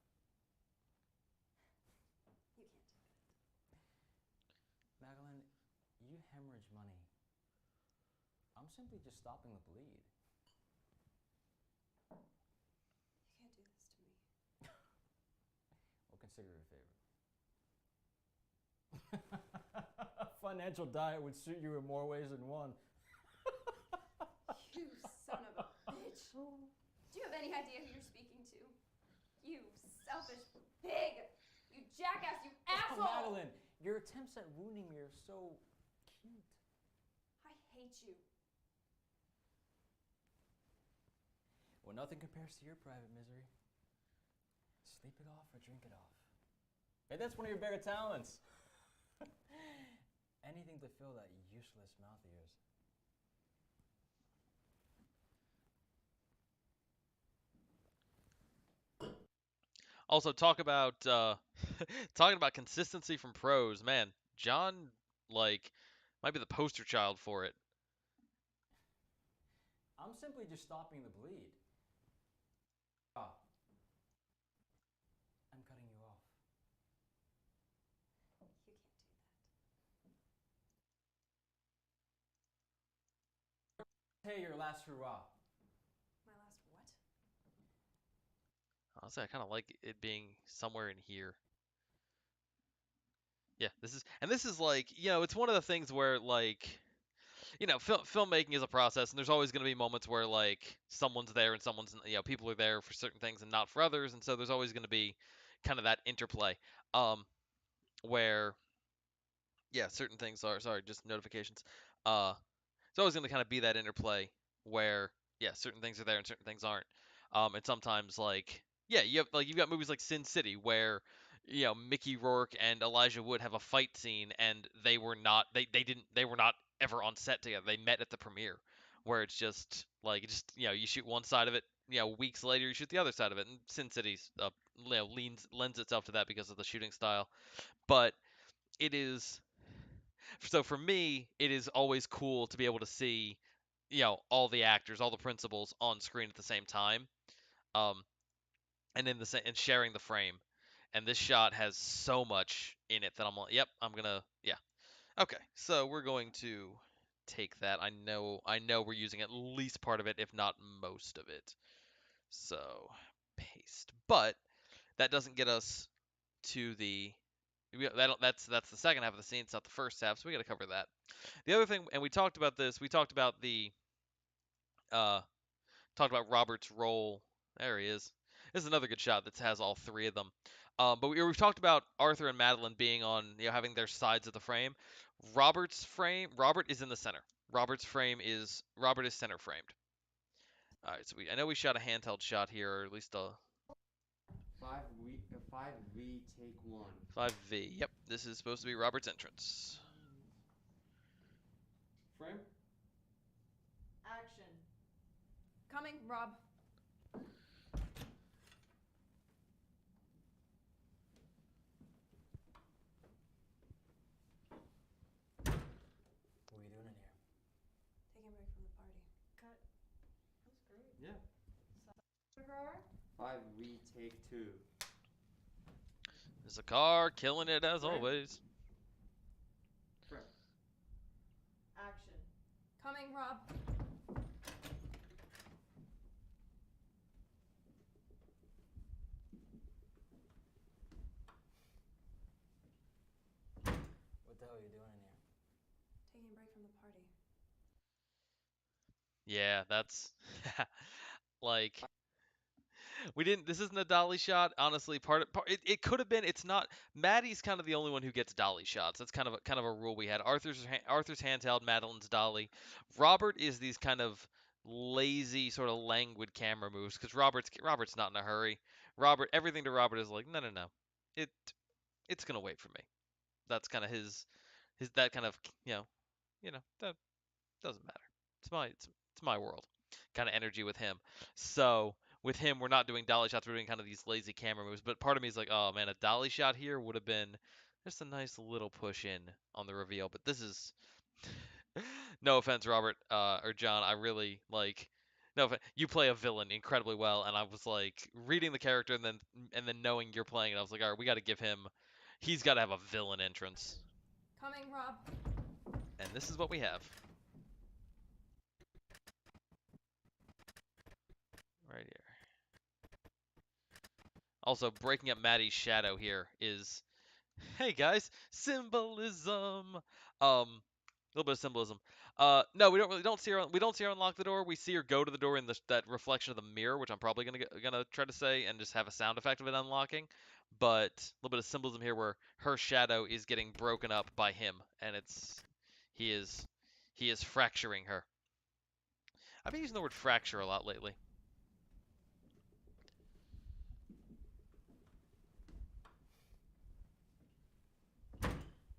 You can't do that. Madeline, you hemorrhage money. I'm simply just stopping the bleed. You can't do this to me. Well, consider it a favor. A financial diet would suit you in more ways than one. You son of a bitch. Do you have any idea who you're speaking to? You selfish pig! You jackass, you asshole! Madeline, your attempts at wounding me are so cute. I hate you. Well, nothing compares to your private misery. Sleep it off or drink it off. Hey, that's one of your better talents. Anything to fill that useless mouth of yours. Also, talk about talking about consistency from pros, man. John, like, might be the poster child for it. I'm simply just stopping the bleed. Ah. I'm cutting you off. You can't do that. Hey, your last hurrah. My last what? Honestly, I kind of like it being somewhere in here. Yeah, this is like, it's one of the things where like, filmmaking is a process, and there's always going to be moments where like someone's there and people are there for certain things and not for others, and so there's always going to be kind of that interplay, where yeah, certain things are sorry, just notifications. Uh, it's always going to kind of be that interplay where yeah, certain things are there and certain things aren't. And sometimes like yeah, you've got movies like Sin City where Mickey Rourke and Elijah Wood have a fight scene and they were not ever on set together. They met at the premiere where it's just like you shoot one side of it, weeks later you shoot the other side of it. And Sin City's lends itself to that because of the shooting style. But it is so for me, it is always cool to be able to see, all the actors, all the principals on screen at the same time, um, and and sharing the frame. And this shot has so much in it that I'm like, yep, I'm gonna, yeah. Okay, so we're going to take that. I know we're using at least part of it, if not most of it. So paste, but that doesn't get us to the. That's the second half of the scene. It's not the first half, so we got to cover that. The other thing, and we talked about this, we talked about uh, Robert's role. There he is. This is another good shot that has all three of them. But we've talked about Arthur and Madeline being on, having their sides of the frame. Robert is in the center. Robert is center framed. All right, so I know we shot a handheld shot here, or at least a 5V take 1. 5V. Yep, this is supposed to be Robert's entrance. Frame? Action. Coming, Rob. What are you doing in here? Taking a break from the party. Cut. That's great. Yeah. Car. 5V take 2. There's a car killing it as Frame. always. Frame. Action. Coming, Rob. What the hell are you doing in here? Taking a break from the party. Yeah, that's like we didn't. This isn't a dolly shot, honestly. It could have been. It's not. Maddie's kind of the only one who gets dolly shots. That's kind of a rule we had. Arthur's handheld, Madeline's dolly. Robert is these kind of lazy, sort of languid camera moves because Robert's not in a hurry. Everything to Robert is like, no, no, no, it it's gonna wait for me. That's kind of his that kind of that doesn't matter. It's my world kind of energy with him. So with him, we're not doing dolly shots. We're doing kind of these lazy camera moves. But part of me is like, oh man, a dolly shot here would have been just a nice little push in on the reveal. But this is no offense, Robert or John. I really like. No, you play a villain incredibly well, and I was like reading the character and then knowing you're playing it, I was like, all right, we got to give him. He's got to have a villain entrance, Coming, Rob. and this is what we have. Also, breaking up Maddie's shadow here is, hey guys, symbolism. A little bit of symbolism. No, we don't see her unlock the door. We see her go to the door in that reflection of the mirror, which I'm probably gonna try to say and just have a sound effect of it unlocking. But a little bit of symbolism here where her shadow is getting broken up by him, and he is he is fracturing her. I've been using the word fracture a lot lately.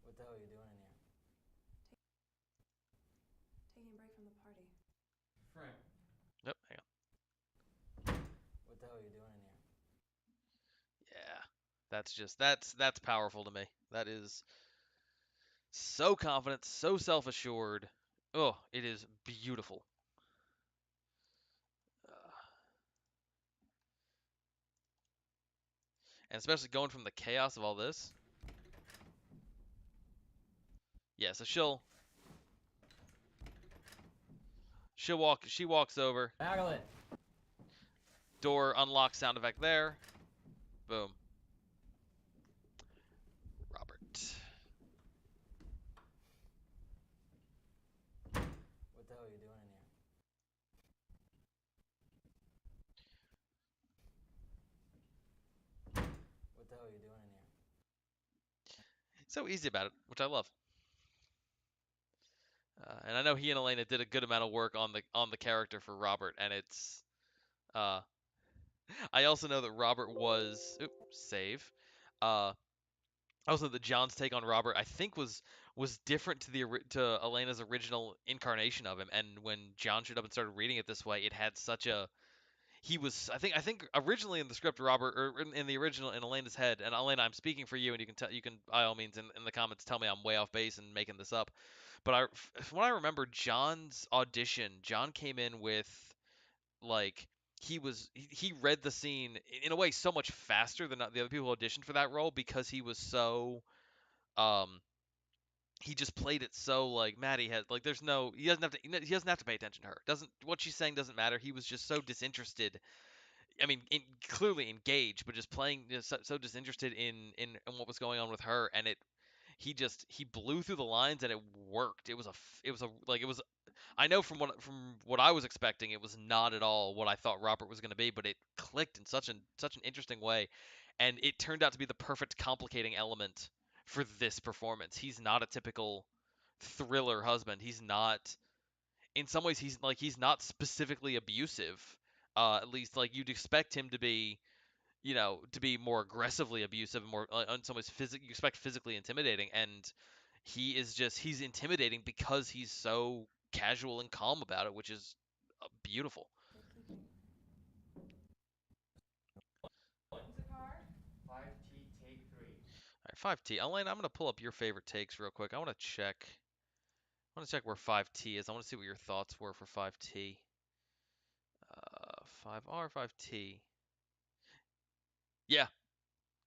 What the hell are you doing in here? Taking a break from the party. Frame. Yep, hang on. What the hell are you doing in here? Yeah, that's powerful to me. That is so confident, so self-assured. Oh, it is beautiful. And especially going from the chaos of all this. Yeah, so she walks over. Madeline! Door unlocks, sound effect there. Boom. Robert. What the hell are you doing in here? What the hell are you doing in here? So easy about it, which I love. And I know he and Elena did a good amount of work on the character for Robert, and it's uh I also know that Robert was save. I also know that John's take on Robert I think was different to to Elena's original incarnation of him, and when John showed up and started reading it this way, it had such a he was I think originally in the script Robert or in the original in Elena's head, and Elena, I'm speaking for you, and you can by all means in the comments tell me I'm way off base and making this up, but from what I remember, John's audition, John came in with like he read the scene in a way so much faster than the other people who auditioned for that role, because he was so um he just played it so like Maddie had like there's no he doesn't have to pay attention to her, doesn't what she's saying doesn't matter, he was just so disinterested. I mean, clearly engaged, but just playing so disinterested in what was going on with her, and he blew through the lines, and it worked. It was I know from what I was expecting, it was not at all what I thought Robert was going to be, but it clicked in such an interesting way, and it turned out to be the perfect complicating element for this performance. He's not a typical thriller husband. He's not in some ways he's not specifically abusive. At least like you'd expect him to be, to be more aggressively abusive and more in some ways you expect physically intimidating, and he's intimidating because he's so casual and calm about it, which is beautiful. What's the card? 5T, take 3. All right, 5T. Elaine, I'm gonna pull up your favorite takes real quick. I want to check. Where 5T is. I want to see what your thoughts were for 5T. 5R, 5T. Yeah,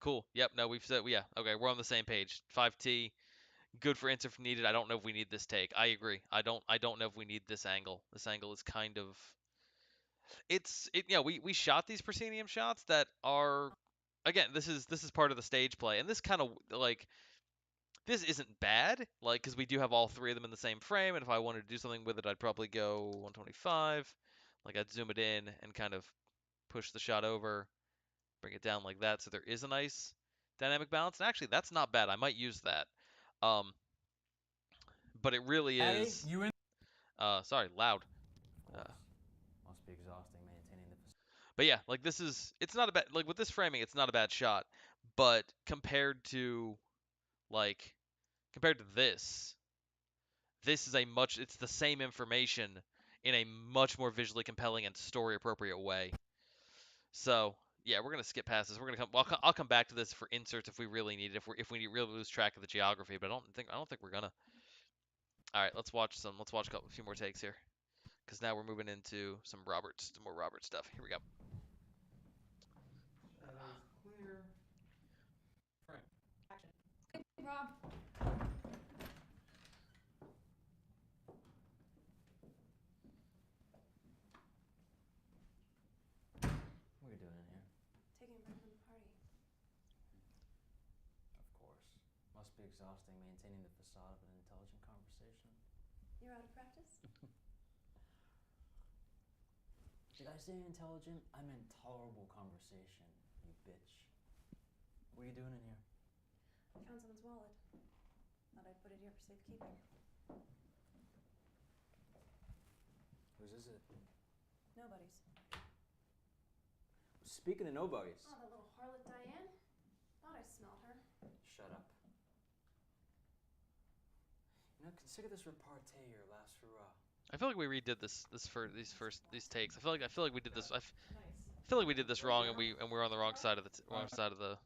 cool. Yep. No, we've said yeah. Okay, we're on the same page. 5T. Good for insert if needed. I don't know if we need this take. I agree. I don't know if we need this angle. This angle is kind of we shot these proscenium shots that are, again, this is part of the stage play, and this kind of like this isn't bad, like, because we do have all three of them in the same frame, and if I wanted to do something with it, I'd probably go 125, like I'd zoom it in and kind of push the shot over, bring it down like that, so there is a nice dynamic balance. And actually, that's not bad. I might use that. Um, but it really Maddie, is. you in? Sorry, loud. Of course. Must be exhausting maintaining the But yeah, like it's not a bad, like with this framing, it's not a bad shot. But like, compared to this is it's the same information in a much more visually compelling and story appropriate way. So yeah, we're gonna skip past this. We're gonna I'll come back to this for inserts if we really need it, if we really lose track of the geography. But I don't think we're gonna. All right, let's watch a few more takes here, because now we're moving into some more Robert stuff. Here we go. Shadows clear. Frame. Action. Hey, Rob. What are you doing in here? Taking a break from the party. be exhausting maintaining the facade of an intelligent conversation. You're out of practice? Did I say intelligent? I meant tolerable conversation, you bitch. What are you doing in here? I found someone's wallet. Thought I'd put it here for safekeeping. Whose is it? Nobody's. Speaking of nobodies. Oh, that little harlot Diane. Thought I smelled her. Shut up. You know, consider this repartee your last hurrah. I feel like we redid these takes. I feel like we did this. I feel like we did this wrong, and we were on the wrong side of the wrong side of the.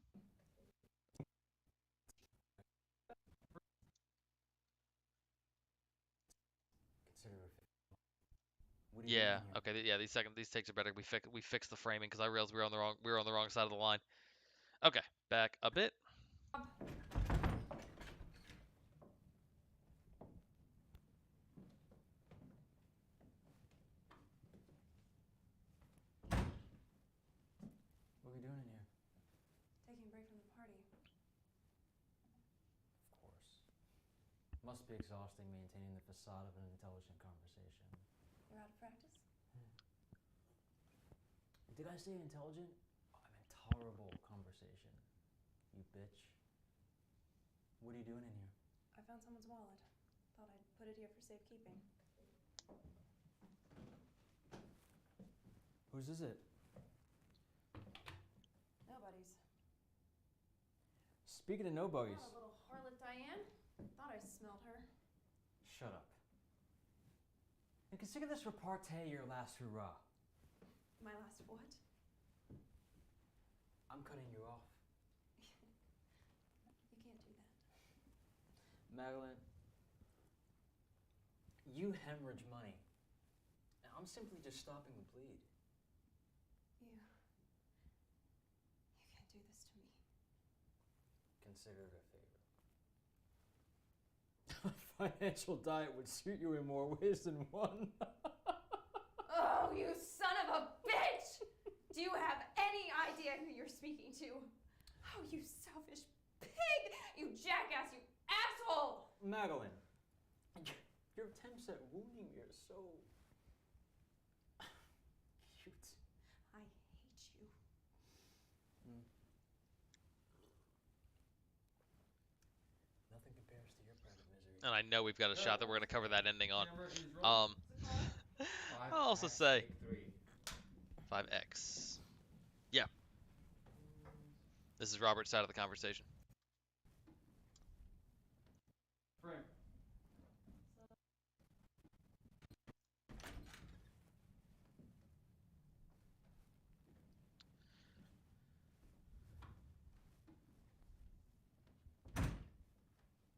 Consider it. What are you Yeah. doing here? Okay. Yeah. These takes are better. We fixed the framing because I realized we were on the wrong side of the line. Okay. Back a bit. What are we doing in here? Taking a break from the party. Of course. Must be exhausting maintaining the facade of an intelligent conversation. You're out of practice? Did I say intelligent? I meant tolerable conversation. You bitch. What are you doing in here? I found someone's wallet. Thought I'd put it here for safekeeping. Whose is it? Nobody's. Speaking of nobodies. Oh, little harlot Diane. Thought I smelled her. Shut up. And consider this repartee your last hurrah. My last what? I'm cutting you off. You can't do that. Madeline, you hemorrhage money. And I'm simply just stopping the bleed. You can't do this to me. Consider it a favor. Financial diet would suit you in more ways than one. Oh, you son of a bitch! Do you have any idea who you're speaking to? Oh, you selfish pig! You jackass, you asshole! Madeline, your attempts at wounding me are so cute. I hate you. Nothing compares to your private misery. And I know we've got a shot that we're gonna cover that ending on. Camera is rolling. I'll also say Take 3. 5x. Yeah. This is Robert's side of the conversation. Frame.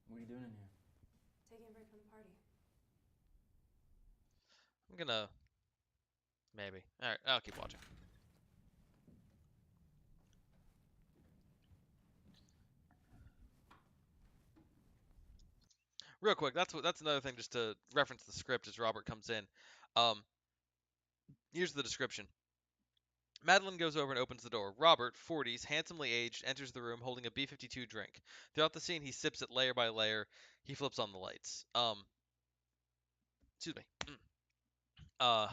What are you doing in here? Taking a break from the party. I'm gonna maybe. All right, I'll keep watching. Real quick, that's another thing just to reference the script as Robert comes in. Um, here's the description. Madeline goes over and opens the door. Robert, 40s, handsomely aged, enters the room holding a B52 drink. Throughout the scene, he sips it layer by layer. He flips on the lights. Excuse me. Uh,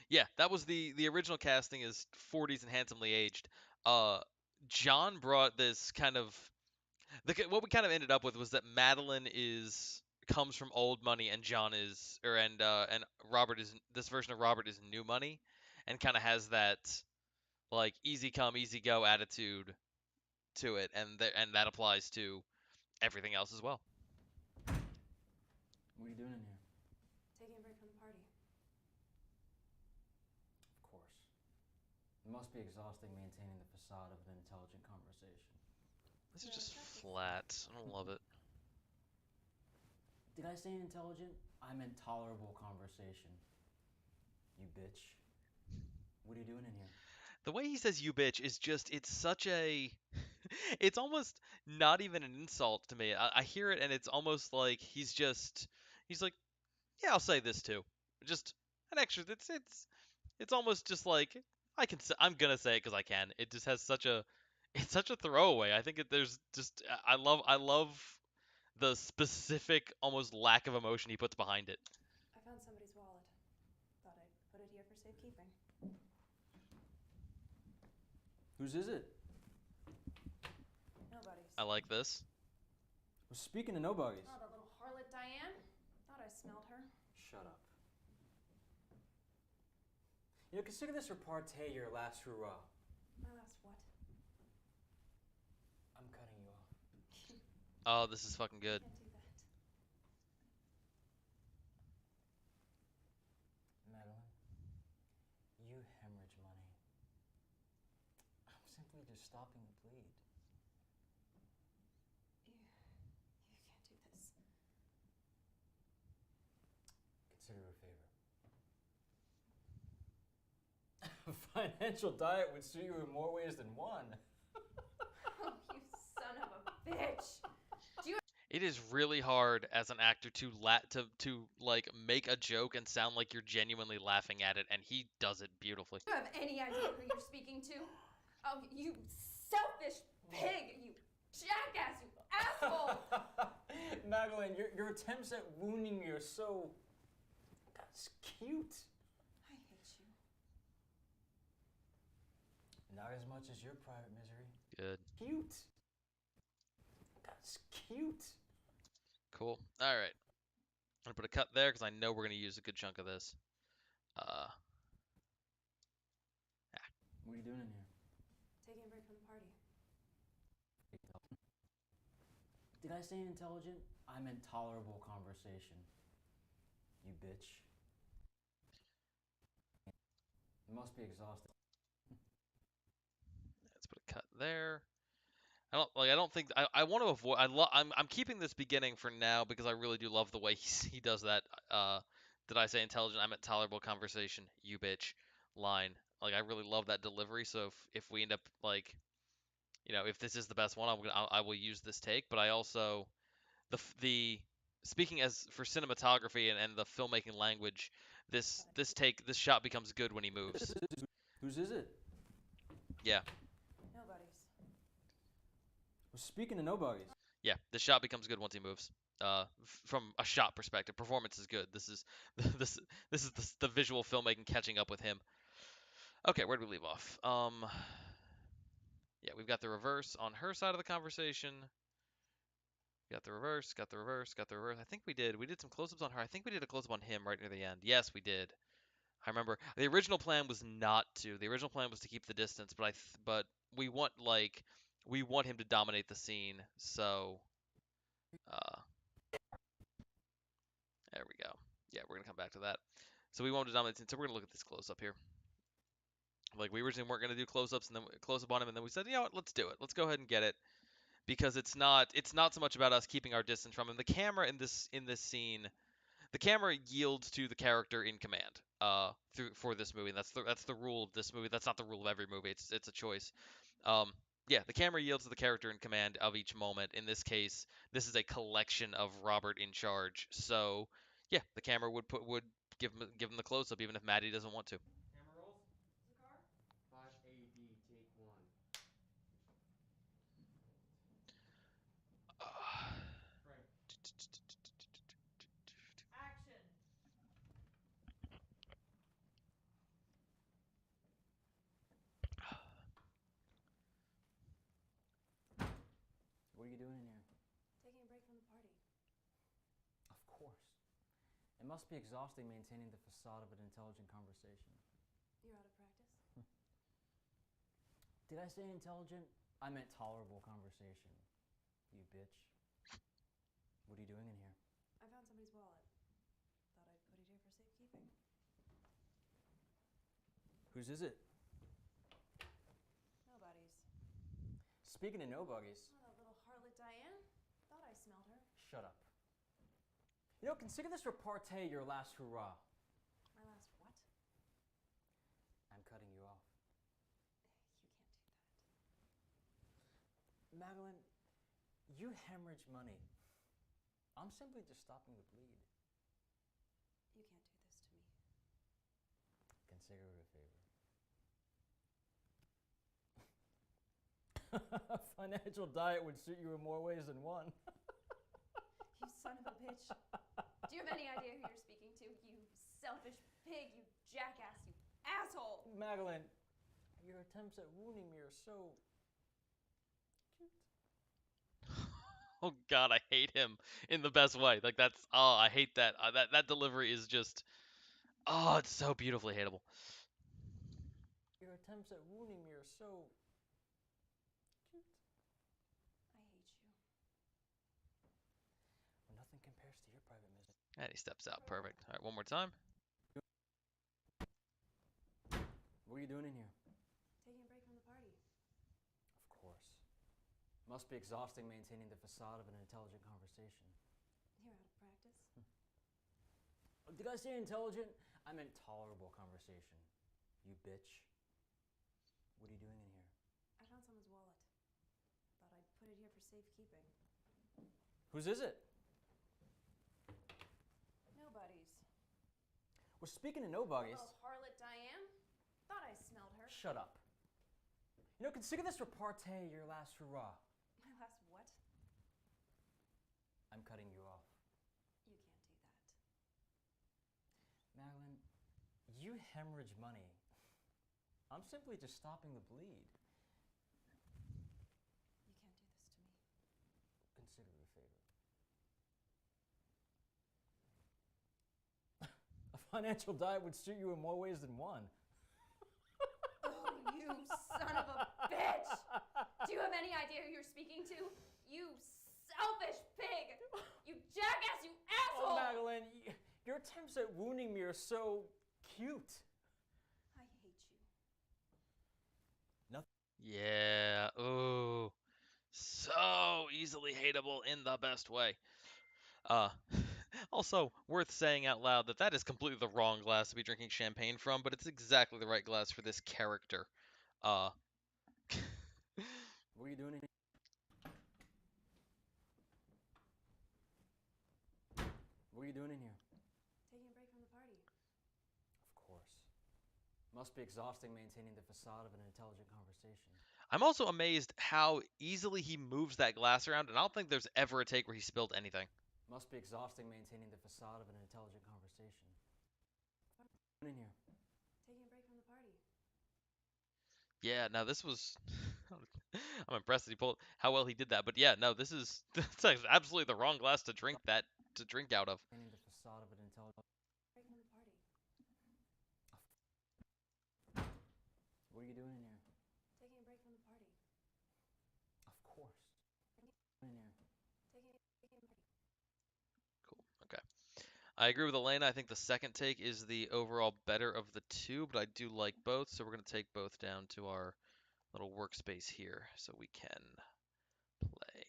yeah, that was the original casting is 40s and handsomely aged. Uh, John brought this kind of what we kind of ended up with was that Madeline is comes from old money and John is and Robert is this version of Robert is new money and kind of has that like easy come easy go attitude to it and that applies to everything else as well. What are you doing in here? Taking a break from the party. Of course. It must be exhausting maintaining the facade of an intelligent conversation. This is just flat. I don't love it. Did I say intelligent? I meant tolerable conversation. You bitch. What are you doing in here? The way he says "you bitch" is just it's such a it's almost not even an insult to me. I hear it and it's almost like he's like, yeah, I'll say this too. Just an extra. It's almost just like I'm gonna say it because I can. It just has such a It's such a throwaway. I think there's just I love the specific almost lack of emotion he puts behind it. I found somebody's wallet. Thought I'd put it here for safekeeping. Whose is it? Nobody's. I like this. Well, speaking of nobodies. Oh, that little harlot Diane. Thought I smelled her. Shut up. You know, consider this repartee your last hurrah. My last what? I'm cutting you off. Oh, this is fucking good. Can't do that. Madeline, you hemorrhage money. I'm simply just stopping the bleed. You can't do this. Consider it a favor. A financial diet would suit you in more ways than one. Oh, you son of a bitch. It is really hard as an actor to like make a joke and sound like you're genuinely laughing at it, and he does it beautifully. Do you have any idea who you're speaking to? Oh, you selfish pig! You jackass! You asshole! Madeline, your attempts at wounding me are so... That's cute. I hate you. Not as much as your private misery. Good. Cute. That's cute. Cool. All right. I'm gonna put a cut there because I know we're gonna use a good chunk of this. What are you doing in here? Taking a break from the party. Did I say intelligent? I meant tolerable conversation. You bitch. You must be exhausted. Let's put a cut there. I don't think I want to avoid. I'm keeping this beginning for now because I really do love the way he does that. Did I say intelligent? I meant tolerable conversation. You bitch line. Like I really love that delivery. So if we end up like, if this is the best one, I will use this take. But I also the speaking as for cinematography and the filmmaking language, this shot becomes good when he moves. Whose is it? Yeah. Nobody's. Well, speaking of nobodies. Yeah, the shot becomes good once he moves. From a shot perspective, performance is good. This is this is the visual filmmaking catching up with him. Okay, where do we leave off? Yeah, we've got the reverse on her side of the conversation. Got the reverse, got the reverse, got the reverse. I think we did some close-ups on her. I think we did a close-up on him right near the end. Yes, we did. I remember the original plan was not to. The original plan was to keep the distance, but we want him to dominate the scene. So, uh, there we go. Yeah, we're gonna come back to that. So we want him to dominate the scene. So we're gonna look at this close-up here. Like we originally weren't gonna do close-ups and then close-up on him, and then we said, you know what, let's do it. Let's go ahead and get it because it's not so much about us keeping our distance from him. The camera in this scene, the camera yields to the character in command for this movie. And that's the rule of this movie. That's not the rule of every movie. It's a choice. Yeah, the camera yields to the character in command of each moment. In this case, this is a collection of Robert in charge. So yeah, the camera would give him the close up even if Maddie doesn't want to. Camera rolls. Cigar? 5AD, take one. Frame. Action. What are you doing in here? Taking a break from the party. Of course. It must be exhausting maintaining the facade of an intelligent conversation. You're out of practice? Did I say intelligent? I meant tolerable conversation. You bitch. What are you doing in here? I found somebody's wallet. Thought I'd put it here for safekeeping. Whose is it? Nobody's. Speaking of nobodies. Oh, that little harlot Diane. Thought I smelled her. Shut up. You know, consider this repartee your last hurrah. My last what? I'm cutting you off. You can't do that. Madeline, you hemorrhage money. I'm simply just stopping the bleed. You can't do this to me. Consider it a favor. A financial diet would suit you in more ways than one. You son of a bitch. Do you have any idea who you're speaking to? You selfish pig, you jackass, you asshole! Madeline, your attempts at wounding me are so cute. Oh God, I hate him in the best way. Like that's I hate that. That delivery is just it's so beautifully hateable. Your attempts at wounding me are so cute. I hate you. Well, nothing compares to your private misery. And he steps out. Perfect. All right, one more time. What are you doing in here? Taking a break from the party. Of course. Must be exhausting maintaining the facade of an intelligent conversation. You're out of practice. Did I say intelligent? I meant tolerable conversation. You bitch. What are you doing in here? I found someone's wallet. Thought I'd put it here for safekeeping. Whose is it? Nobody's. Well, speaking of nobodies. Hello, harlot Diane. Thought I smelled her. Shut up. You know, consider this repartee your last hurrah. My last what? I'm cutting you off. You can't do that. Madeline, you hemorrhage money. I'm simply just stopping the bleed. You can't do this to me. Consider it a favor. A financial diet would suit you in more ways than one. Oh, you son of a bitch! Do you have any idea who you're speaking to? You selfish pig! You jackass, you Oh, asshole! Madeline, your attempts at wounding me are so cute. I hate you. Yeah. Ooh. So easily hateable in the best way. Uh, also worth saying out loud that that is completely the wrong glass to be drinking champagne from, but it's exactly the right glass for this character. Uh, What are you doing in here? What are you doing in here? Taking a break from the party. Of course. Must be exhausting maintaining the facade of an intelligent conversation. I'm also amazed how easily he moves that glass around, and I don't think there's ever a take where he spilled anything. Must be exhausting maintaining the facade of an intelligent conversation. What are you doing in here? Taking a break from the party. Yeah, no, this was. I'm impressed that he pulled how well he did that. But yeah, no, this is that's absolutely the wrong glass to drink out of. Maintaining the facade of an intelligent. Break from the party. What are you doing in here? Taking a break from the party. Of course. What are you doing in here? Taking a party. Cool. Okay. I agree with Elena. I think the second take is the overall better of the two, but I do like both, so we're going to take both down to our little workspace here so we can play.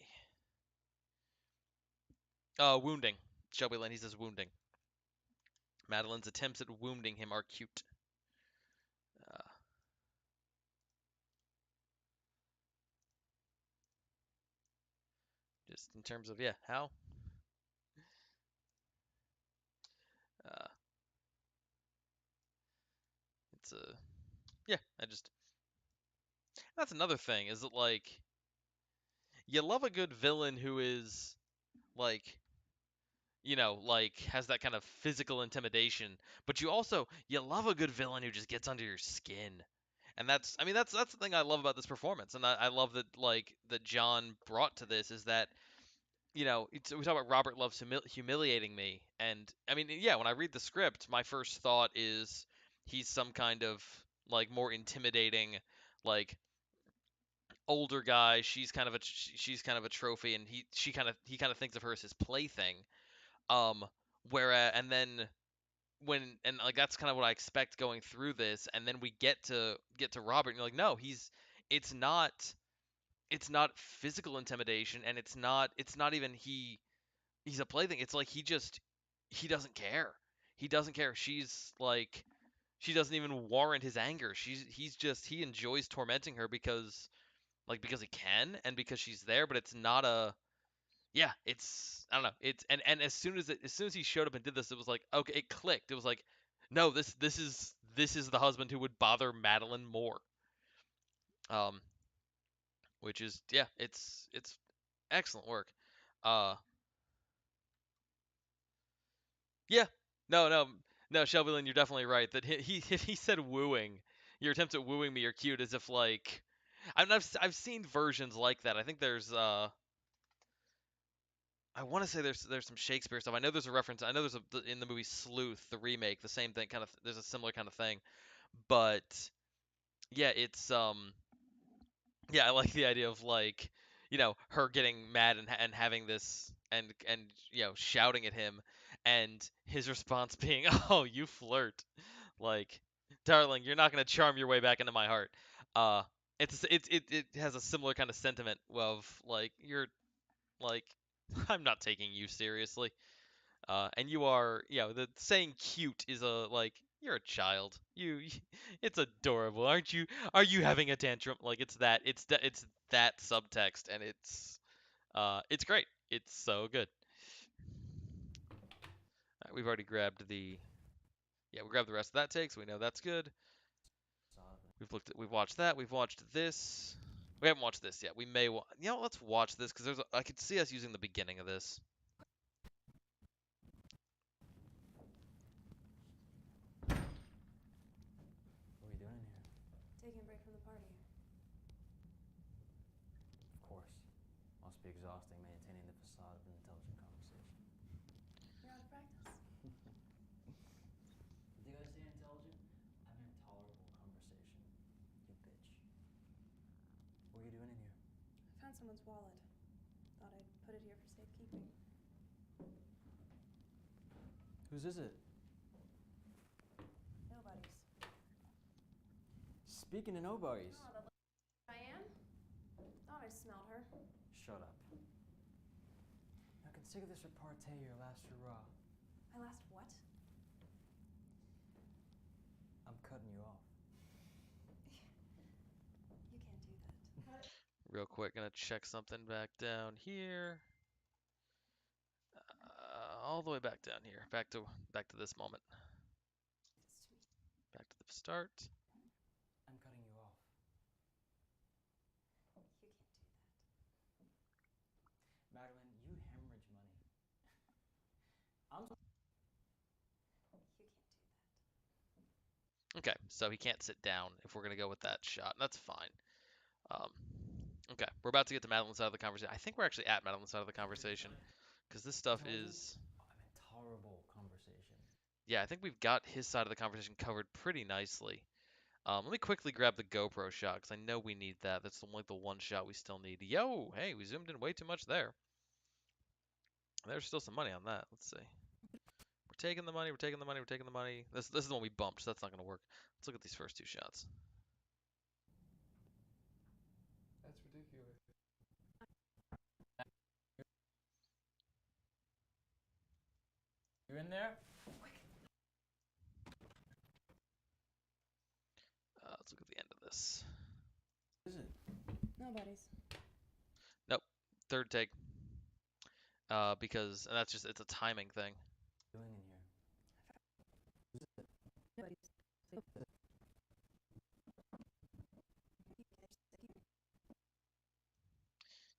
Wounding. Shelby Lane, he says wounding. Madeline's attempts at wounding him are cute. Just in terms of, yeah, how? Uh, it's a, yeah, that's another thing, is that, like, you love a good villain who is, like, like, has that kind of physical intimidation, but you love a good villain who just gets under your skin. And that's the thing I love about this performance, and I love that, like, that John brought to this, is that, we talk about Robert loves humiliating me, and I mean, yeah, when I read the script, my first thought is he's some kind of, like, more intimidating, like, older guy. She's kind of a trophy, and he kind of thinks of her as his plaything. Um, whereas and then when and like that's kind of what I expect going through this, and then we get to Robert, and you're like, no, it's not it's not physical intimidation, and it's not even he's a plaything. It's like he doesn't care. He doesn't care. She doesn't even warrant his anger. He enjoys tormenting her because he can, and because she's there, but it's not a yeah, it's I don't know. And as soon as he showed up and did this, it was like, okay, it clicked. It was like, no, this is the husband who would bother Madeline more. Um which is yeah, it's excellent work. Uh, yeah, no, Shelby Lynn, you're definitely right that he if he said wooing, your attempts at wooing me are cute, as if like I've seen versions like that. I think there's I want to say there's some Shakespeare stuff. I know there's a reference. I know there's in the movie Sleuth, the remake, the same thing kind of. There's a similar kind of thing, but yeah, it's yeah, I like the idea of like her getting mad and having this and shouting at him, and his response being, "Oh, you flirt, like, darling, you're not gonna charm your way back into my heart." Uh, it has a similar kind of sentiment of like you're like I'm not taking you seriously. And you are, the saying cute is a like you're a child. It's adorable, aren't you? Are you having a tantrum? Like it's that subtext, and it's great. It's so good. We've already grabbed we grabbed the rest of that take, so we know that's good. We've watched that. We've watched this. We haven't watched this yet. We may let's watch this because I could see us using the beginning of this. What are you doing here? Taking a break from the party. Of course. Must be exhausting maintaining the facade of an intelligent conversation. You're out of practice. Did I say intelligent? I meant tolerable conversation. You bitch. What are you doing in here? I found someone's wallet. Thought I'd put it here for safekeeping. Whose is it? Nobody's. Speaking of nobodies. Oh, the Diane? Thought I smelled her. Shut up. Now consider this repartee your last hurrah. My last what? I'm cutting you off. You can't do that. Real quick, gonna check something back down here. All the way back down here. Back to this moment. This to me. Back to the start. I'm cutting you off. You can't do that. Madeline, you hemorrhage money. I'm You can't do that. Okay, so he can't sit down if we're gonna go with that shot. That's fine. Um, okay, we're about to get to Madeline's side of the conversation. I think we're actually at Madeline's side of the conversation because this stuff intelligent? is. I meant tolerable conversation. Yeah, I think we've got his side of the conversation covered pretty nicely. Let me quickly grab the GoPro shot because I know we need that. That's like the one shot we still need. Yo, hey, we zoomed in way too much there. There's still some money on that. Let's see. We're taking the money. We're taking the money. We're taking the money. This is the one we bumped, so that's not gonna work. Let's look at these first two shots. That's ridiculous. You in there? Let's look at the end of this. What is it? Nobody's. Nope. Third take. Because and that's just it's a timing thing. Doing in here? Nobody's.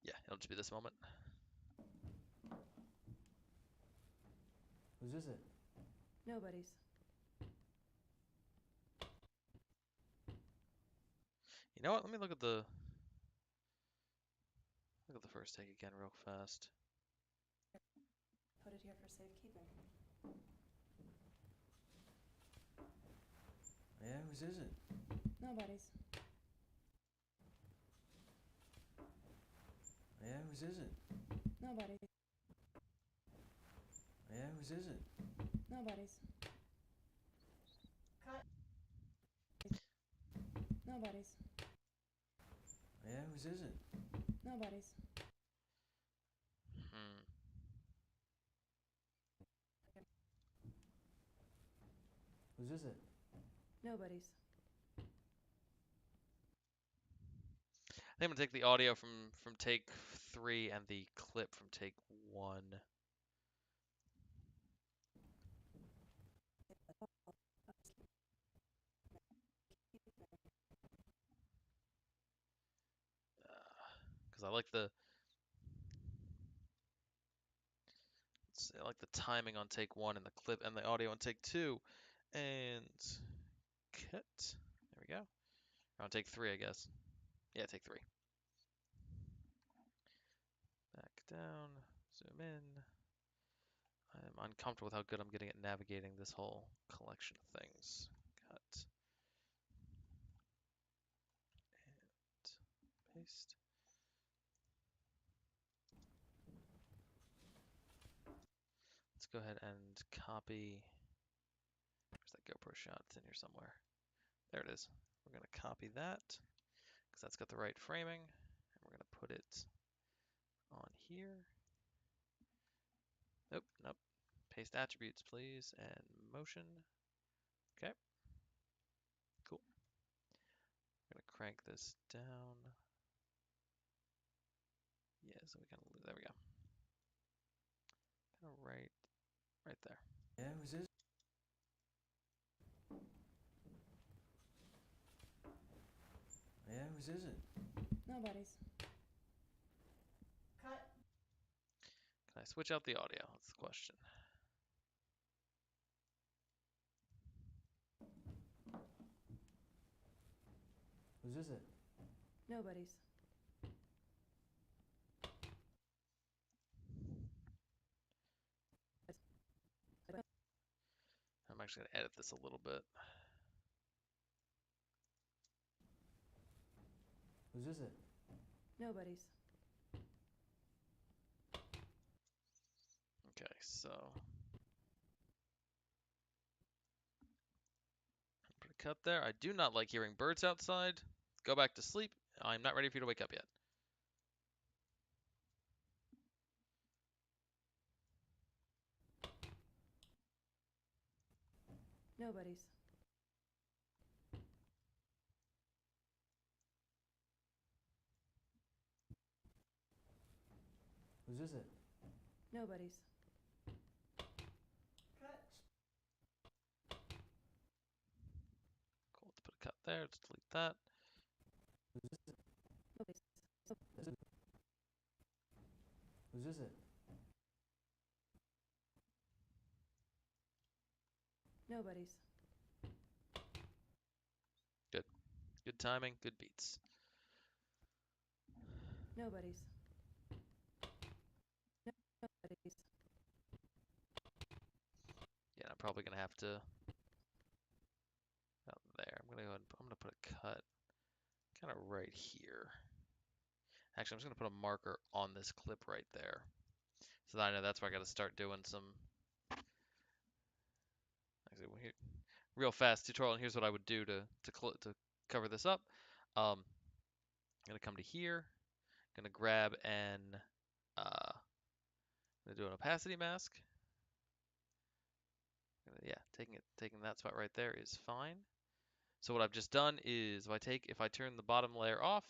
Yeah, it'll just be this moment. Whose is it? Nobody's. You know what? Let me look at the first take again real fast. Put it here for safekeeping. Yeah, whose is it? Nobody's. Yeah, whose is it? Nobody's. Yeah, whose is it? Nobody's. Cut. Nobody's. Yeah, whose is it? Nobody's. Whose is it? Nobody's. I think I'm gonna take the audio from take 3 and the clip from take 1. because I like the timing on take one and the clip and the audio on take two. And cut. There we go. Or on take three, I guess. Yeah, take three. Back down. Zoom in. I'm uncomfortable with how good I'm getting at navigating this whole collection of things. Cut. And paste. Let's go ahead and copy. Where's that GoPro shot? It's in here somewhere. There it is. We're going to copy that because that's got the right framing. And we're going to put it on here. Nope, nope. Paste attributes, please, and motion. Okay. Cool. I'm going to crank this down. Yeah, so we kind of, there we go. Kind of right there. Yeah, who's this? Yeah, whose is it? Nobody's. Cut. Can I switch out the audio? That's the question. Whose is it? Nobody's. I'm actually going to edit this a little bit. Whose is it? Nobody's. Okay, so put a cut there. I do not like hearing birds outside. Go back to sleep. I'm not ready for you to wake up yet. Nobody's. Whose is it? Nobody's. Cut. Cool, let's put a cut there. Let's delete that. Whose is it? Nobody's. Whose is it? Nobody's. Good. Good timing, good beats. Nobody's. Nobody's. Yeah, I'm probably gonna have to out there. I'm gonna go ahead and I'm gonna put a cut kind of right here. Actually, I'm just gonna put a marker on this clip right there. So that I know that's where I gotta start doing some actually real fast tutorial, and here's what I would do to cover this up. I'm gonna come to here, gonna grab and gonna do an opacity mask. Yeah, taking that spot right there is fine. So what I've just done is if I turn the bottom layer off,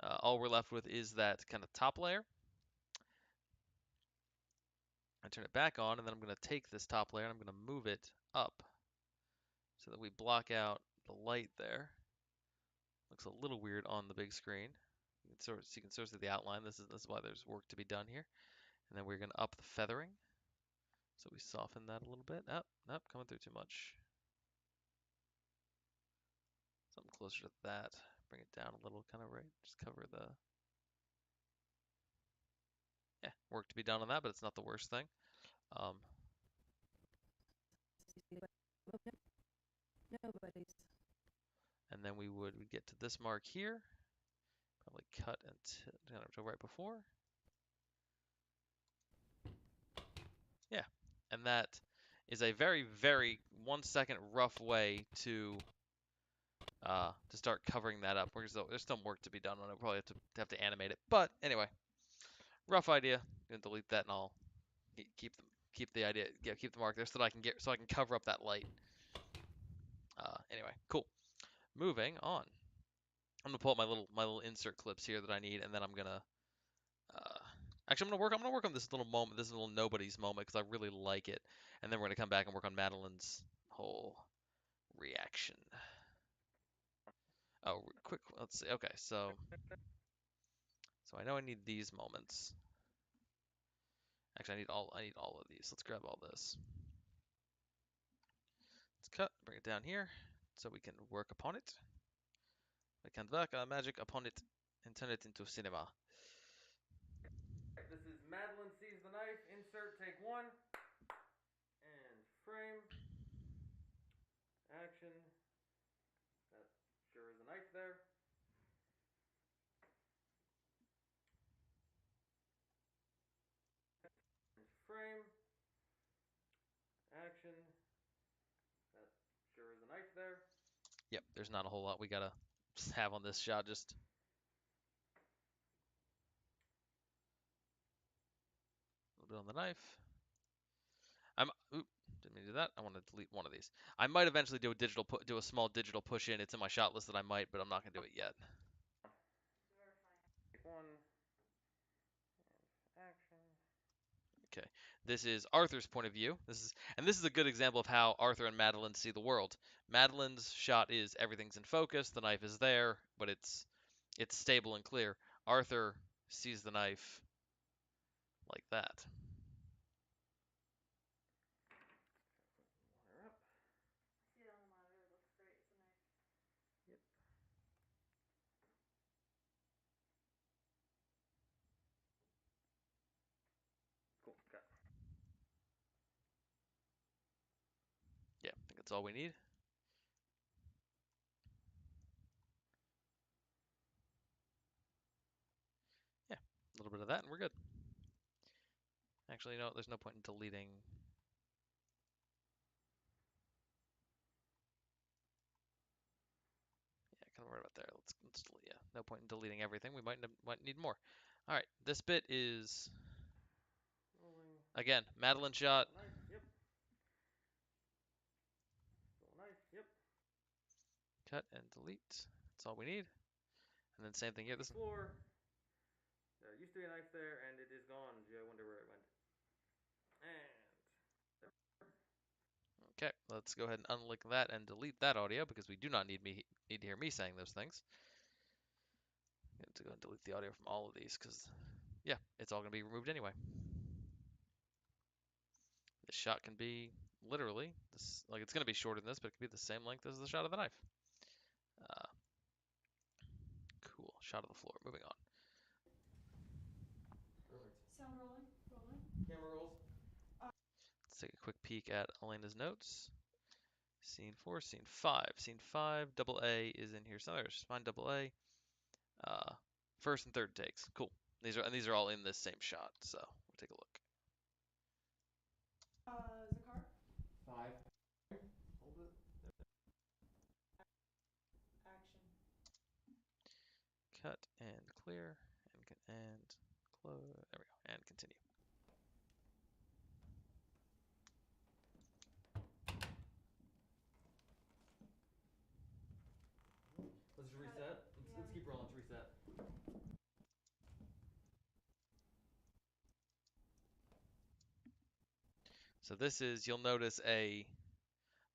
all we're left with is that kind of top layer. I turn it back on, and then I'm going to take this top layer and I'm going to move it up so that we block out the light there. Looks a little weird on the big screen. You can sort of see the outline. This is why there's work to be done here. And then we're going to up the feathering. So we soften that a little bit. Nope, coming through too much. Something closer to that. Bring it down a little, kind of right. Just cover the. Yeah, work to be done on that, but it's not the worst thing. Nobody's. And then we'd get to this mark here. Probably cut until right before. Yeah, and that is a very, very 1 second rough way to start covering that up. There's some work to be done on it. We'll probably have to animate it, but anyway, rough idea. I'm gonna delete that and I'll keep the idea, yeah, keep the mark there so that I can cover up that light. Anyway, cool. Moving on. I'm gonna pull up my little insert clips here that I need, and then I'm gonna actually I'm gonna work on this little moment, this little nobody's moment, because I really like it, and then we're gonna come back and work on Madeline's whole reaction. Oh, quick, let's see. Okay, so So I know I need these moments. Actually, I need all of these. Let's grab all this. Let's cut, bring it down here, so we can work upon it. We can work our magic upon it and turn it into cinema. This is Madeline sees the knife. Insert take one. And frame. Action. That sure is a knife there. And frame. Action. That sure is a knife there. Yep, there's not a whole lot we gotta have on this shot. Just a little bit on the knife. Didn't mean to do that. I want to delete one of these. I might eventually do a small digital push in. It's in my shot list that I might, but I'm not gonna do it yet. Take one. And action. Okay, this is Arthur's point of view. This is a good example of how Arthur and Madeline see the world. Madeline's shot is everything's in focus, the knife is there, but it's stable and clear. Arthur sees the knife like that. Water up. See it on the monitor. It looks great. It's a knife. Yep. Cool. Cut. Yeah, I think that's all we need. Yeah, a little bit of that and we're good. Actually, no, there's no point in deleting. Yeah, kind of worried about there. Let's delete. Yeah, no point in deleting everything. We might need more. All right, this bit is Rolling. again Madeline shot. Still a knife. Yep. Still a knife. Yep. Cut and delete. That's all we need. And then same thing here. This. Floor. There used to be a knife there, and it is gone. Gee, I wonder where it went. And Okay, let's go ahead and unlink that and delete that audio because we do not need to hear me saying those things. I'm going to go and delete the audio from all of these because, yeah, it's all going to be removed anyway. This shot can be literally this, like it's going to be shorter than this, but it can be the same length as the shot of the knife. Uh, cool. Shot of the floor. Moving on. perfect. Sound rolling? Rolling. Camera rolls. Let's take a quick peek at Elena's notes. Scene 4, Scene 5. Scene 5, double A is in here somewhere. Find double A. First and third takes. Cool. These are all in this same shot. So we'll take a look. Zakar? 5. Hold it. Action. Cut and clear and close. There we go. And continue. Let's reset. Let's keep rolling. Let's reset. So this is, you'll notice a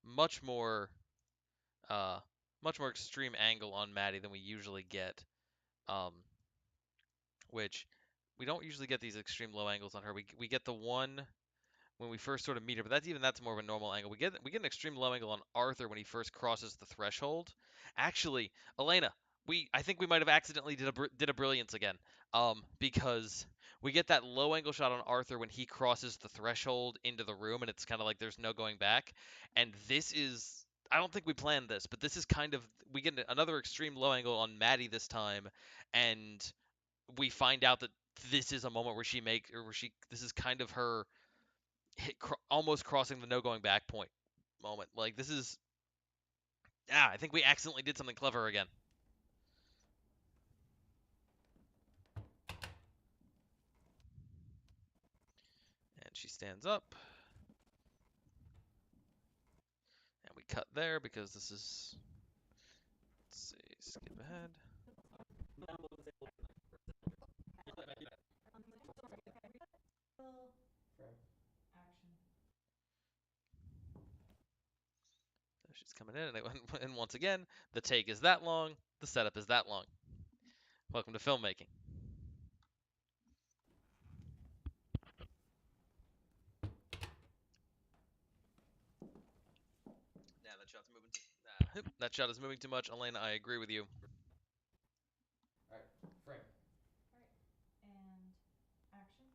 much more uh much more extreme angle on Maddie than we usually get. Um, which we don't usually get these extreme low angles on her. We get the one when we first sort of meet her, but that's more of a normal angle. We get an extreme low angle on Arthur when he first crosses the threshold. Actually, Elena, I think we might have accidentally did a brilliance again. Because we get that low angle shot on Arthur when he crosses the threshold into the room, and it's kind of like there's no going back. And this is, I don't think we planned this, but this is kind of, we get another extreme low angle on Maddie this time, and we find out that this is a moment where this is kind of her almost crossing the no going back point moment. Like this is, I think we accidentally did something clever again. And she stands up. And we cut there because this is, let's see, skip ahead. Frame. Action. So she's coming in, and once again, the take is that long, the setup is that long. Welcome to filmmaking. That shot is moving too much. Elena, I agree with you. Alright, frame. And action.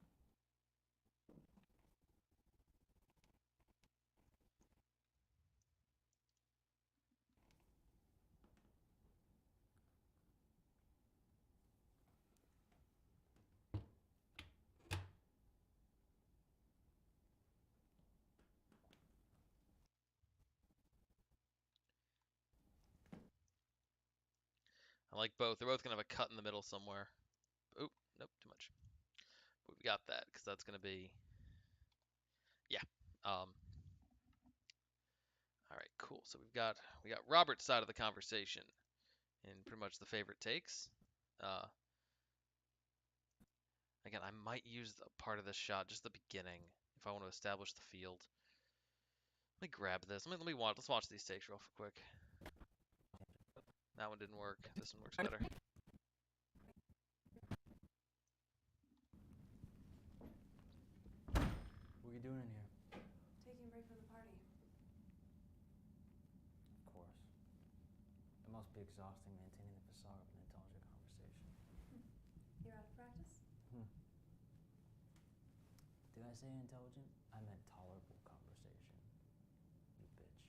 I like both. They're both gonna have a cut in the middle somewhere. Oop, nope, too much. But we got that because that's gonna be, yeah. All right, cool. So we got Robert's side of the conversation in pretty much the favorite takes. Uh, Again, I might use a part of this shot, just the beginning, if I want to establish the field. Let me grab this. Let me watch. Let's watch these takes real quick. That one didn't work. This one works better. What are you doing in here? Taking a break from the party. Of course. It must be exhausting maintaining the facade of an intelligent conversation. You're out of practice? Did I say intelligent? I meant tolerable conversation. You bitch.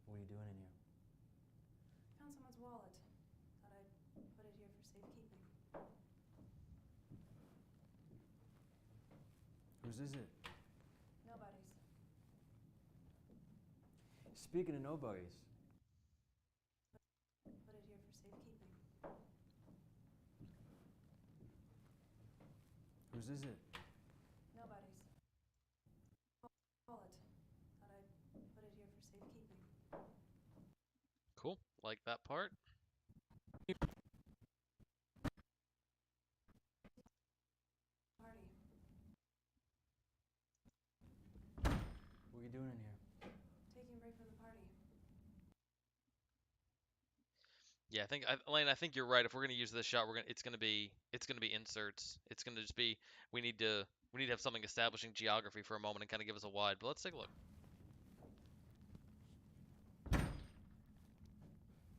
What are you doing in here? Found someone's wallet. Thought I'd put it here for safekeeping. Whose is it? Nobody's. Speaking of nobodies. Put it here for safekeeping. Whose is it? Nobody's. Wallet. Thought I'd put it here for safekeeping. Cool. Like that part. Party. What are you doing in here? Taking a break from the party. Yeah, Elaine, I think you're right. If we're gonna use this shot, it's gonna be inserts. It's gonna just be we need to have something establishing geography for a moment and kind of give us a wide. But let's take a look.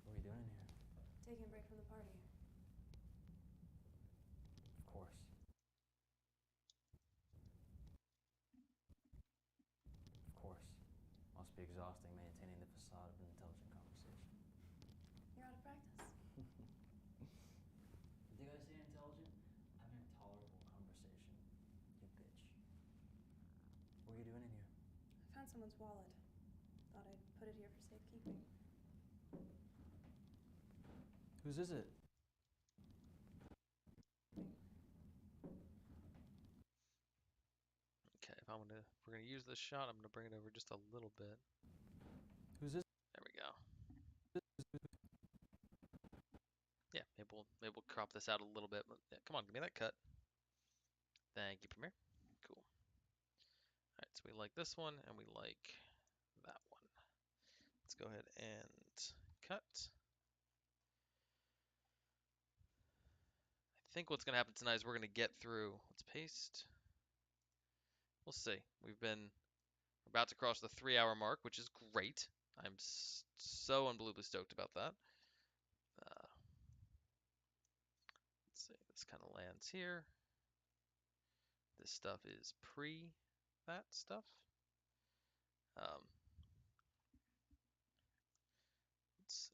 What are you doing in here? Taking a break from the party. Of course. Of course. Must be exhausting maintaining the facade of an intelligent conversation. You're out of practice? Did I say intelligent? I meant tolerable conversation. You bitch. What are you doing in here? I found someone's wallet. Thought I'd put it here for safekeeping. Whose is it? Okay, if we're gonna use this shot, I'm gonna bring it over just a little bit. Whose is it? There we go. Yeah, maybe we'll crop this out a little bit. But yeah, come on, give me that cut. Thank you, Premiere. Cool. All right, so we like this one and we like that one. Let's go ahead and cut. I think what's gonna happen tonight is we're gonna get through. Let's paste. We'll see. We're about to cross the 3-hour mark, which is great. I'm so unbelievably stoked about that. Let's see. This kind of lands here. This stuff is pre that stuff. Let's see.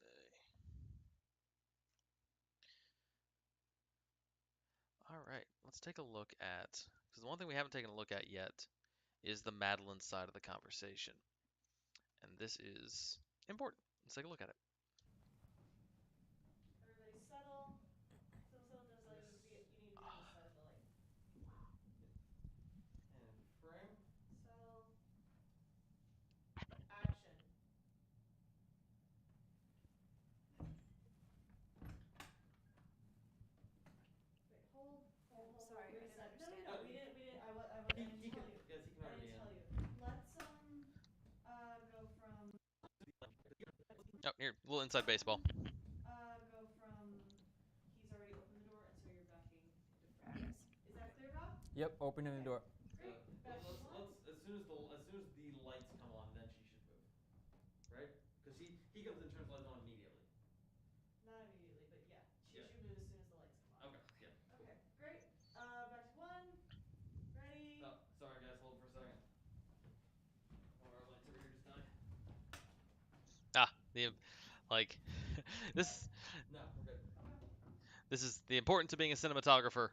All right, let's take a look at, because the one thing we haven't taken a look at yet is the Madeline side of the conversation. And this is important. Let's take a look at it. Everybody settle. Settle, settle, you need to be on this side of the light. And frame. Settle. Action. Wait, hold. Sorry, I didn't Reset. No, understand. no, no. We didn't. I He didn't can, tell you. yes, he can I already didn't be in. tell you. Let's go from Oh, here, a little inside baseball. go from he's already opened the door and so you're backing into frame. Yes. Is that clear, Rob? Yep, opening the door. Great. Let's Back to one. as soon as the lights come on, then she should move, right? Because He comes in, turns lights on immediately. Not immediately, but yeah. She Yeah. should move as soon as the lights come on. Okay. Yeah. Cool. Okay, great. Back to one. Ready. Oh, sorry guys. Hold for a second. One of our lights over here just died. Ah, the like this No, we're good. this is the importance of being a cinematographer.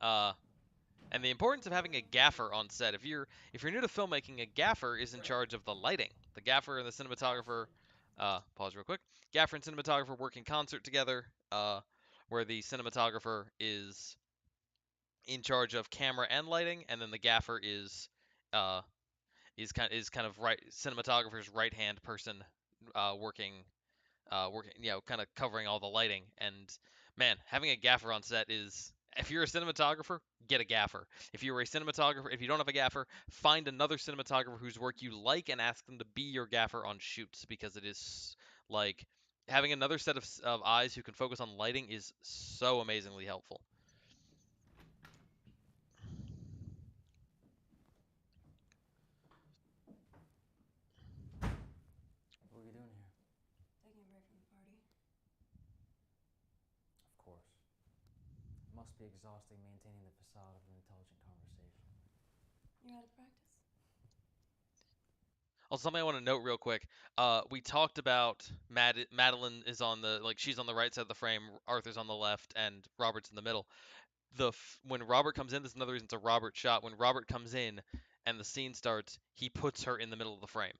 Uh, and the importance of having a gaffer on set. If you're new to filmmaking, a gaffer is in Right. charge of the lighting. The gaffer and the cinematographer, pause real quick. Gaffer and cinematographer work in concert together, where the cinematographer is in charge of camera and lighting, and then the gaffer uh, is kind of right cinematographer's right hand person, working working, kind of covering all the lighting. And man, having a gaffer on set is, if you're a cinematographer, get a gaffer. If you're a cinematographer, if you don't have a gaffer, find another cinematographer whose work you like and ask them to be your gaffer on shoots, because it is like having another set of eyes who can focus on lighting is so amazingly helpful. What are you doing here? Taking a break from the party. Of course. It must be exhausting maintaining the facade of an intelligent conversation. You out of practice? Also, something I want to note real quick. We talked about Madeline is on the, like, she's on the right side of the frame, Arthur's on the left, and Robert's in the middle. When Robert comes in, this is another reason it's a Robert shot. When Robert comes in and the scene starts, he puts her in the middle of the frame.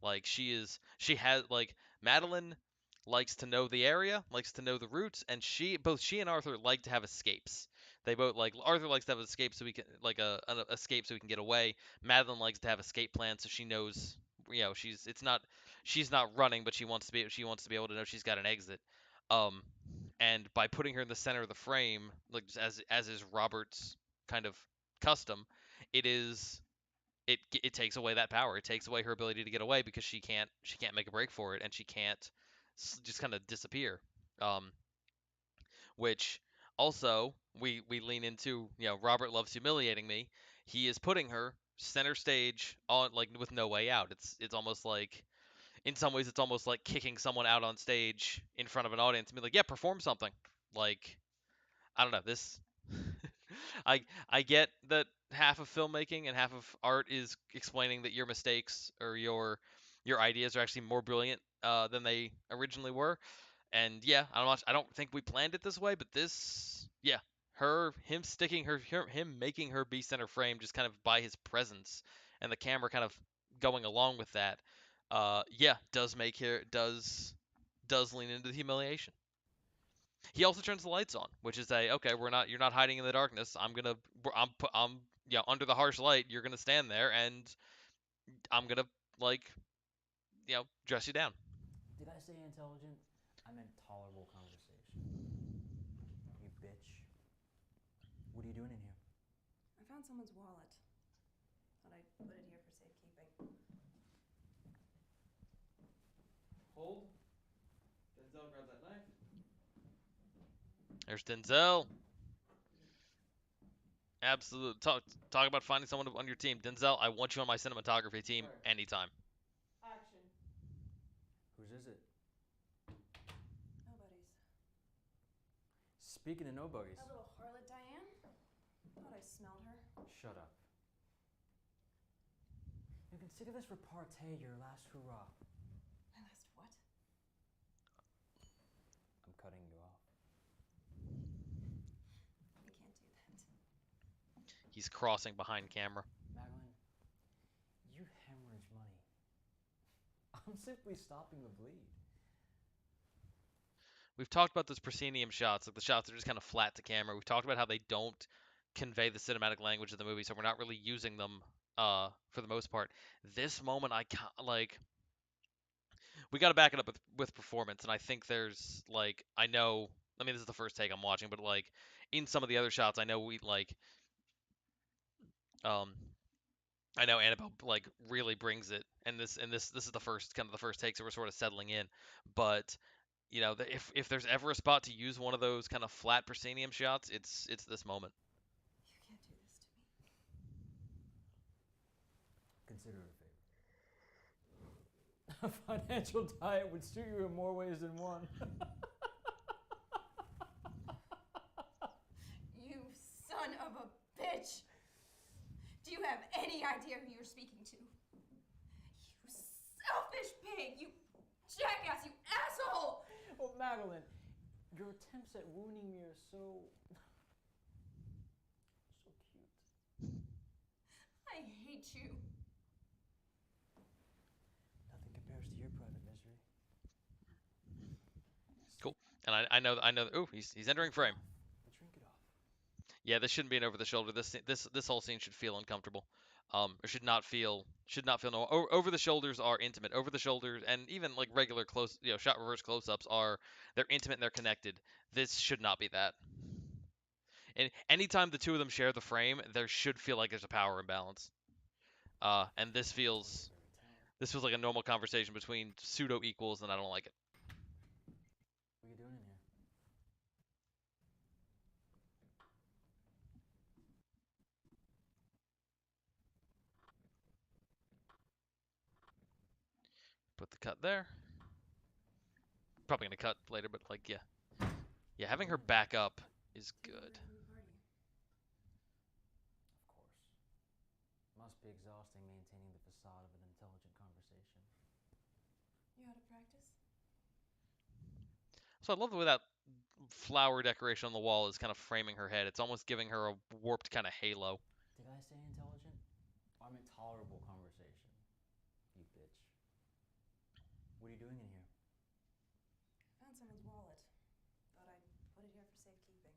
Like, she has, like, Madeline likes to know the area, likes to know the routes, and both she and Arthur like to have escapes. They both, like, Arthur likes to have escape so we can, like, an escape so we can get away. Madeline likes to have escape plans so she knows, she's not running, but she wants to be able to know she's got an exit. Um, and by putting her in the center of the frame, like, as is Robert's kind of custom, it is it takes away that power. It takes away her ability to get away, because she can't make a break for it, and she can't just kind of disappear. Um, which also we lean into. Robert loves humiliating me. He is putting her center stage on, like, with no way out. It's almost like, in some ways, it's almost like kicking someone out on stage in front of an audience and be like, yeah, perform something. Like, I don't know, this I get that half of filmmaking and half of art is explaining that your mistakes or your ideas are actually more brilliant, than they originally were. And yeah, I don't think we planned it this way, but this, yeah, him making her be center frame, just kind of by his presence, and the camera kind of going along with that, yeah, does lean into the humiliation. He also turns the lights on, which is okay, you're not hiding in the darkness. Under the harsh light, you're gonna stand there, and I'm gonna, like, dress you down. Did I say intelligent? I meant tolerable conversation. You bitch. What are you doing in here? I found someone's wallet. Thought I'd put it here for safekeeping. Hold. Denzel, grab that knife. There's Denzel. Absolute talk about finding someone on your team. Denzel, I want you on my cinematography team Right. anytime. Action. Whose is it? Nobody's. Speaking of nobodies. That little harlot Diane? Thought I smelled her. Shut up. You consider this repartee your last hurrah. My last what? I'm cutting you off. I can't do that. He's crossing behind camera. Madeline, you hemorrhage money. I'm simply stopping the bleed. We've talked about those proscenium shots, like the shots that are just kind of flat to camera. We've talked about how they don't convey the cinematic language of the movie, so we're not really using them, for the most part. This moment, like, we got to back it up with performance, and I think there's, like, I mean, this is the first take I'm watching, but, like, in some of the other shots, um I know Annabelle, like, really brings it, and this is the first take, so we're sort of settling in. But if there's ever a spot to use one of those kind of flat proscenium shots, it's this moment. You can't do this to me. Consider it a favor. A financial diet would suit you in more ways than one. You son of a bitch! Do you have any idea who you're speaking to? You selfish pig! You jackass! You asshole! Oh, Madeline, your attempts at wounding me are so cute. I hate you. Nothing compares to your private misery. Cool. And I know. Ooh, he's entering frame. Drink it off. Yeah, this shouldn't be an over the shoulder. This whole scene should feel uncomfortable. Or should not feel normal. Over the shoulders are intimate. Over the shoulders and even like regular close, shot reverse close ups are they're intimate and they're connected. This should not be that. And anytime the two of them share the frame, there should feel like there's a power imbalance. And this feels like a normal conversation between pseudo equals, and I don't like it. What are you doing in here? Put the cut there. Probably gonna cut later, but like yeah, having her back up is good. Of course. Must be exhausting maintaining the facade of an intelligent conversation. You out of practice? So I love the way that flower decoration on the wall is kind of framing her head. It's almost giving her a warped kind of halo. Did I say intelligent? I meant tolerable conversation. You bitch. What are you doing in here? Found someone's wallet. Thought I'd put it here for safekeeping.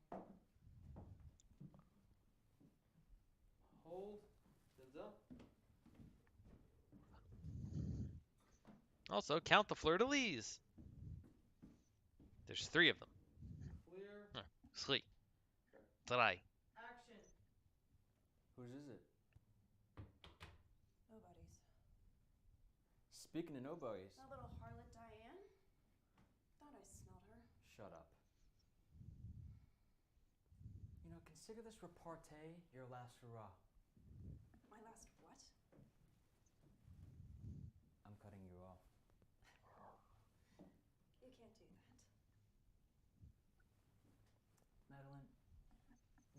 Hold. Denzel. Also, count the fleur-de-lis. There's 3 of them. Clear. 3. 3. Action. Whose is it? Nobody's. Speaking of nobodies. That little harlot Diane? Thought I smelled her. Shut up. You know, consider this repartee your last hurrah. My last what? I'm cutting you off. You can't do that. Madeline,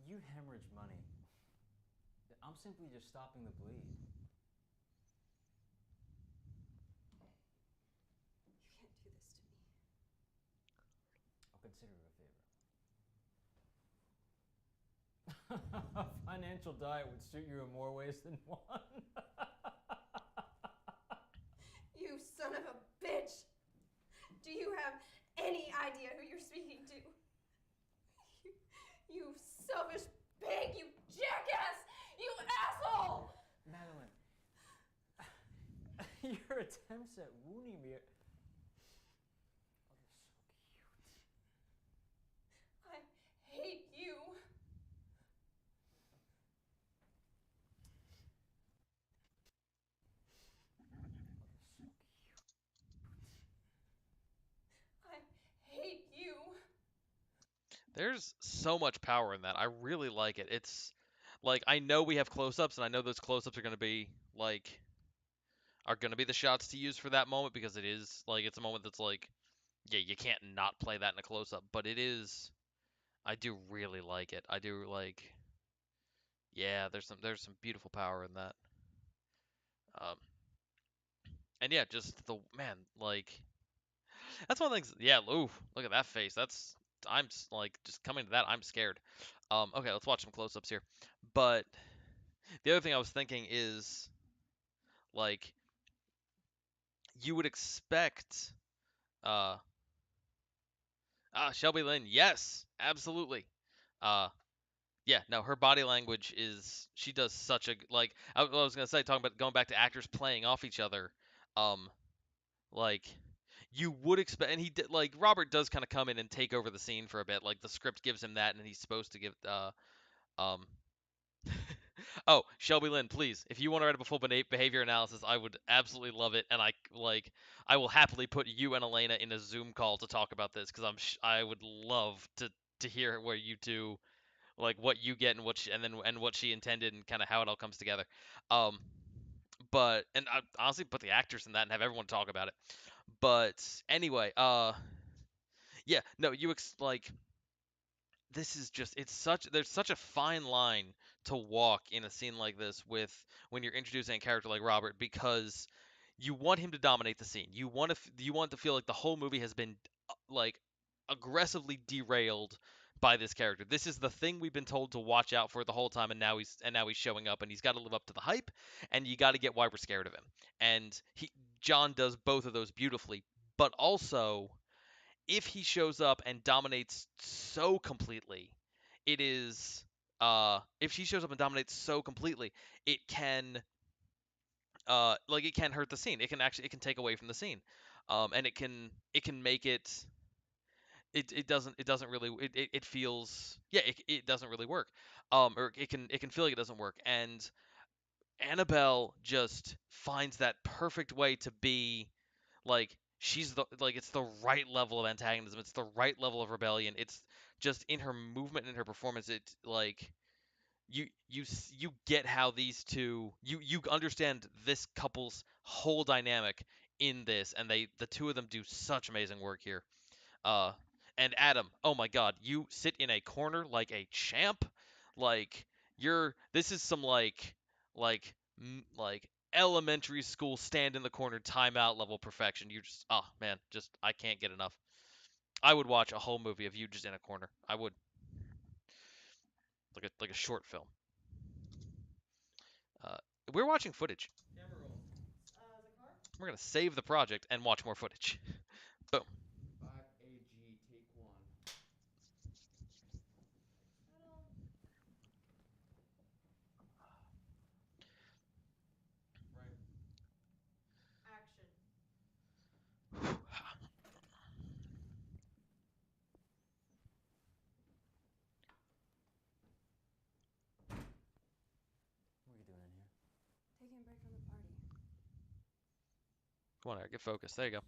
you hemorrhage money. I'm simply just stopping the bleed. You can't do this to me. I'll consider it a favor. A financial diet would suit you in more ways than one. You son of a bitch! Do you have any idea who you're speaking to? You selfish pig! You jackass! You asshole! Madeline, your attempts at wounding me are... Oh, they're so cute. I hate you. I hate you. There's so much power in that. I really like it. It's like I know we have close-ups, and I know those close-ups are going to be the shots to use for that moment because it is like it's a moment that's like yeah, you can't not play that in a close-up, but it is I do really like it. I do like yeah, there's some beautiful power in that. Um and yeah, just the man like that's one of the things. Yeah, ooh, look at that face. Like just coming to that, I'm scared. Okay, let's watch some close-ups here. But the other thing I was thinking is like you would expect uh Shelby Lynn, yes, absolutely. Uh yeah, no, her body language is she does such a like I was gonna say talking about going back to actors playing off each other. Um like you would expect and he did like Robert does kind of come in and take over the scene for a bit. Like the script gives him that and he's supposed to give um oh, Shelby Lynn, please, if you want to write up a full behavior analysis, I would absolutely love it, and I will happily put you and Elena in a Zoom call to talk about this because I would love to hear where you two like what you get and what she, and then and what she intended and kind of how it all comes together. Um, and I honestly put the actors in that and have everyone talk about it. But anyway, yeah, no, like this is just it's such there's such a fine line to walk in a scene like this with when you're introducing a character like Robert because you want him to dominate the scene. You want to feel like the whole movie has been like aggressively derailed by this character. This is the thing we've been told to watch out for the whole time, and now he's showing up, and he's got to live up to the hype, and you got to get why we're scared of him. And John does both of those beautifully, but also if he shows up and dominates so completely, it is if she shows up and dominates so completely, it can like it can hurt the scene. It can take away from the scene. And it can make it doesn't really it feels yeah it doesn't really work. Or it can feel like it doesn't work. And Annabelle just finds that perfect way to be like she's the like it's the right level of antagonism. It's the right level of rebellion. It's just in her movement and in her performance. It's like you get how these two you understand this couple's whole dynamic in this, and the two of them do such amazing work here. Uh, and Adam, oh my God, you sit in a corner like a champ. Like this is some like like elementary school stand in the corner timeout level perfection. You just oh man, just I can't get enough. I would watch a whole movie of you just in a corner. I would like a short film. Uh, we're watching footage. Camera roll. Zakar? We're gonna save the project and watch more footage. Boom. 5AG, take one. Settle. Frame. Action. What are you doing in here? Taking a break from the party. Come on, Eric, get focused. There you go.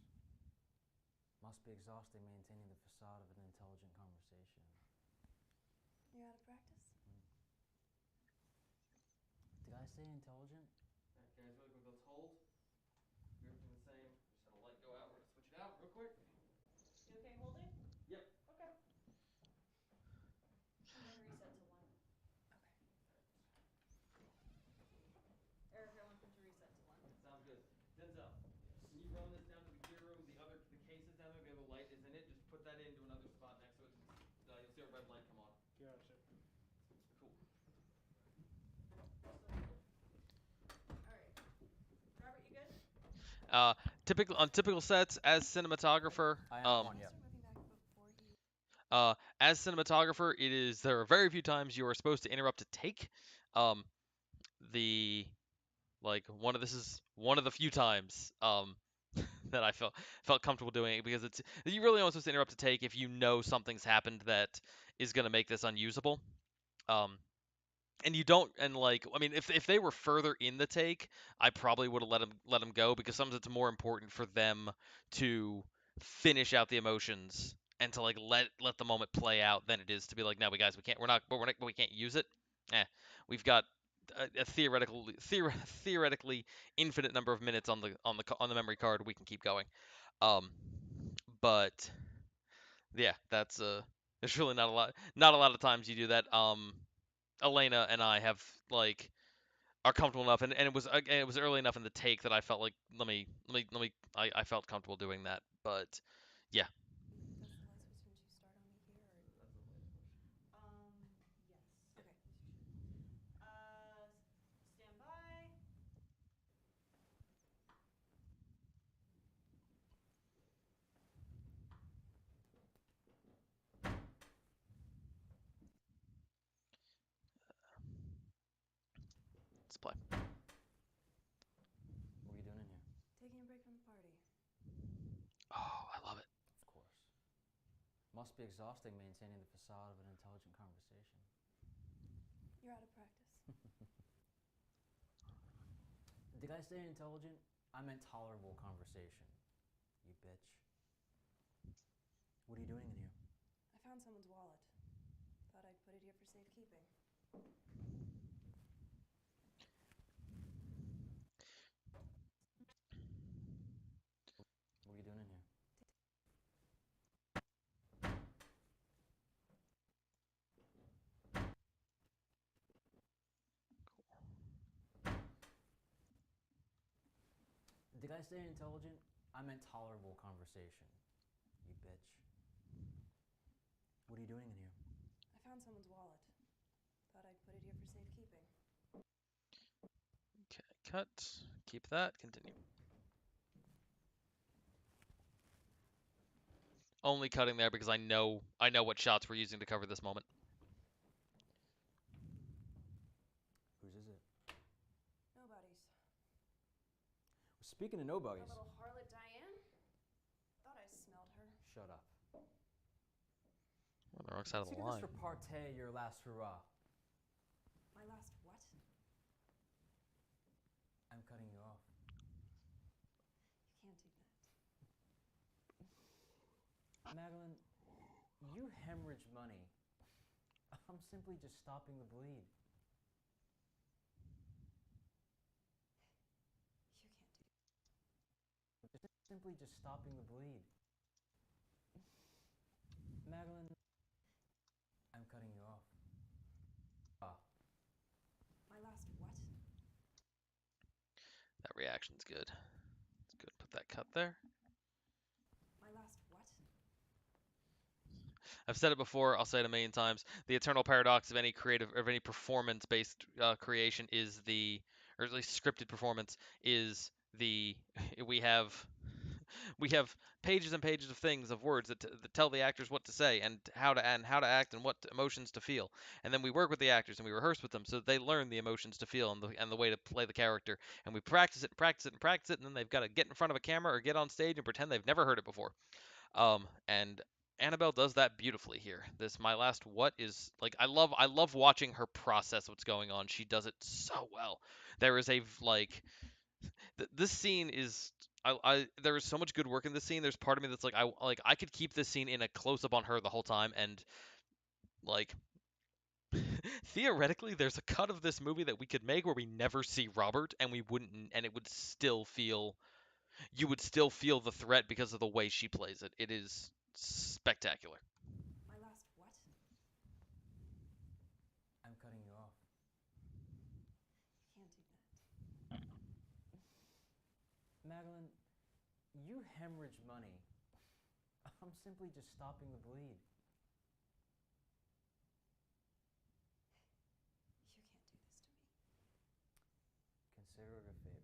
Must be exhausting maintaining the facade of an intelligent conversation. You're out of practice? Did I say intelligent? Alright, guys, really quick, let's hold. Do everything the same. Just had a light go out. We're gonna switch it out real quick. You okay holding? Yep. Okay. I'm gonna reset to 1. Eric, I want them to reset to 1. Sounds good. Denzel, can you run this down to the gear room? The case is down there. The other light is in it. Just put that into another spot next to it. You'll see a red light come on. Gotcha. Cool. Alright. Robert, you good? Typical on typical sets as cinematographer. I am one, yeah. Start moving back before he. As cinematographer, there are very few times you are supposed to interrupt a take. Um, the like this is one of the few times that I felt comfortable doing it because it's you really only supposed to interrupt a take if you know something's happened that is gonna make this unusable. Um, and you don't and like I mean if they were further in the take, I probably would have let them go because sometimes it's more important for them to finish out the emotions and to like let the moment play out than it is to be like no we guys we can't we're not we can't use it. Eh, we've got a theoretically infinite number of minutes on the memory card. We can keep going. Um, but yeah, that's there's really not a lot of times you do that. Elena and I have like are comfortable enough, and it was early enough in the take that I felt like I felt comfortable doing that. But yeah, That's the light switch. Didn't you start on me here, or? That's the light push. Yes. Okay. Stand by. let's play. What are you doing in here? Taking a break from the party. Oh, I love it. Of course. Must be exhausting maintaining the facade of an intelligent conversation. You're out of practice. Did I say intelligent? I meant tolerable conversation. You bitch. What are you doing in here? I found someone's wallet. Thought I'd put it here for safekeeping. Did I say intelligent? I meant tolerable conversation. You bitch. What are you doing in here? I found someone's wallet. Thought I'd put it here for safekeeping. Okay, cut. Keep that. Continue. Only cutting there because I know what shots we're using to cover this moment. Whose is it? Nobody's. Speaking of nobodies. The little harlot Diane? Thought I smelled her. Shut up. We're on the wrong side of the Consider line. this repartee your last hurrah. My last what? I'm cutting you off. You can't do that. Madeline, you hemorrhage money. I'm simply just stopping the bleed. You can't do that. Simply just stopping the bleed. Madeline, I'm cutting you off. My last what? That reaction's good. It's good. Put that cut there. My last what? I've said it before. I'll say it a million times. The eternal paradox of any performance-based creation is or at least scripted performance is we have pages and pages of things of words that tell the actors what to say and how to act and what emotions to feel, and then we work with the actors and we rehearse with them so that they learn the emotions to feel and the way to play the character, and we practice it and practice it and practice it, and then they've got to get in front of a camera or get on stage and pretend they've never heard it before. And Annabelle does that beautifully here. This My Last What is like I love watching her process what's going on. She does it so well. There is a this scene is there is so much good work in this scene. There's part of me that's like I could keep this scene in a close up on her the whole time, and like theoretically there's a cut of this movie that we could make where we never see Robert and we wouldn't, and it would still feel, you would still feel the threat because of the way she plays it. It is spectacular. My last what? I'm cutting you off. You can't do that. Madeline, you hemorrhage money. I'm simply just stopping the bleed. You can't do this to me. Consider it a favor.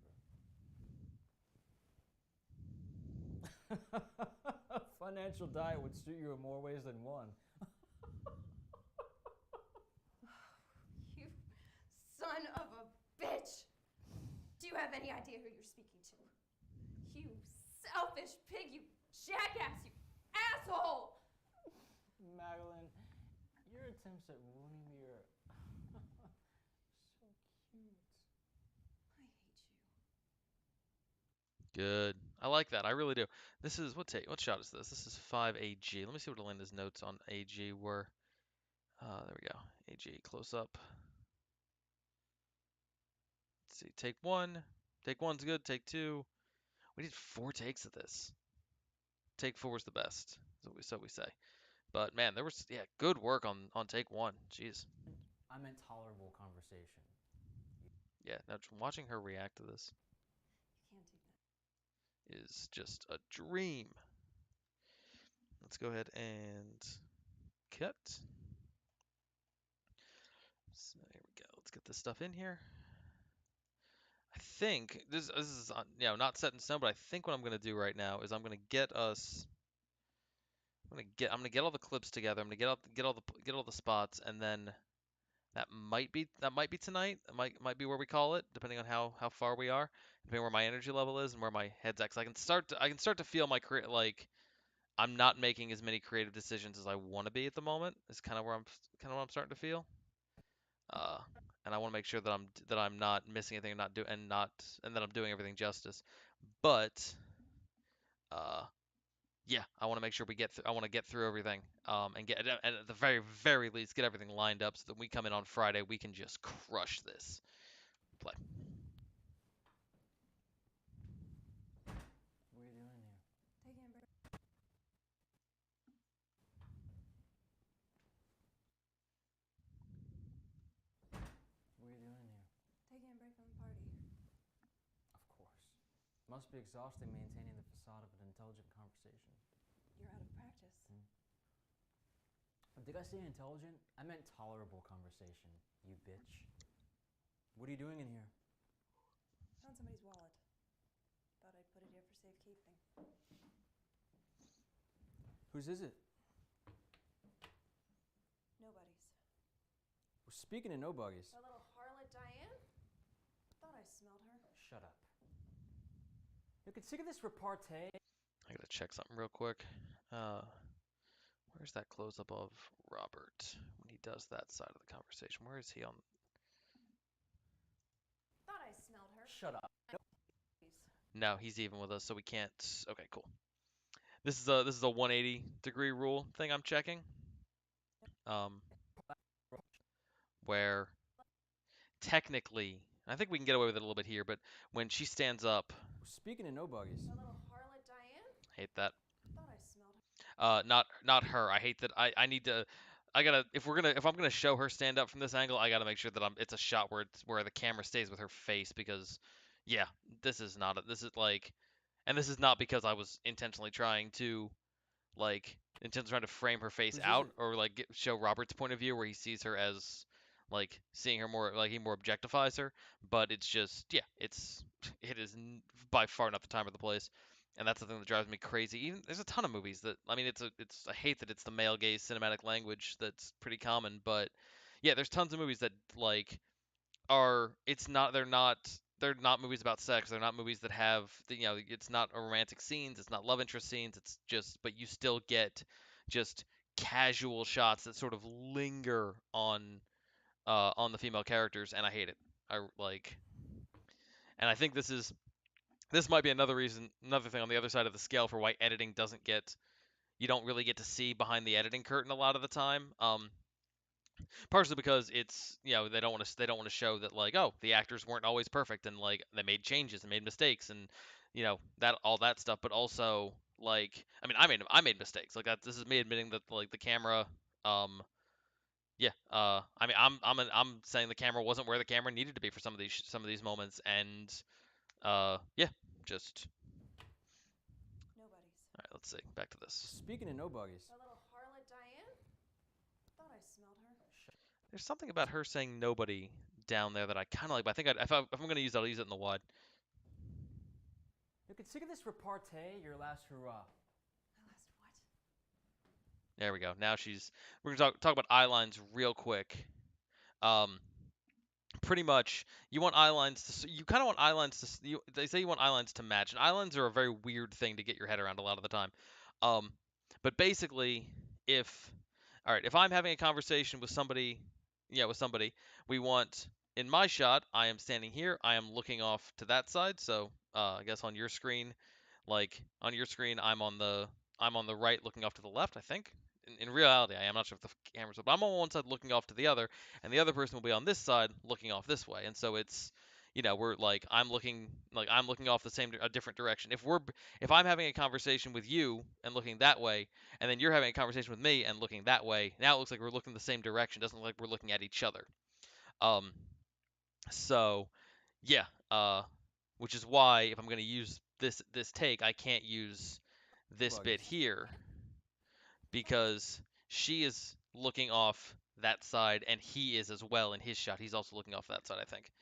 Financial diet would suit you in more ways than one. You son of a bitch! Do you have any idea who you're speaking to? You selfish pig, you jackass, you asshole! Madeline, your attempts at wooing me are so cute. I hate you. Good. I like that. I really do. This is what shot is this? This is 5 AG. Let me see what Elena's notes on AG were. There we go. AG close up. Let's see. Take one. Take one's good. Take two. We did 4 takes of this. Take 4 is the best. So we say. But man, there was good work on take 1. Jeez. I meant tolerable conversation. Yeah. Now watching her react to this You can't do that. is just a dream. Let's go ahead and cut. So here we go. Let's get this stuff in here. I think this is not set in stone, but I think what I'm gonna do right now is I'm gonna get all the clips together. I'm gonna get all the spots, and then that might be tonight. It might be where we call it, depending on how far we are, depending where my energy level is and where my head's at. 'Cause I can start to feel my like I'm not making as many creative decisions as I want to be at the moment. Is kind of what I'm starting to feel. And I want to make sure that I'm not missing anything, and that I'm doing everything justice. But yeah, I want to make sure I want to get through everything, and at the very very least get everything lined up so that when we come in on Friday we can just crush this. Play. What are you doing here? Taking a break. What are you doing here? Taking a break from the party. Of course. Must be exhausting maintaining the facade of an intelligent conversation. You're out of practice. Did I say intelligent? I meant tolerable conversation, you bitch. What are you doing in here? Found somebody's wallet. Thought I'd put it here for safekeeping. Whose is it? Nobody's. Well, speaking of nobodies. That little harlot Diane? Thought I smelled her. Shut up. You get sick of this repartee? I gotta check something real quick. Where's that close up of Robert when he does that side of the conversation? Where is he on? Thought I smelled her. Shut up. No, he's even with us, so we can't. Okay, cool. This is a 180-degree rule thing I'm checking. Where technically, I think we can get away with it a little bit here, but when she stands up, Speaking of nobodies. That little harlot Diane? hate that. Thought I smelled her. Not her. I hate that. I need to. I gotta if I'm gonna show her stand up from this angle, I gotta make sure that it's a shot where the camera stays with her face because, yeah, this is not this is like, and this is not because I was intentionally trying to frame her face Whose is out it? or like show Robert's point of view where he sees her as like seeing her more like he more objectifies her, but it's just yeah, it is by far not the time or the place. And that's the thing that drives me crazy. Even there's a ton of movies that I mean, I hate that it's the male gaze cinematic language that's pretty common, but yeah, there's tons of movies that like are it's not they're not movies about sex. They're not movies that have it's not a romantic scenes, it's not love interest scenes. It's just but you still get just casual shots that sort of linger on the female characters, and I hate it. I like, and I think this might be another thing on the other side of the scale for why editing doesn't get you don't really get to see behind the editing curtain a lot of the time. Partially because it's they don't want to show that like oh the actors weren't always perfect and like they made changes and made mistakes and that all that stuff, but also like I mean I made mistakes like that. This is me admitting that like the camera um yeah I mean I'm saying the camera wasn't where the camera needed to be for some of these moments, and yeah, just Nobody's. all right, let's see, back to this. Speaking of nobodies. That little harlot Diane? Thought I smelled her. There's something about her saying nobody down there that I kind of like, but I think if I'm going to use it, I'll use it in the wide. You get sick of this repartee, your last hurrah. My last what? There we go. Now we're going to talk about eye lines real quick. Pretty much, you want eye lines to, you kind of want eye lines to, they say you want eye lines to match, and eye lines are a very weird thing to get your head around a lot of the time. Um, but basically, all right, if I'm having a conversation with somebody, we want, in my shot, I am standing here, I am looking off to that side, so, I guess on your screen, I'm on the right looking off to the left, I think. In reality, I am not sure if the camera's up, but I'm on one side looking off to the other, and the other person will be on this side looking off this way. And so it's, we're I'm looking off a different direction. If I'm having a conversation with you and looking that way, and then you're having a conversation with me and looking that way, now it looks like we're looking the same direction. It doesn't look like we're looking at each other. Um, so yeah, which is why if I'm going to use this take, I can't use this bit here because she is looking off that side and he is as well in his shot. He's also looking off that side, I think.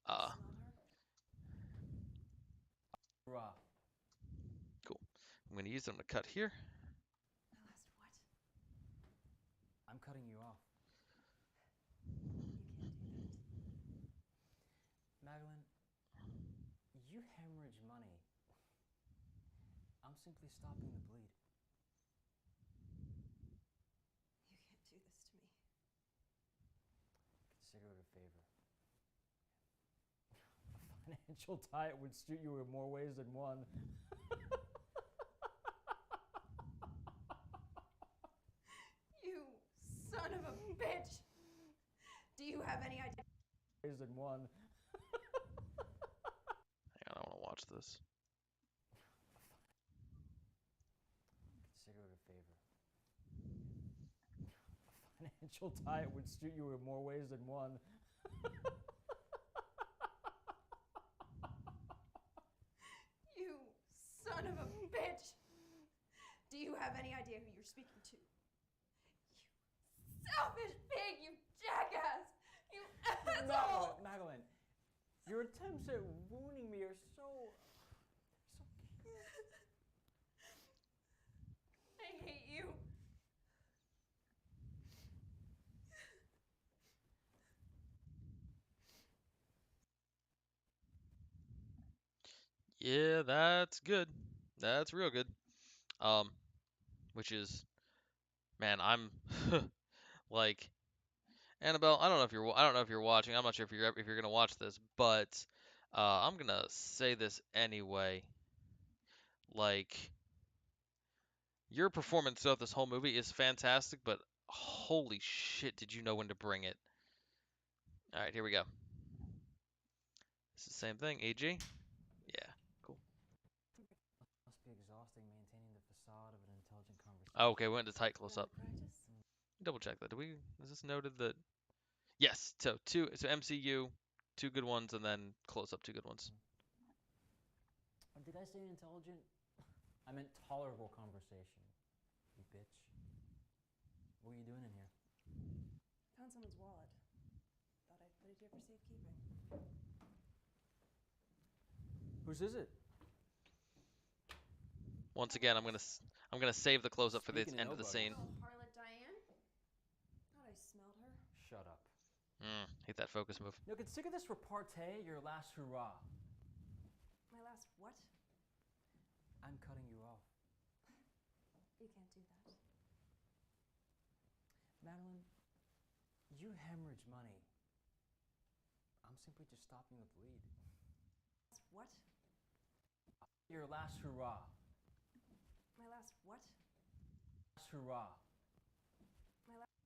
Smelled her. Hurrah. Cool. I'm going to use them to cut here. My last what? I'm cutting you off. You can't do that. Madeline, you hemorrhage money. I'm simply stopping the bleed. You can't do this to me. Consider it a favor. A financial diet would suit you in more ways than one. You son of a bitch! Do you have any idea? Ways than one. Hang on, I want to watch this. Consider it a favor. A financial diet would suit you in more ways than one. have any idea who you're speaking to? You selfish pig! You jackass! You asshole! Madeline, your attempts at wounding me are so cute. I hate you. Yeah, that's good. That's real good. Um, which is, man, I'm like Annabelle. I don't know if you're watching. I'm not sure if you're gonna watch this, but I'm gonna say this anyway. Like, your performance throughout this whole movie is fantastic, but holy shit, did you know when to bring it? All right, here we go. It's the same thing. AG. Yeah, cool. Must be exhausting maintaining the facade of an intelligent conversation. Oh, okay, we went to tight close You up. wanna practice? Double check that. Is this noted that? Yes. So MCU, two good ones, and then close up, two good ones. Did I say intelligent? I meant tolerable conversation. You bitch. What are you doing in here? Found someone's wallet. Thought I'd put it here for safekeeping. Whose is it? Once again, I'm gonna save the close up for the Speaking of end of the nobody. scene. Little harlot Diane. Thought I smelled her. Shut up. Hate that focus move. No, consider this repartee your last hurrah. My last what? I'm cutting you off. You can't do that. Madeline, you hemorrhage money. I'm simply just stopping the bleed. What? Your last hurrah. My last what? Last hurrah. My last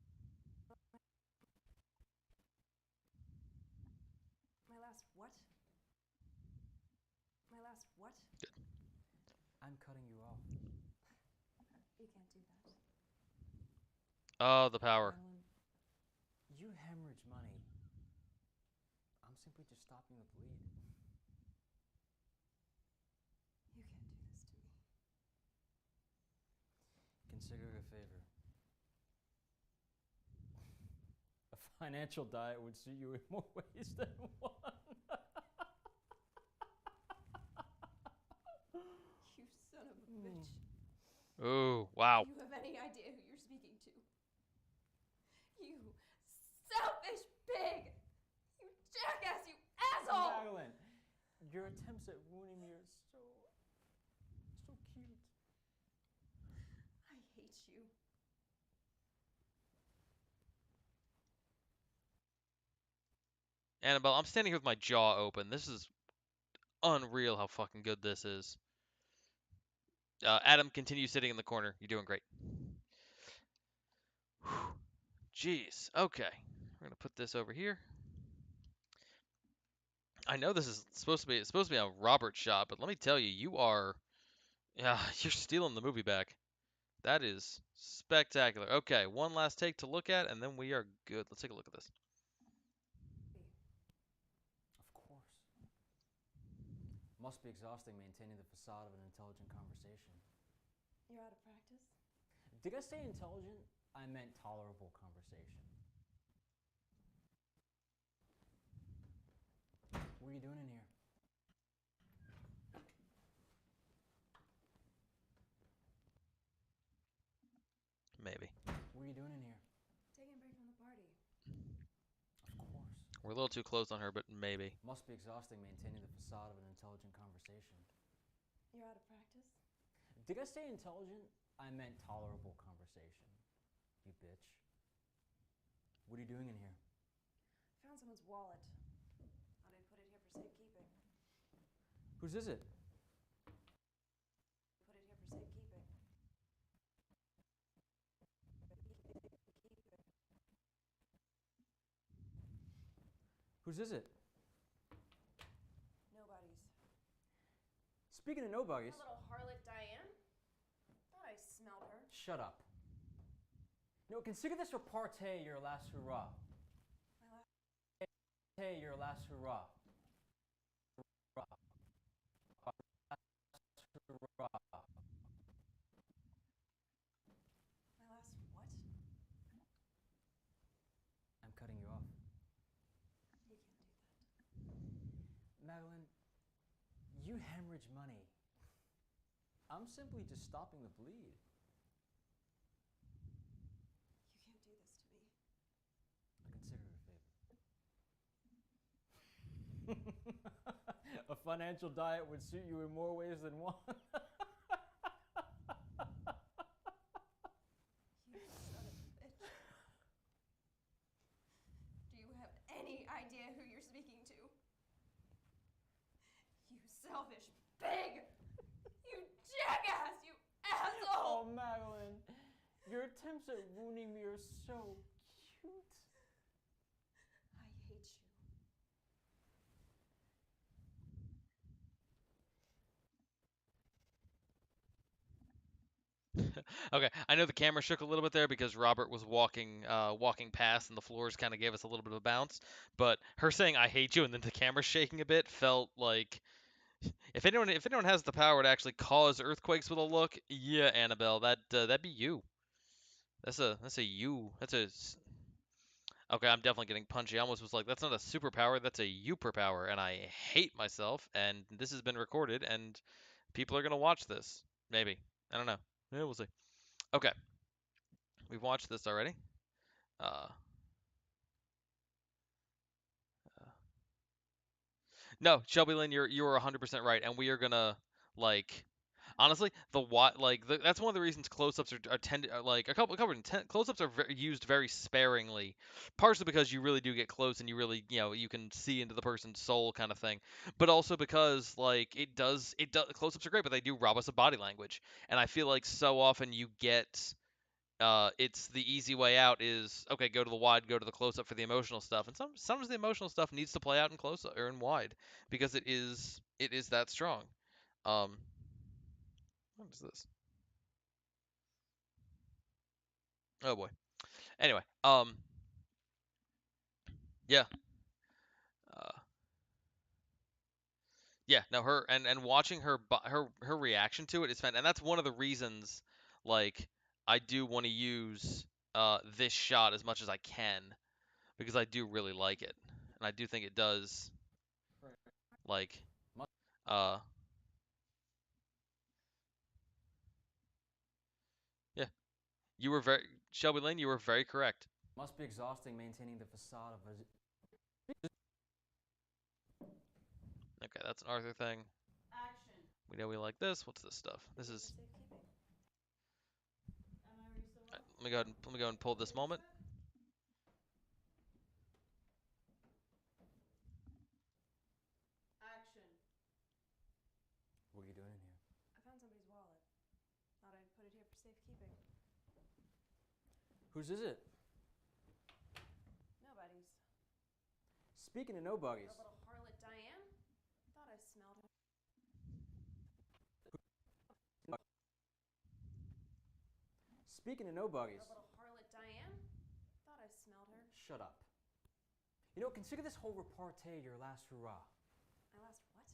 what? My last what? I'm cutting you off. You can't do that. Oh, the power. Madeline, you hemorrhage money. I'm simply just stopping the bleed. You can't do this to me. Consider it a favor. A financial diet would suit you in more ways than one. You son of a bitch. Ooh, wow. Do you have any idea who you're speaking to? You selfish pig! You jackass! You asshole! Madeline, your attempts at wounding me are so cute. I hate you. Annabelle, I'm standing here with my jaw open. This is unreal how fucking good this is. Adam, continue sitting in the corner. You're doing great. Whew. Jeez. Okay. We're gonna put this over here. I know this is it's supposed to be a Robert shot, but let me tell you, yeah, you're stealing the movie back. That is spectacular. Okay, one last take to look at, and then we are good. Let's take a look at this. Of course. Must be exhausting maintaining the facade of an intelligent conversation. You're out of practice? Did I say intelligent? I meant tolerable conversation. What are you doing in here? Maybe. What are you doing in here? Taking a break from the party. Of course. We're a little too close on her, but maybe. Must be exhausting maintaining the facade of an intelligent conversation. You're out of practice? Did I say intelligent? I meant tolerable conversation. You bitch. What are you doing in here? Found someone's wallet. Thought I'd put it here for safekeeping. Whose is it? Put it here for safekeeping. Whose is it? Nobody's. Speaking of nobodies. That little harlot Diane? Thought I smelled her. Shut up. No, consider this repartee your last hurrah. My last. Hey, your last hurrah. Hurrah. Last hurrah. Madeline, you hemorrhage money. I'm simply just stopping the bleed. You can't do this to me. I consider it a favor. A financial diet would suit you in more ways than one. You son of a bitch. Do you have any idea who you're speaking to? You selfish pig! You jackass! You asshole! Oh, Madeline, your attempts at wounding me are so cute. I hate you. Okay, I know the camera shook a little bit there because Robert was walking past, and the floors kind of gave us a little bit of a bounce. But her saying "I hate you" and then the camera shaking a bit felt like if anyone has the power to actually cause earthquakes with a look, yeah, Annabelle, that'd be you. That's a you. Okay. I'm definitely getting punchy. I almost was like, that's not a superpower. That's a superpower, and I hate myself. And this has been recorded, and people are gonna watch this. Maybe. I don't know. Yeah, we'll see. Okay. We've watched this already. Uh, uh, no, Shelby Lynn, you are 100% right, and we are gonna like honestly that's one of the reasons close-ups are tend like a couple of close-ups are used very sparingly, partially because you really do get close and you really you can see into the person's soul kind of thing, but also because like it does close-ups are great, but they do rob us of body language, and I feel like so often you get it's the easy way out is okay, go to the wide, go to the close up for the emotional stuff, and sometimes the emotional stuff needs to play out in close up or in wide because it is that strong. Um, what is this? Oh boy. Anyway, yeah, uh, yeah. No, her and watching her reaction to it is fun, and that's one of the reasons like I do want to use this shot as much as I can because I do really like it, and I do think it does like uh yeah. You were very Shelby Lane. You were very correct. Must be exhausting maintaining the facade of a. Okay, that's an Arthur thing. Action. We know we like this. What's this stuff? This For is. safekeeping. Am I ready still well? Let me go and pull this Ready to moment. set? Action. What are you doing in here? I found somebody's wallet. Thought I'd put it here for safekeeping. Whose is it? Nobody's. Speaking of nobodies. The little harlot Diane? Thought I smelled her. Speaking of nobodies. The little harlot Diane? Thought I smelled her. Shut up. You know, consider this whole repartee your last hurrah. My last what?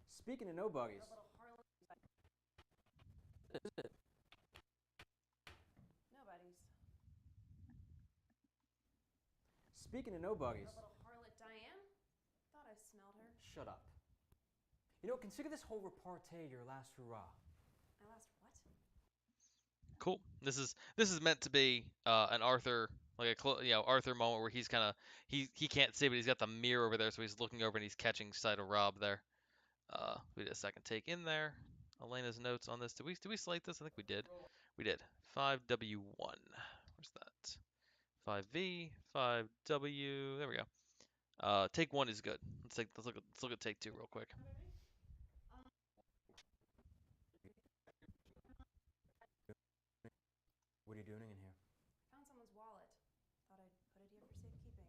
Speaking of nobodies. The little harlot. Is it? Nobody's. Speaking of nobodies. The little harlot Diane? Thought I smelled her. Shut up. You know, consider this whole repartee your last hurrah. My last what? Cool. This is meant to be an Arthur like Arthur moment where he's kind of he can't see, but he's got the mirror over there, so he's looking over and he's catching sight of Rob there. We did a second take in there. Elena's notes on this. Did we slate this? I think we did. We did. 5W1. Where's that? 5V, 5W. There we go. Take one is good. Let's look at take two real quick. What are you doing in here? Found someone's wallet. Thought I'd put it here for safekeeping.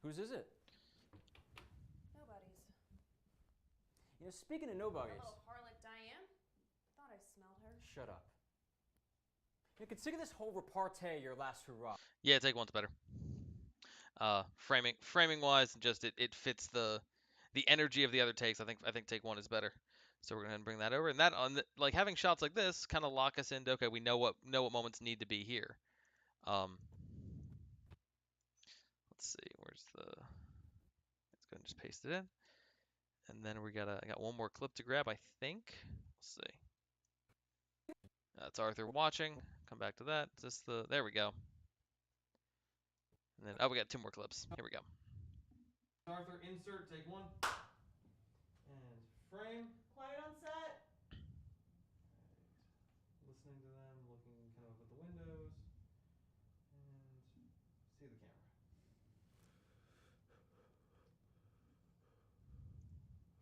Whose is it? Nobody's. You know, speaking of The nobodies. little harlot Diane? Thought I smelled her. Shut up. You know, consider this whole repartee your last hurrah. Yeah, take one's better. Framing wise, just it fits the energy of the other takes. I think take one is better. So we're gonna bring that over, and that on like having shots like this kind of lock us into okay, we know what moments need to be here. Let's let's see, where's the, let's go and just paste it in. And then I got one more clip to grab, I think. Let's see. That's Arthur watching. Come back to that. Is this the, there we go. And then, oh, we got two more clips. Here we go. Arthur, insert, take one. And frame. Quiet on set. Listening to them, looking kind of up at the windows. And see the camera.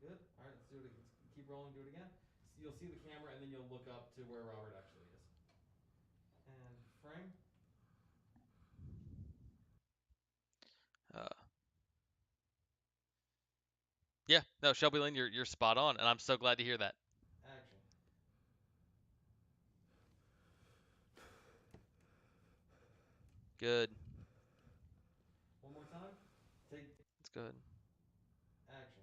Good. All right, let's do it. Let's keep rolling. Do it again. So you'll see the camera, and then you'll look up to where Robert actually is. And frame. Uh, yeah, no, Shelby Lynn, you're spot on, and I'm so glad to hear that. Action. Good. One more time. Take That's good. action.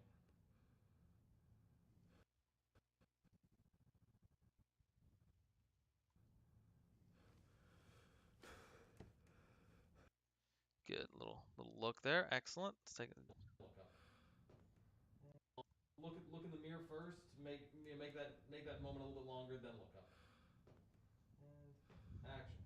Good. Little look there. Excellent. Let's take it. Look up. Look in the mirror first. Make that moment a little bit longer, then look up. And action.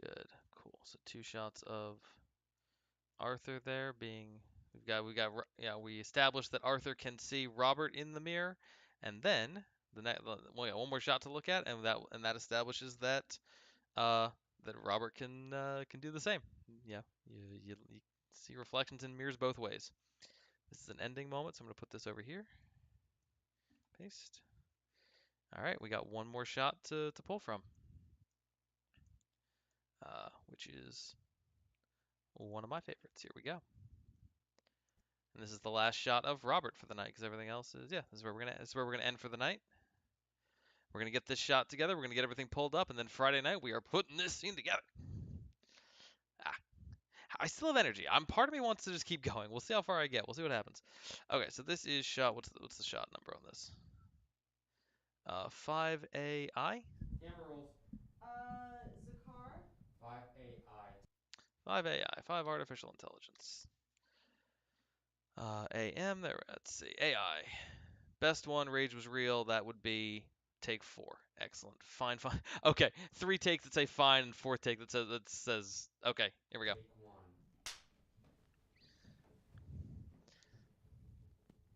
Good. Cool. So two shots of Arthur there being. Yeah, we established that Arthur can see Robert in the mirror, and then we got one more shot to look at, and that establishes that that Robert can do the same. Yeah, you see reflections in mirrors both ways. This is an ending moment, so I'm gonna put this over here. Paste. All right, we got one more shot to pull from, which is one of my favorites. Here we go. And this is the last shot of Robert for the night, because everything else is, yeah, this is where we're gonna end for the night. We're gonna get this shot together. We're gonna get everything pulled up, and then Friday night we are putting this scene together. Ah, I still have energy. Part of me wants to just keep going. We'll see how far I get. We'll see what happens. Okay, so this is shot. What's the shot number on this? 5AI. Camera rolls. Zakar. 5AI. 5AI. 5 artificial intelligence. AM. There. Let's see. AI. Best one. Rage was real. That would be take 4. Excellent. Fine. Fine. Okay. 3 takes that say fine, and 4th take that says okay. Here we go. Take one.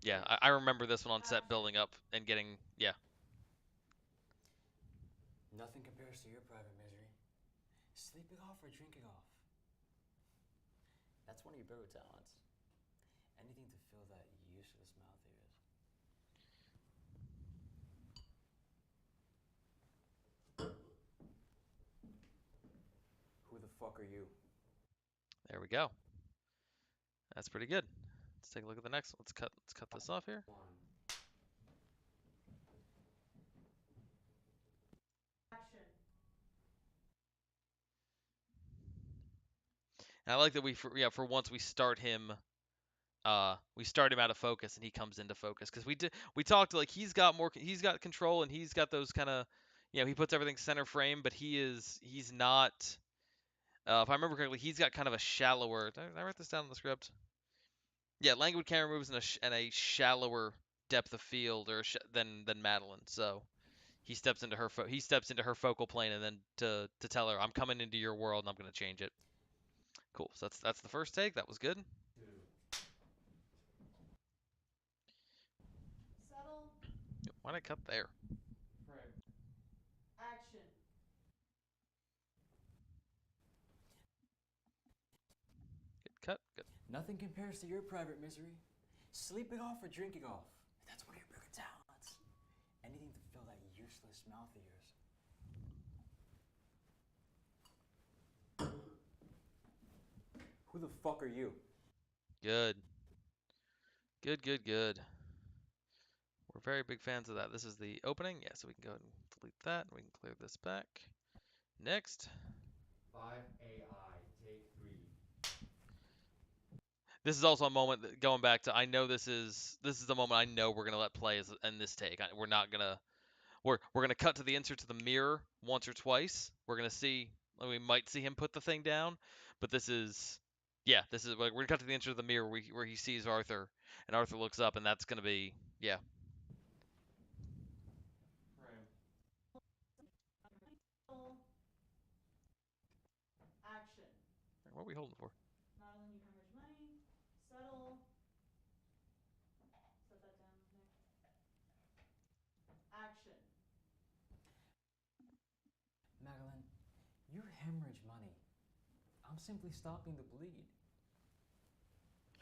Yeah, I remember this one on set building up and getting, yeah. Nothing compares to your private misery. Sleeping off or drinking off. That's one of your bigger talents. Anything to fill that useless mouth of yours. Who the fuck are you? There we go. That's pretty good. Let's take a look at the next one. Let's cut this off here. One. Action. And I like that for once we start him out of focus and he comes into focus, because we talked like he's got control, and he's got those kind of, he puts everything center frame, but he's not, if I remember correctly, he's got kind of a shallower. Did I write this down in the script? Yeah, Langwood camera moves in a shallower depth of field than Madeline. So he steps into her focal plane, and then to tell her, I'm coming into your world and I'm gonna change it. Cool. So that's the first take. That was good. Settle. Why'd I cut there? Frame. Action. Good cut. Good. Nothing compares to your private misery. Sleeping off or drinking off. That's one of your bigger talents. Anything to fill that useless mouth of yours. Who the fuck are you? Good. Good. Good. Good. We're very big fans of that. This is the opening. Yeah, so we can go ahead and delete that. We can clear this back. Next. 5 AI, take 3. This is also a moment that, going back to, I know this is the moment I know we're gonna let play in this take. We're not gonna we're gonna cut to the insert to the mirror once or twice. We're gonna see, we might see him put the thing down, but this is, yeah, this is, like, we're gonna cut to the insert of the mirror where he sees Arthur, and Arthur looks up, and that's gonna be, yeah. Frame. Action. What are we holding for? Madeline, you hemorrhage money. Settle. Set that down, Nick. Action. Madeline, you hemorrhage money. I'm simply stopping the bleed.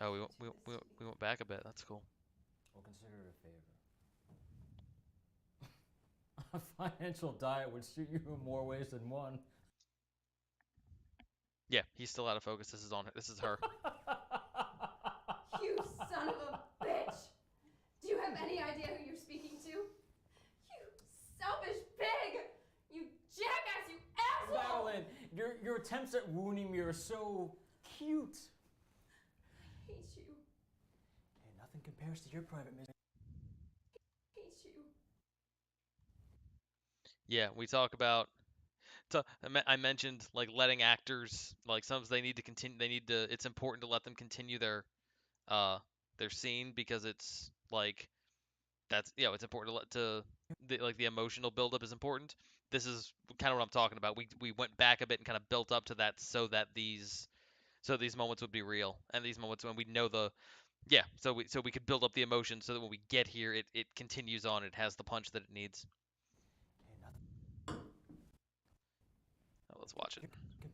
Oh, we went back a bit. That's cool. Or consider it a favor. A financial diet would suit you in more ways than one. Yeah, he's still out of focus. This is on her. This is her. You son of a bitch! Do you have any idea who you're speaking to? You selfish pig! You jackass, you asshole! Madeline, your attempts at wounding me are so cute. I hate you. Hey, nothing compares to your private misery. I hate you. Yeah, we talk about. So I mentioned, like, letting actors, like, sometimes they need to continue. They need to. It's important to let them continue uh their scene, because it's like, that's, yeah, it's important to like, the emotional buildup is important. This is kind of what I'm talking about. We went back a bit and kind of built up to that, so these moments would be real, and these moments when we know the, yeah, so we could build up the emotion, so that when we get here, it continues on. It has the punch that it needs. Hey, nothing Oh, let's watch it.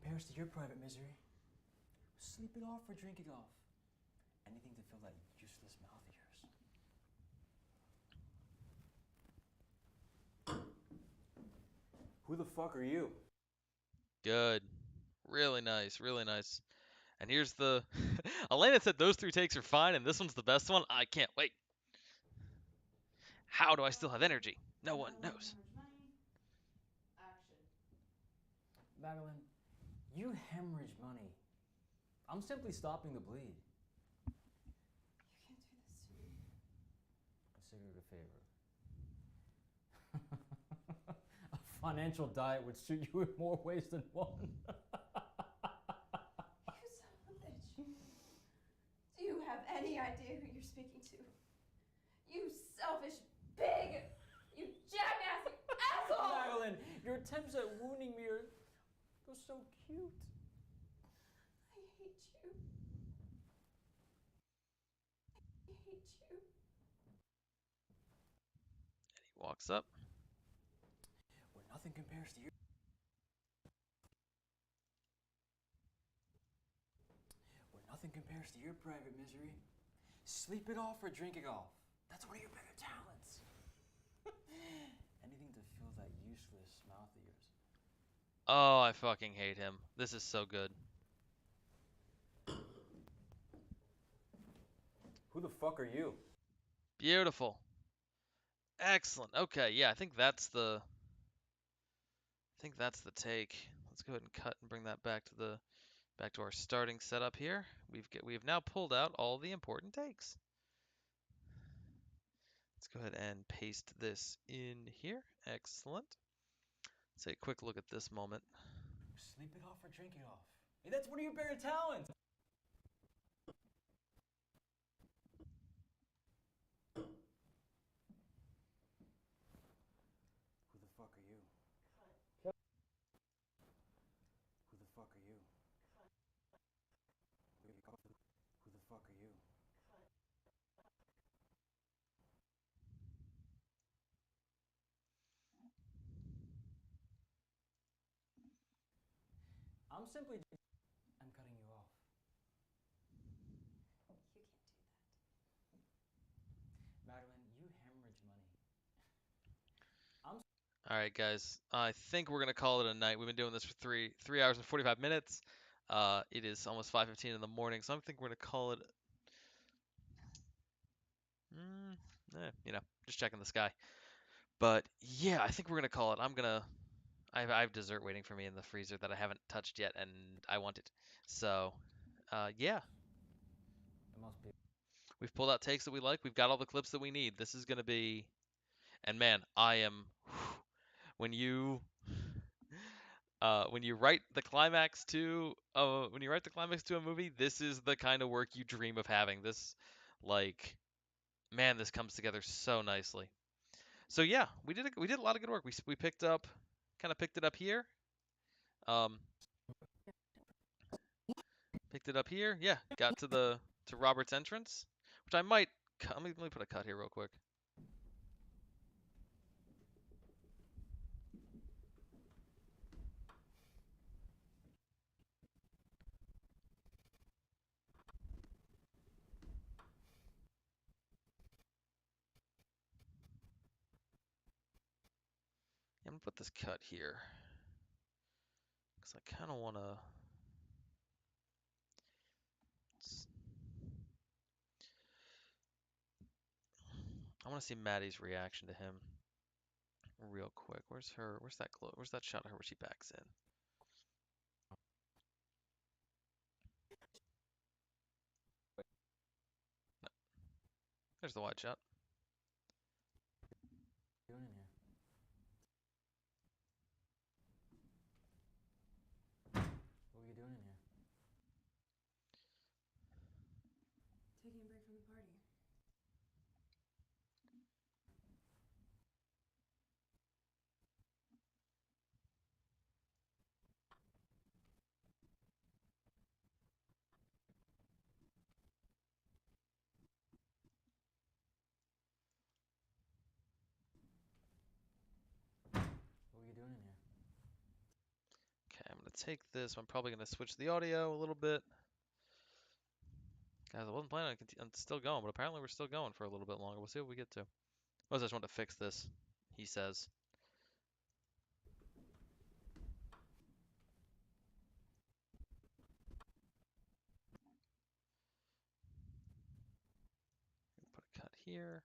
compares to your private misery. Sleep it off or drink it off. Anything to fill that useless mouth of yours. Who the fuck are you? Good. Really nice, really nice. And here's the Elena said those 3 takes are fine, and this one's the best one. I can't wait. How do I still have energy? No one Madeline, you knows. hemorrhage money. Action. Madeline, you hemorrhage money. I'm simply stopping the bleed. You can't do this to me. Consider it a favor. A financial diet would suit you in more ways than one. You son of a bitch. Do you have any idea who you're speaking to? You selfish pig! You jackass, you asshole! Madeline, your attempts at wounding me are so cute. I hate you. I hate you. He walks up. Where nothing compares to your private misery. Sleep it off or drink it off. That's one of your better talents. Anything to fill that useless mouth of yours. Oh, I fucking hate him. This is so good. Who the fuck are you? Beautiful. Excellent. Okay, yeah, I think that's the take. Let's go ahead and cut and bring that back to our starting setup here. We've now pulled out all the important takes. Let's go ahead and paste this in here. Excellent. Let's take a quick look at this moment. Sleep it off or drink it off. Hey, that's one of your better talents. Who the fuck are you? Cut. Who the fuck are you? Cut. Who the fuck are you? Cut. I'm simply. I'm cutting you off. You can't do that. Madeline, you hemorrhage money. All right, guys. I think we're gonna call it a night. We've been doing this for 3 hours and 45 minutes. It is almost 5:15 in the morning, so I think we're gonna call it. You know, just checking the sky. But yeah, I think we're gonna call it. I have dessert waiting for me in the freezer that I haven't touched yet, and I want it. So, yeah, It must be. we've pulled out takes that we like. We've got all the clips that we need. This is gonna be, and man, I am when you when you write the climax to a movie, this is the kind of work you dream of having. This, like, man, this comes together so nicely. So yeah, we did a lot of good work. We picked up, kind of picked it up here. Um, Picked it up here. Yeah, got to Robert's entrance, which I might let me put a cut here real quick. I'm gonna put this cut here because I kind of wanna. I want to see Maddie's reaction to him real quick. Where's her? Where's that Where's that shot of her where she backs in? No, there's the wide shot. Doing in here? What are you doing in here? Taking a break from the party. What are you doing in here? Okay, I'm gonna take this. I'm probably gonna switch the audio a little bit. Guys, I wasn't planning on still going, but apparently we're still going for a little bit longer. We'll see what we get to. I just want to fix this, he says. Put a cut here.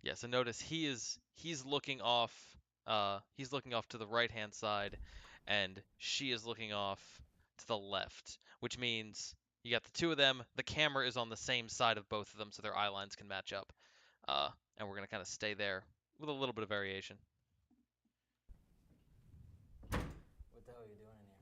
Yeah, so notice he's looking off to the right hand side and she is looking off to the left, which means you got the two of them, the camera is on the same side of both of them so their eye lines can match up. And we're gonna kind of stay there with a little bit of variation. What the hell are you doing in here?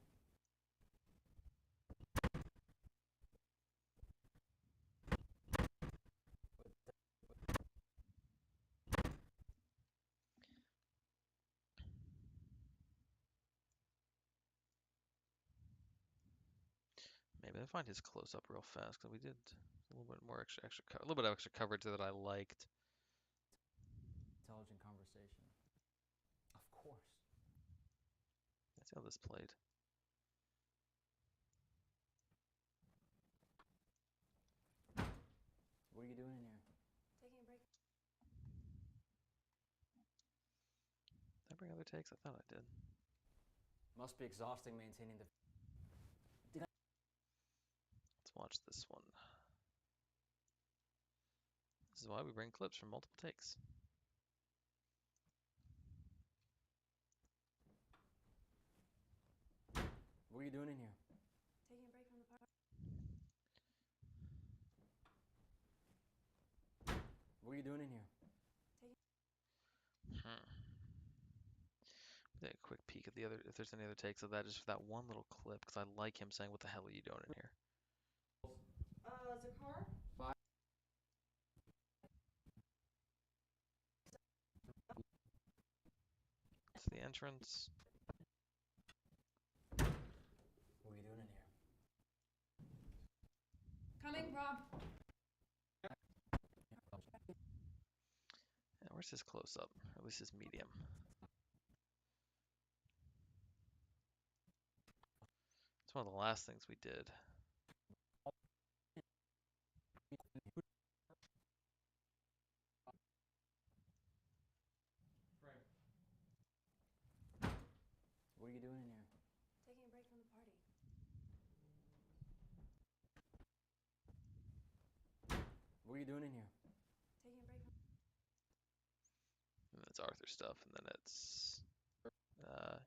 Maybe I find his close up real fast because we did a little bit more a little bit of extra coverage that I liked. Intelligent conversation. Of course. That's how this played. What are you doing in here? Taking a break. Did I bring other takes? I thought I did. Must be exhausting maintaining the. Let's watch this one. This is why we bring clips from multiple takes. What are you doing in here? Taking a break from the party. What are you doing in here? Take a quick peek at the other, if there's any other takes of that, just for that one little clip, because I like him saying, "What the hell are you doing in here?" Zakar? It's the entrance. What are you doing in here? Coming, Rob. Yeah, where's his close up? Or at least his medium. one of the last things we did. Frank. What are you doing in here? Taking a break from the party. What are you doing in here? Taking a break from. And that's Arthur stuff, and then it's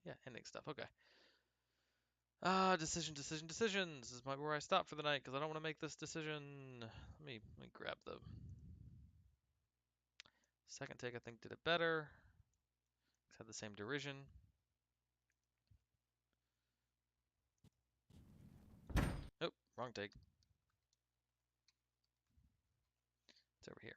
yeah, ending stuff. Okay. Decisions. This is where I stop for the night because I don't want to make this decision. Let me grab the second take. I think did it better. It's had the same derision. Oh, wrong take. It's over here.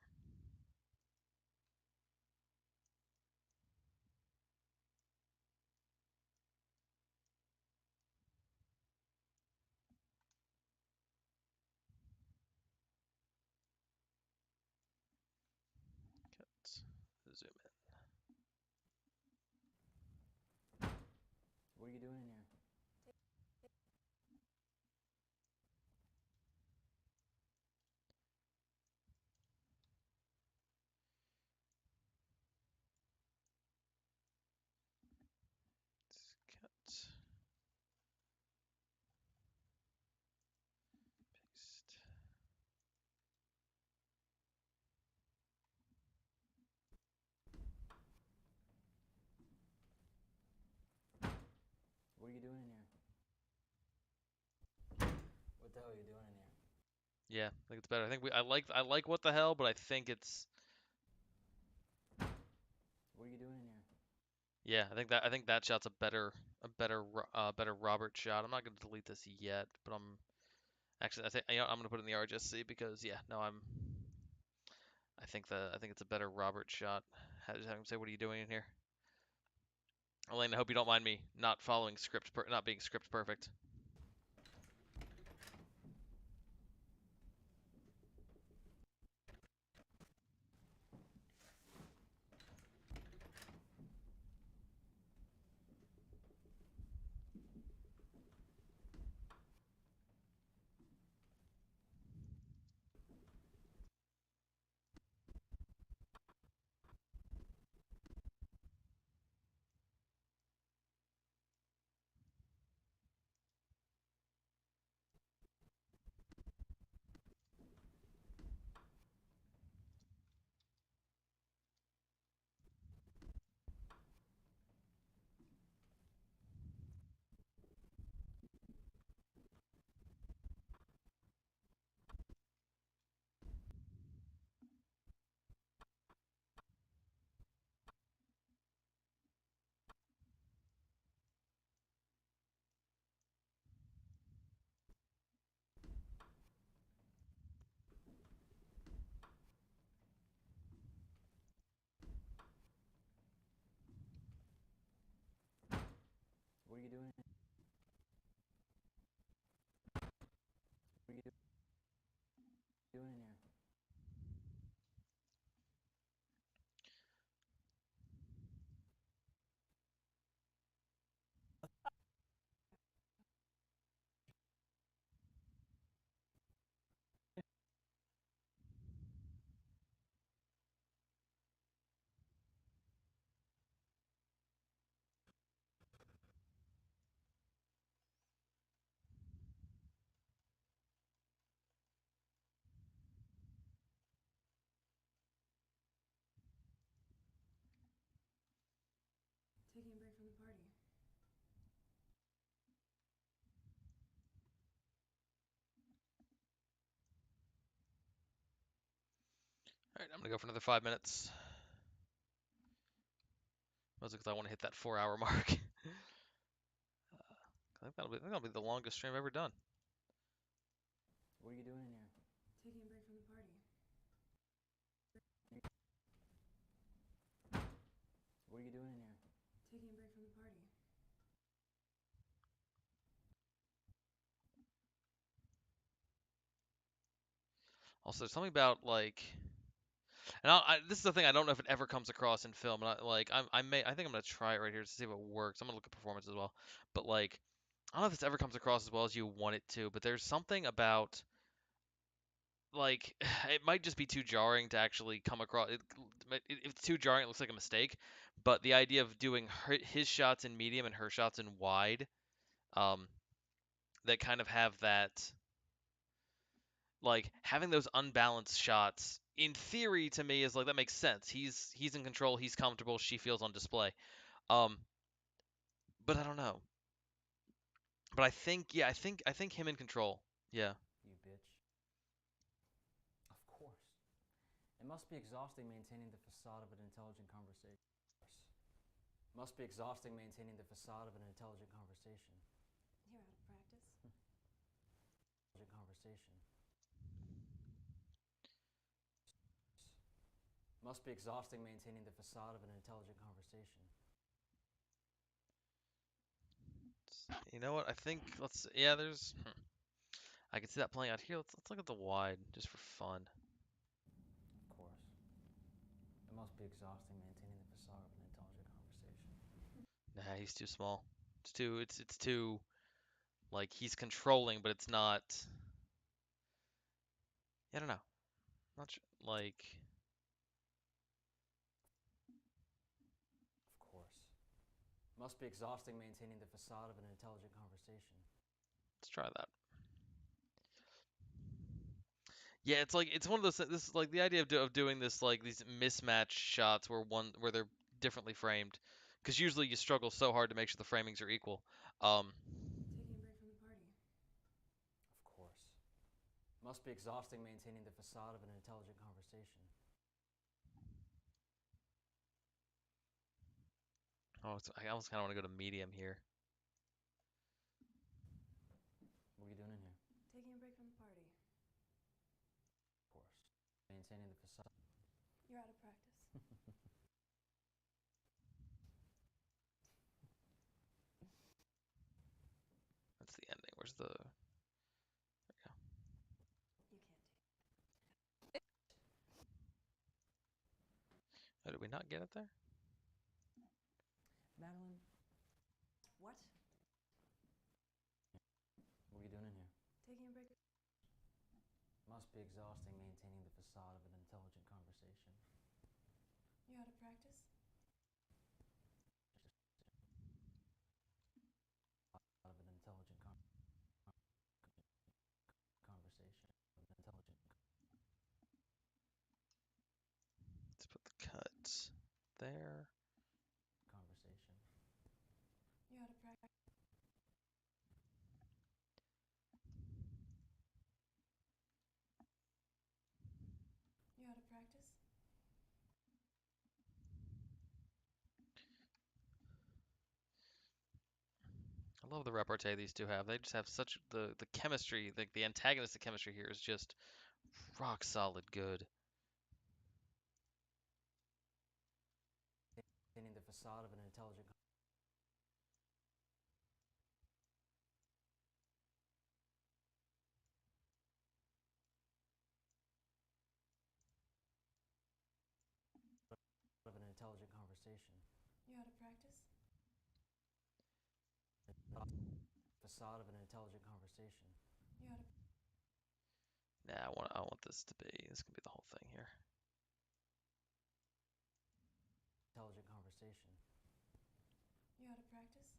Cut. Zoom in. What are you doing in here? Cut. Paste. What are you doing in here? What the hell are you doing in here? Yeah, I think it's better. I think I like what the hell, but I think it's What are you doing in here? yeah. I think that shot's better Robert shot. I'm not gonna delete this yet, but actually I think I'm gonna put it in the RGSC because yeah, no, I think it's a better Robert shot. Just have him say, "What are you doing in here?" Elaine, I hope you don't mind me not following not being script perfect. What are you doing in here? What are you doing in here? Taking a break from the party. All right, I'm gonna go for another 5 minutes. Mostly because I want to hit that 4 hour mark. I think that'll be the longest stream I've ever done. What are you doing in here? Taking a break from the party. What are you doing in here? Taking a break from the party. Also, there's something about like, and this is the thing I don't know if it ever comes across in film. And I think I'm gonna try it right here to see if it works. I'm gonna look at performance as well, but like I don't know if this ever comes across as well as you want it to, but there's something about like it might just be too jarring to actually come across. If it's too jarring, it looks like a mistake. But the idea of doing his shots in medium and her shots in wide, um, that kind of have that like having those unbalanced shots in theory to me is like that makes sense. He's in control, he's comfortable, she feels on display. Um, but I don't know. But I think yeah, I think him in control. Yeah. You bitch. Of course. It must be exhausting maintaining the facade of an intelligent conversation. Must be exhausting maintaining the facade of an intelligent conversation. You're out of practice. Intelligent conversation. Must be exhausting maintaining the facade of an intelligent conversation. You know what? I think let's yeah, there's I can see that playing out here. Let's look at the wide just for fun. Of course. It must be exhausting maintaining the facade of an intelligent conversation. Nah, he's too small. It's too like he's controlling, but it's not. I don't know. Not sure. Like Of course. Must be exhausting maintaining the facade of an intelligent conversation. let's try that. Yeah, it's like it's one of those. This is like the idea of doing this like these mismatched shots where they're differently framed, because usually you struggle so hard to make sure the framings are equal. Um, Taking a break from the party. Of course. Must be exhausting maintaining the facade of an intelligent conversation. I almost kind of want to go to medium here. What are you doing in here? Taking a break from the party. Of course. Maintaining the facade. You're out of practice. That's the ending. Where's the? You can't take Oh, did we not get it there? Madeline, What? what are you doing in here? Taking a break. Must be exhausting maintaining the facade of an intelligent conversation. You're out of practice. Of an intelligent conversation. Of an intelligent Let's put the cut there. conversation. You're out of practice. You're out of practice. I love the repartee these two have. They just have such the chemistry, like the antagonistic chemistry here is just rock solid good. Maintaining the facade of an intelligent of an intelligent conversation. You're out of practice. Facade of an intelligent conversation. You're out of. Nah, I want this to be. This can be the whole thing here. Intelligent conversation. You're out of practice.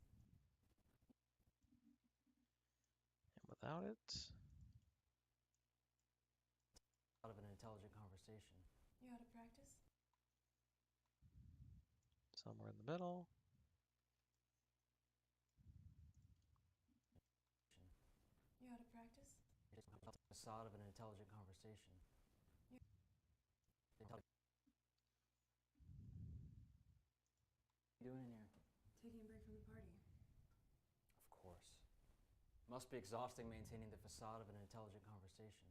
And without it, Out of an intelligent conversation. You're out of practice. somewhere in the middle. You're out of practice. Facade of an intelligent conversation. What are you doing in here? Taking a break from the party. Of course. Must be exhausting maintaining the facade of an intelligent conversation.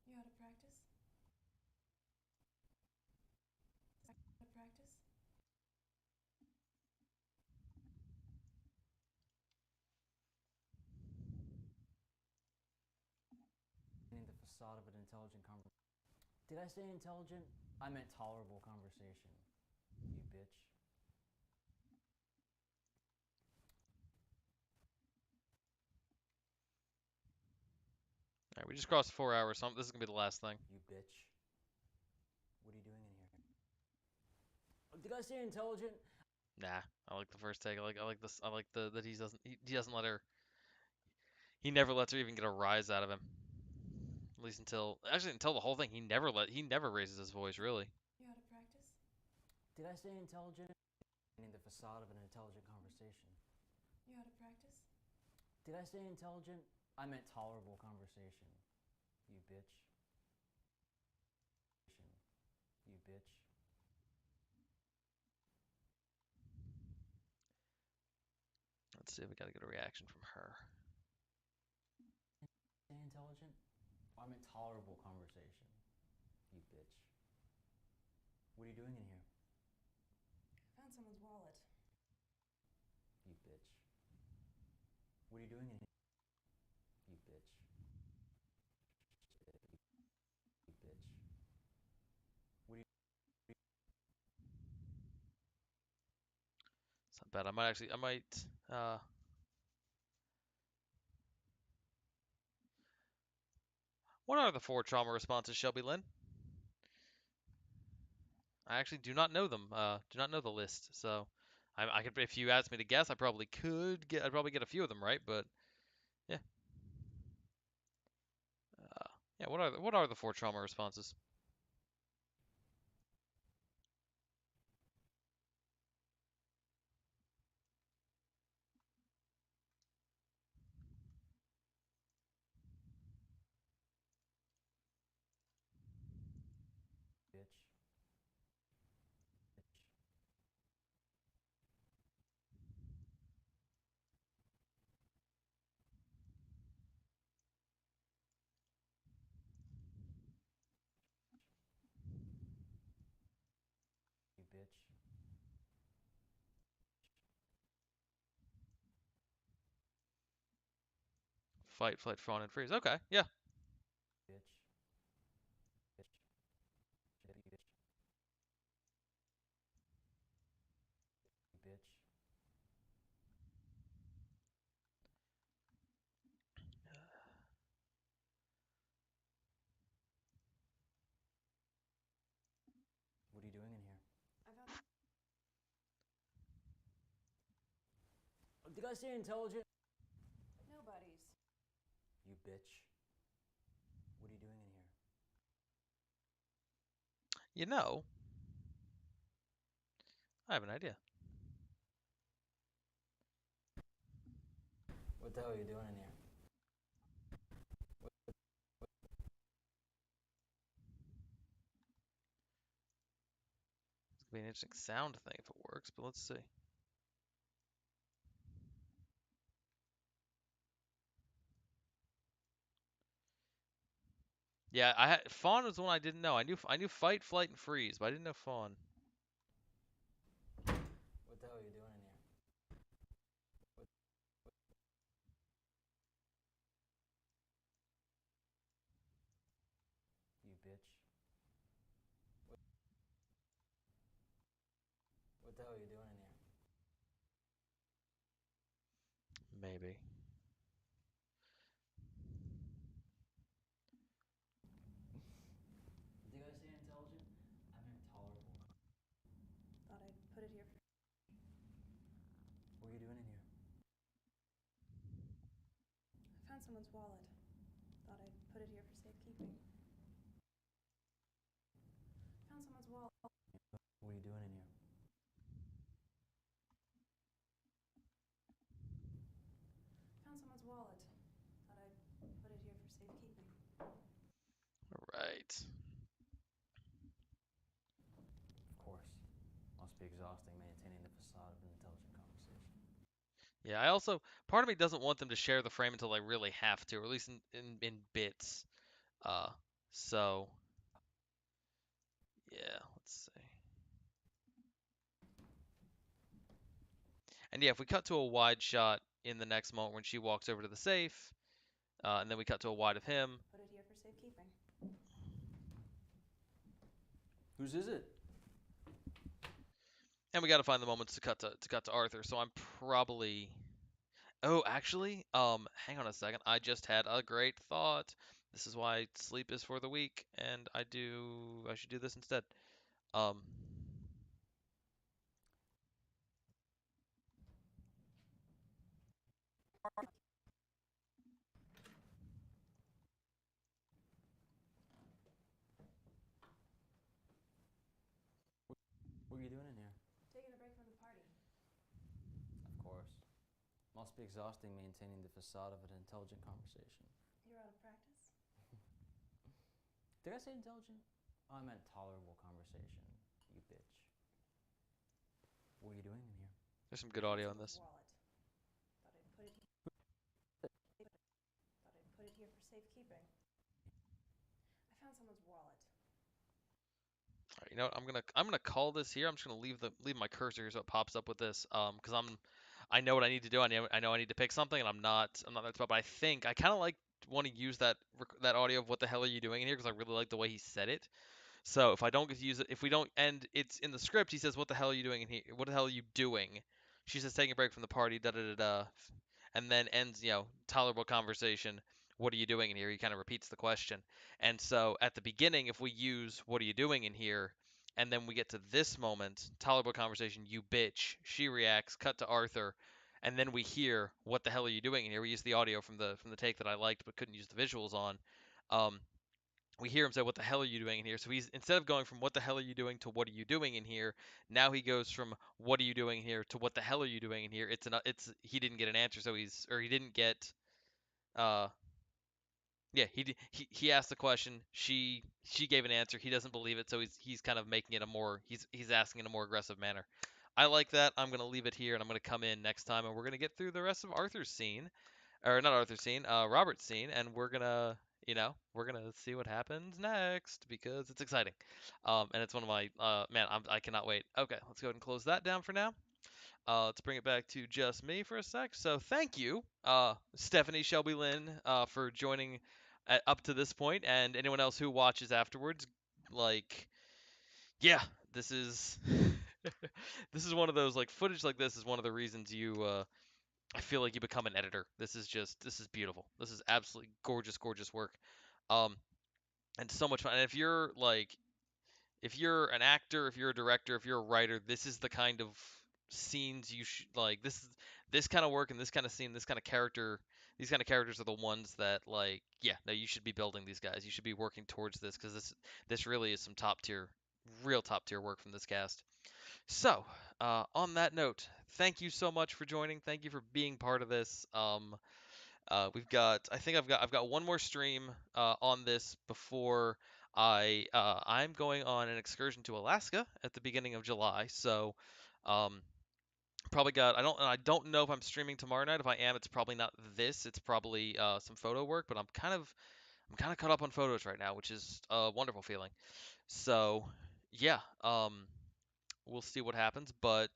You're out of practice. Out of practice. Maintaining the facade of an intelligent conversation. Did I say intelligent? I meant tolerable conversation. You bitch. Alright, we just crossed 4 hours, so this is gonna be the last thing. You bitch. What are you doing in here? Did I say intelligent? Nah, I like the first take. I like this. I like the that he doesn't let her. He never lets her even get a rise out of him. At least until the whole thing. He never raises his voice really. You out of practice? Did I say intelligent? Maintaining the facade of an intelligent conversation. You out of practice? Did I say intelligent? I meant tolerable conversation. You bitch. You bitch. Let's see if we gotta get a reaction from her. Say intelligent? I meant tolerable conversation. You bitch. What are you doing in here? Found someone's wallet. You bitch. What are you doing in here? You bitch. You bitch. What are you? It's not bad. I might. What are the 4 trauma responses, Shelby Lynn? I actually do not know them. Do not know the list. So, I could if you asked me to guess, I probably could get. I'd probably get a few of them right, but yeah. Yeah. What are the 4 trauma responses? Bitch. Bitch. You bitch. Fight, flight, fawn, and freeze. Okay. Yeah. Bitch. Bitch. You bitch. You bitch. What are you doing in here? I found. Did I say intelligent? Nobody's. You bitch. What are you doing in here? You know, I have an idea. What the hell are you doing in here? It's gonna be an interesting sound thing if it works, but let's see. Yeah, fawn was the one I didn't know. I knew fight, flight, and freeze, but I didn't know fawn. What the hell are you doing in here? You bitch. What the hell are you doing in here? Maybe. Did I say intelligent? I meant tolerable. Thought I'd put it here for. What are you doing in here? I found someone's wallet. Thought I'd put it here for safekeeping. Found someone's wallet. What are you doing in here? Found someone's wallet. Thought I'd put it here for safekeeping. All right. Of course. Must be exhausting maintaining the facade of an intelligent conversation. Yeah, I also part of me doesn't want them to share the frame until they really have to, or at least in bits. Uh, so yeah, let's see. And yeah, if we cut to a wide shot in the next moment when she walks over to the safe, and then we cut to a wide of him. Put it here for safekeeping. Whose is it? And we got to find the moments to cut to Arthur. So I'm probably. Oh, actually, hang on a second. I just had a great thought. This is why sleep is for the weak, and I should do this instead. Um, What are you doing in here? Taking a break from the party. Of course. Must be exhausting maintaining the facade of an intelligent conversation. You're out of practice? Did I say intelligent? Oh, I meant tolerable conversation, you bitch. What are you doing in here? there's some good Found audio in someone's this. wallet. Thought I'd put it here for safekeeping. I found someone's wallet. All right, you know what? I'm gonna call this here. I'm just gonna leave my cursor here so it pops up with this. Because I know what I need to do. I know I need to pick something, and I'm not that spot. But I think I kind of like want to use that audio of what the hell are you doing in here because I really like the way he said it. So if I don't get to use it, if we don't end, it's in the script. He says, "What the hell are you doing in here? What the hell are you doing?" She says, "Taking a break from the party." Da da da da. And then ends, tolerable conversation. What are you doing in here? He kind of repeats the question. And so at the beginning, if we use "What are you doing in here?" and then we get to this moment, tolerable conversation. You bitch. She reacts. Cut to Arthur. And then we hear, "What the hell are you doing in here?" We use the audio from the take that I liked but couldn't use the visuals on. Um, we hear him say, "What the hell are you doing in here?" So he's instead of going from "What the hell are you doing?" to "What are you doing in here?" Now he goes from "What are you doing here?" to "What the hell are you doing in here?" It's he didn't get an answer, so he didn't get uh yeah, he asked the question, she gave an answer, he doesn't believe it, so he's kind of making it a more he's asking in a more aggressive manner. I like that. I'm gonna leave it here, and I'm gonna come in next time, and we're gonna get through the rest of Arthur's scene, or not Arthur's scene, Robert's scene, and we're gonna see what happens next because it's exciting, and it's one of my man, I cannot wait. Okay, let's go ahead and close that down for now. Let's bring it back to just me for a sec. So thank you, Stephanie Shelby Lynn, for joining up to this point, and anyone else who watches afterwards. Like, yeah, this is this is one of those like footage like this is one of the reasons I feel like you become an editor. This is beautiful. This is absolutely gorgeous, gorgeous work. Um, and so much fun. And if you're an actor, if you're a director, if you're a writer, this is the kind of scenes you should like. This kind of work and this kind of scene, this kind of character, these kind of characters are the ones that like, yeah, no, you should be building these guys. You should be working towards this because this really is some top tier, real top tier work from this cast. So, on that note, thank you so much for joining. Thank you for being part of this. I think I've got one more stream on this before I'm going on an excursion to Alaska at the beginning of July. So, um, probably got I don't know if I'm streaming tomorrow night. If I am, it's probably not this. It's probably some photo work. But I'm kind of caught up on photos right now, which is a wonderful feeling. So, yeah, we'll see what happens. But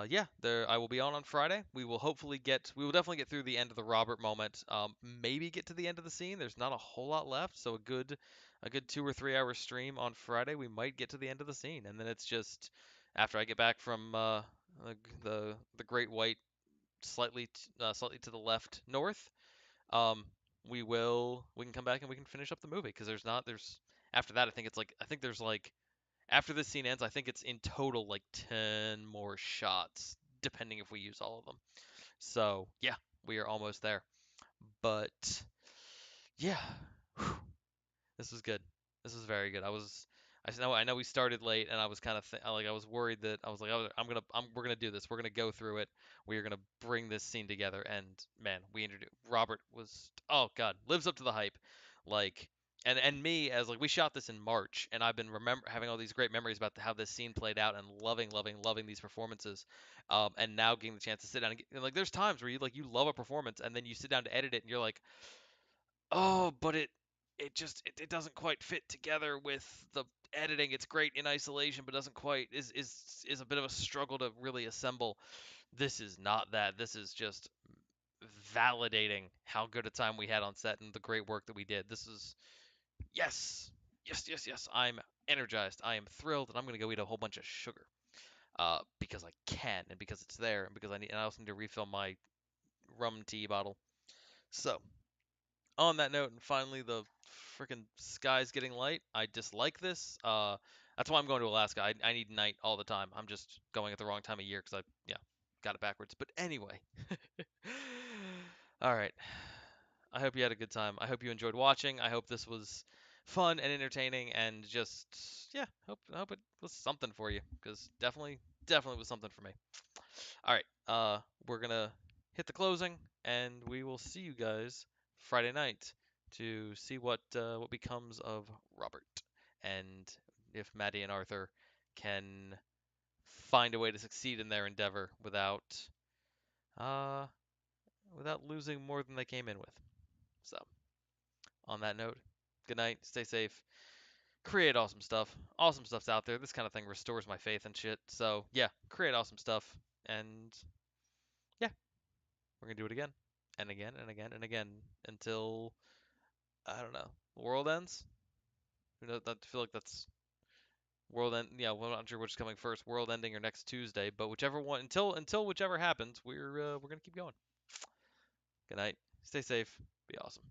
yeah, there I will be on Friday. We will definitely get through the end of the Robert moment. Maybe get to the end of the scene. There's not a whole lot left, so a good 2 or 3 hour stream on Friday. We might get to the end of the scene, and then it's just after I get back from the Great White, slightly to the left north. Um, we can come back and we can finish up the movie because there's after that I think there's like after this scene ends, I think it's in total like 10 more shots, depending if we use all of them. So, yeah, we are almost there. But, yeah, whew, this was good. This was very good. I know we started late, and I was kind of like I was worried that I was like we're gonna do this. We're gonna go through it. We are gonna bring this scene together. And man, we introduced Robert was oh god lives up to the hype, like and me as like we shot this in March, and I've been remember having all these great memories about how this scene played out and loving these performances, and now getting the chance to sit down and like there's times where you love a performance and then you sit down to edit it and you're like oh, but it doesn't quite fit together with the editing. It's great in isolation, but doesn't quite is a bit of a struggle to really assemble. This is not that. This is just validating how good a time we had on set and the great work that we did. This is yes, yes. I'm energized. I am thrilled, and I'm gonna go eat a whole bunch of sugar. Because I can, and because it's there, and because I also need to refill my rum tea bottle. So, on that note, and finally the freaking sky's getting light. I dislike this. That's why I'm going to Alaska. I need night all the time. I'm just going at the wrong time of year because yeah, got it backwards. But anyway, all right. I hope you had a good time. I hope you enjoyed watching. I hope this was fun and entertaining, and just yeah, hope it was something for you, because definitely was something for me. All right, we're gonna hit the closing, and we will see you guys Friday night to see what becomes of Robert, and if Maddie and Arthur can find a way to succeed in their endeavor uh without losing more than they came in with. So, on that note, good night, stay safe, create awesome stuff. Awesome stuff's out there. This kind of thing restores my faith and shit. So, yeah, create awesome stuff, and yeah, we're gonna do it again and again and again and again until I don't know, the world ends. Who knows? I feel like that's world end. Yeah, well, I'm not sure which is coming first, world ending or next Tuesday, but whichever one, until whichever happens, we're gonna keep going. Good night. Stay safe. Be awesome.